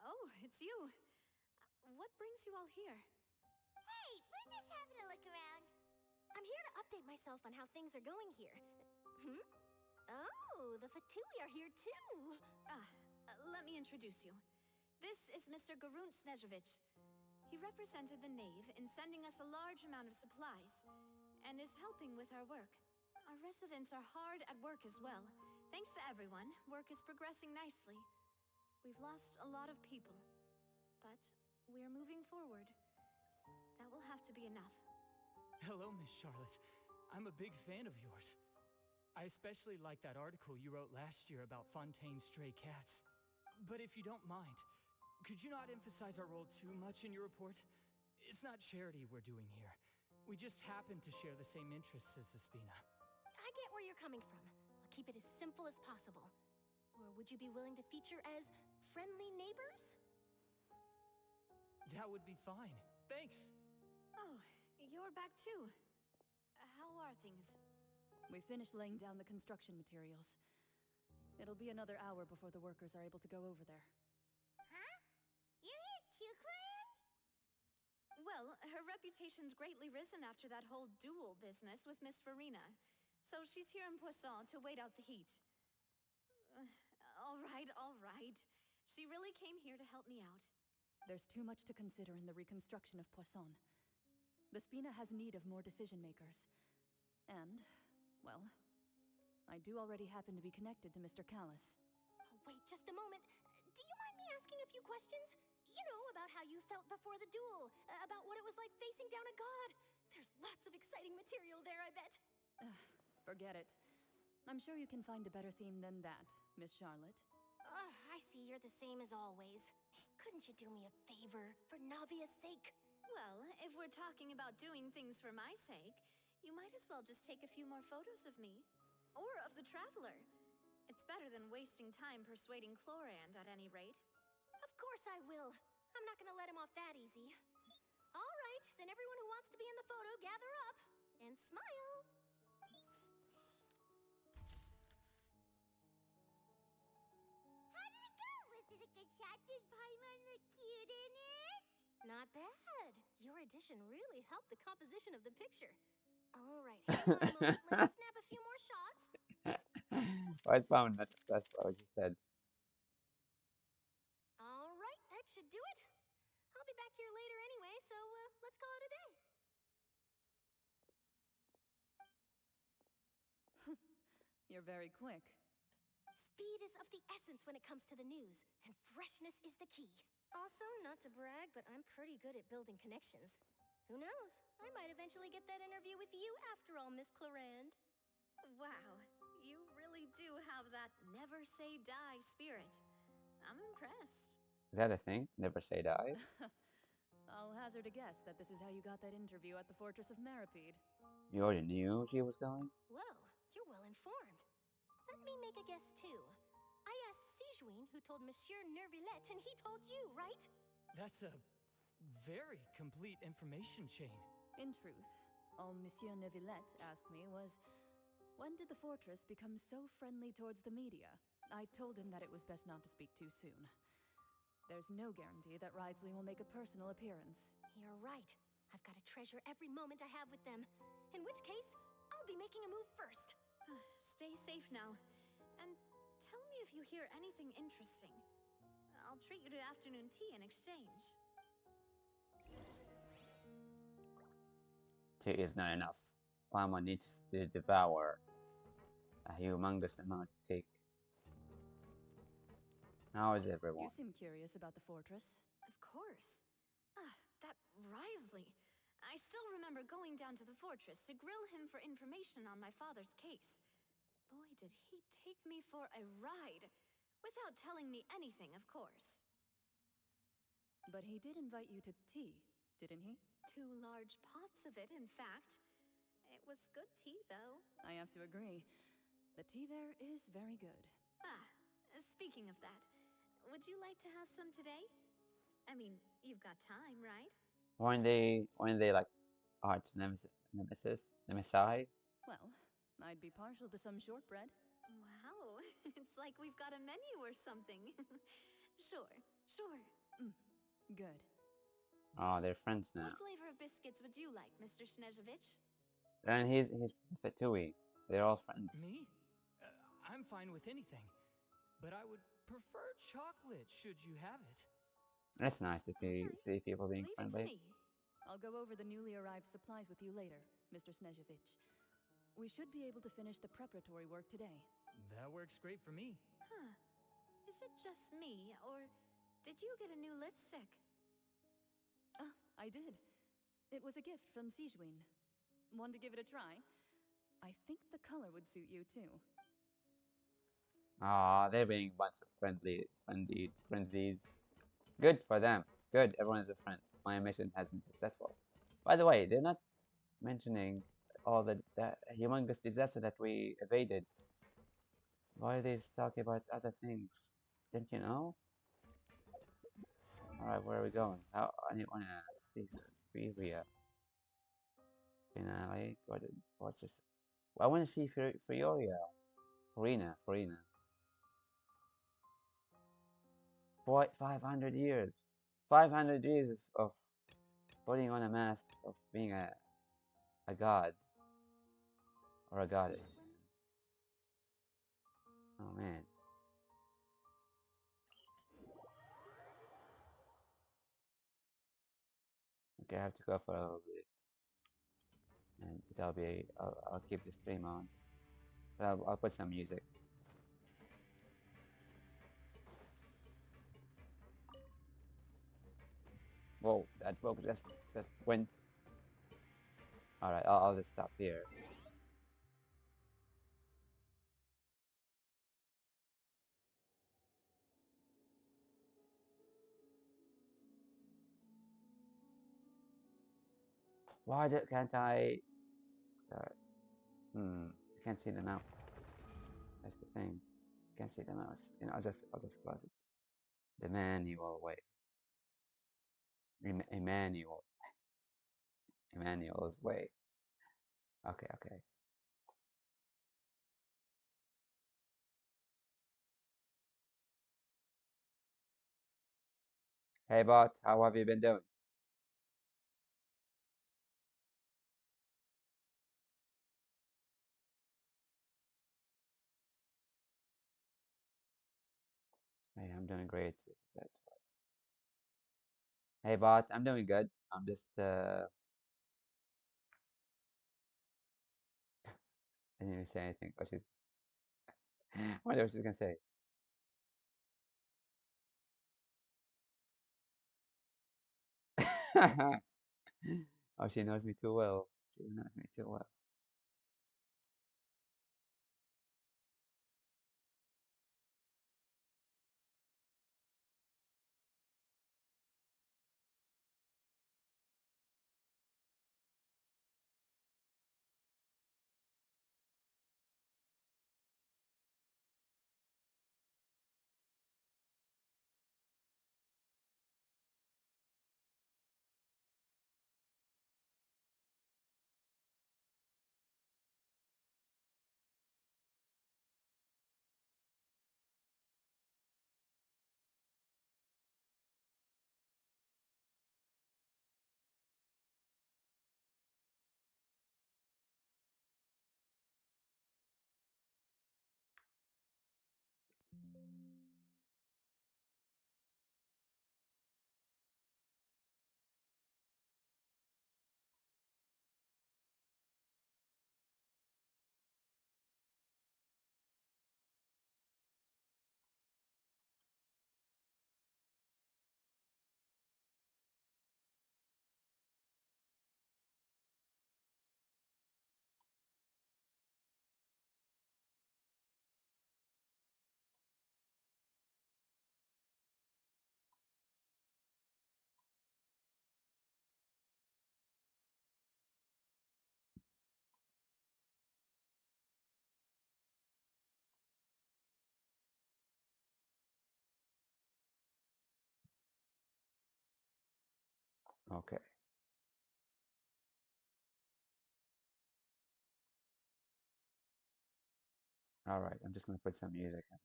Oh, it's you. What brings you all here? Hey, we're just having a look around. I'm here to update myself on how things are going here. Hmm? Oh, the Fatui are here too. Let me introduce you. This is Mr. Garunt Snezhevich. He represented the Knave in sending us a large amount of supplies, and is helping with our work. Our residents are hard at work as well. Thanks to everyone, work is progressing nicely. We've lost a lot of people, but we're moving forward. That will have to be enough. Hello, Miss Charlotte. I'm a big fan of yours. I especially like that article you wrote last year about Fontaine's stray cats. But if you don't mind, could you not emphasize our role too much in your report? It's not charity we're doing here. We just happen to share the same interests as the Spina. I get where you're coming from. I'll keep it as simple as possible. Or would you be willing to feature as friendly neighbors? That would be fine. Thanks. Oh, you're back too. How are things? We finished laying down the construction materials. It'll be another hour before the workers are able to go over there. Huh? You're here too, Clarant? Well, her reputation's greatly risen after that whole duel business with Miss Furina. So she's here in Poisson to wait out the heat. All right, all right. She really came here to help me out. There's too much to consider in the reconstruction of Poisson. The Spina has need of more decision makers. And, well, I do already happen to be connected to Mr. Callis. Oh, wait just a moment. Do you mind me asking a few questions? You know, about how you felt before the duel, about what it was like facing down a god. There's lots of exciting material there, I bet. Forget it. I'm sure you can find a better theme than that, Miss Charlotte. I see you're the same as always. Couldn't you do me a favor, for Navia's sake? Well, if we're talking about doing things for my sake, you might as well just take a few more photos of me. Or of the Traveler. It's better than wasting time persuading Chlorand at any rate. Of course I will. I'm not gonna let him off that easy. All right, then everyone who wants to be in the photo, gather up. And smile. How did it go? Was it a good shot? Did Paimon look cute in it? Not bad. Your addition really helped the composition of the picture. All right, hang on a moment. Let me snap a few more shots. I found that that's what you said. All right, that should do it. I'll be back here later anyway, so let's call it a day. You're very quick. Speed is of the essence when it comes to the news, and freshness is the key. Also, not to brag, but I'm pretty good at building connections. Who knows? I might eventually get that interview with you after all, Miss Chlorand. Wow, you really do have that never say die spirit. I'm impressed. Is that a thing? Never say die? I'll hazard a guess that this is how you got that interview at the Fortress of Maripede. You already knew she was going? Whoa, you're well informed. Let me make a guess too. I asked Sijuin who told Monsieur Nervillette, and he told you, right? That's a very complete information chain. In truth, all Monsieur Neuvillette asked me was, when did the fortress become so friendly towards the media? I told him that it was best not to speak too soon. There's no guarantee that Ridesley will make a personal appearance. You're right. I've got to treasure every moment I have with them. In which case, I'll be making a move first. Stay safe now. And tell me if you hear anything interesting. I'll treat you to afternoon tea in exchange. Tea is not enough. Paimon needs to devour a humongous amount of cake. How is everyone? You seem curious about the fortress. Of course. That Ridesley. I still remember going down to the fortress to grill him for information on my father's case. Boy, did he take me for a ride. Without telling me anything, of course. But he did invite you to tea, didn't he? 2 large pots of it, in fact. It was good tea, though. I have to agree. The tea there is very good. Speaking of that, would you like to have some today? I mean, you've got time, right? Weren't they like arch nemesi? Well, I'd be partial to some shortbread. Wow, it's like we've got a menu or something. Sure. Good. Oh, they're friends now. What flavor of biscuits would you like, Mr. Snezhevich? And he's Fatui. They're all friends. Me? I'm fine with anything. But I would prefer chocolate, should you have it. That's nice to see people being friendly. I'll go over the newly arrived supplies with you later, Mr. Snezhevich. We should be able to finish the preparatory work today. That works great for me. Huh. Is it just me, or did you get a new lipstick? I did. It was a gift from Sijuin. Want to give it a try? I think the color would suit you too. Ah, they're being a bunch of frenzies. Good for them. Good, everyone is a friend. My mission has been successful. By the way, they're not mentioning all the humongous disaster that we evaded. Why are they talking about other things? Didn't you know? Alright, where are we going? I want to see Furina. Finale, Garden Fortress. Well, I want to see Furina. Furina. 500 years. 500 years of putting on a mask of being a god or a goddess. Oh man. Okay, I have to go for a little bit, and I'll keep the stream on. I'll put some music. Whoa, that book just went. All right, I'll just stop here. Can't I? Uh, I can't see the mouse. That's the thing. Can't see the mouse. I'll just close it. The manual. Wait. Emmanuel. Emmanuel's way. Okay, okay. Hey bot, how have you been doing? Hey, I'm doing great. Hey bot, I'm doing good. I'm just I didn't even say anything. Oh, she's I wonder what she's gonna say. Oh, she knows me too well. She knows me too well. Okay. All right. I'm just gonna put some music and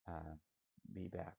then be back.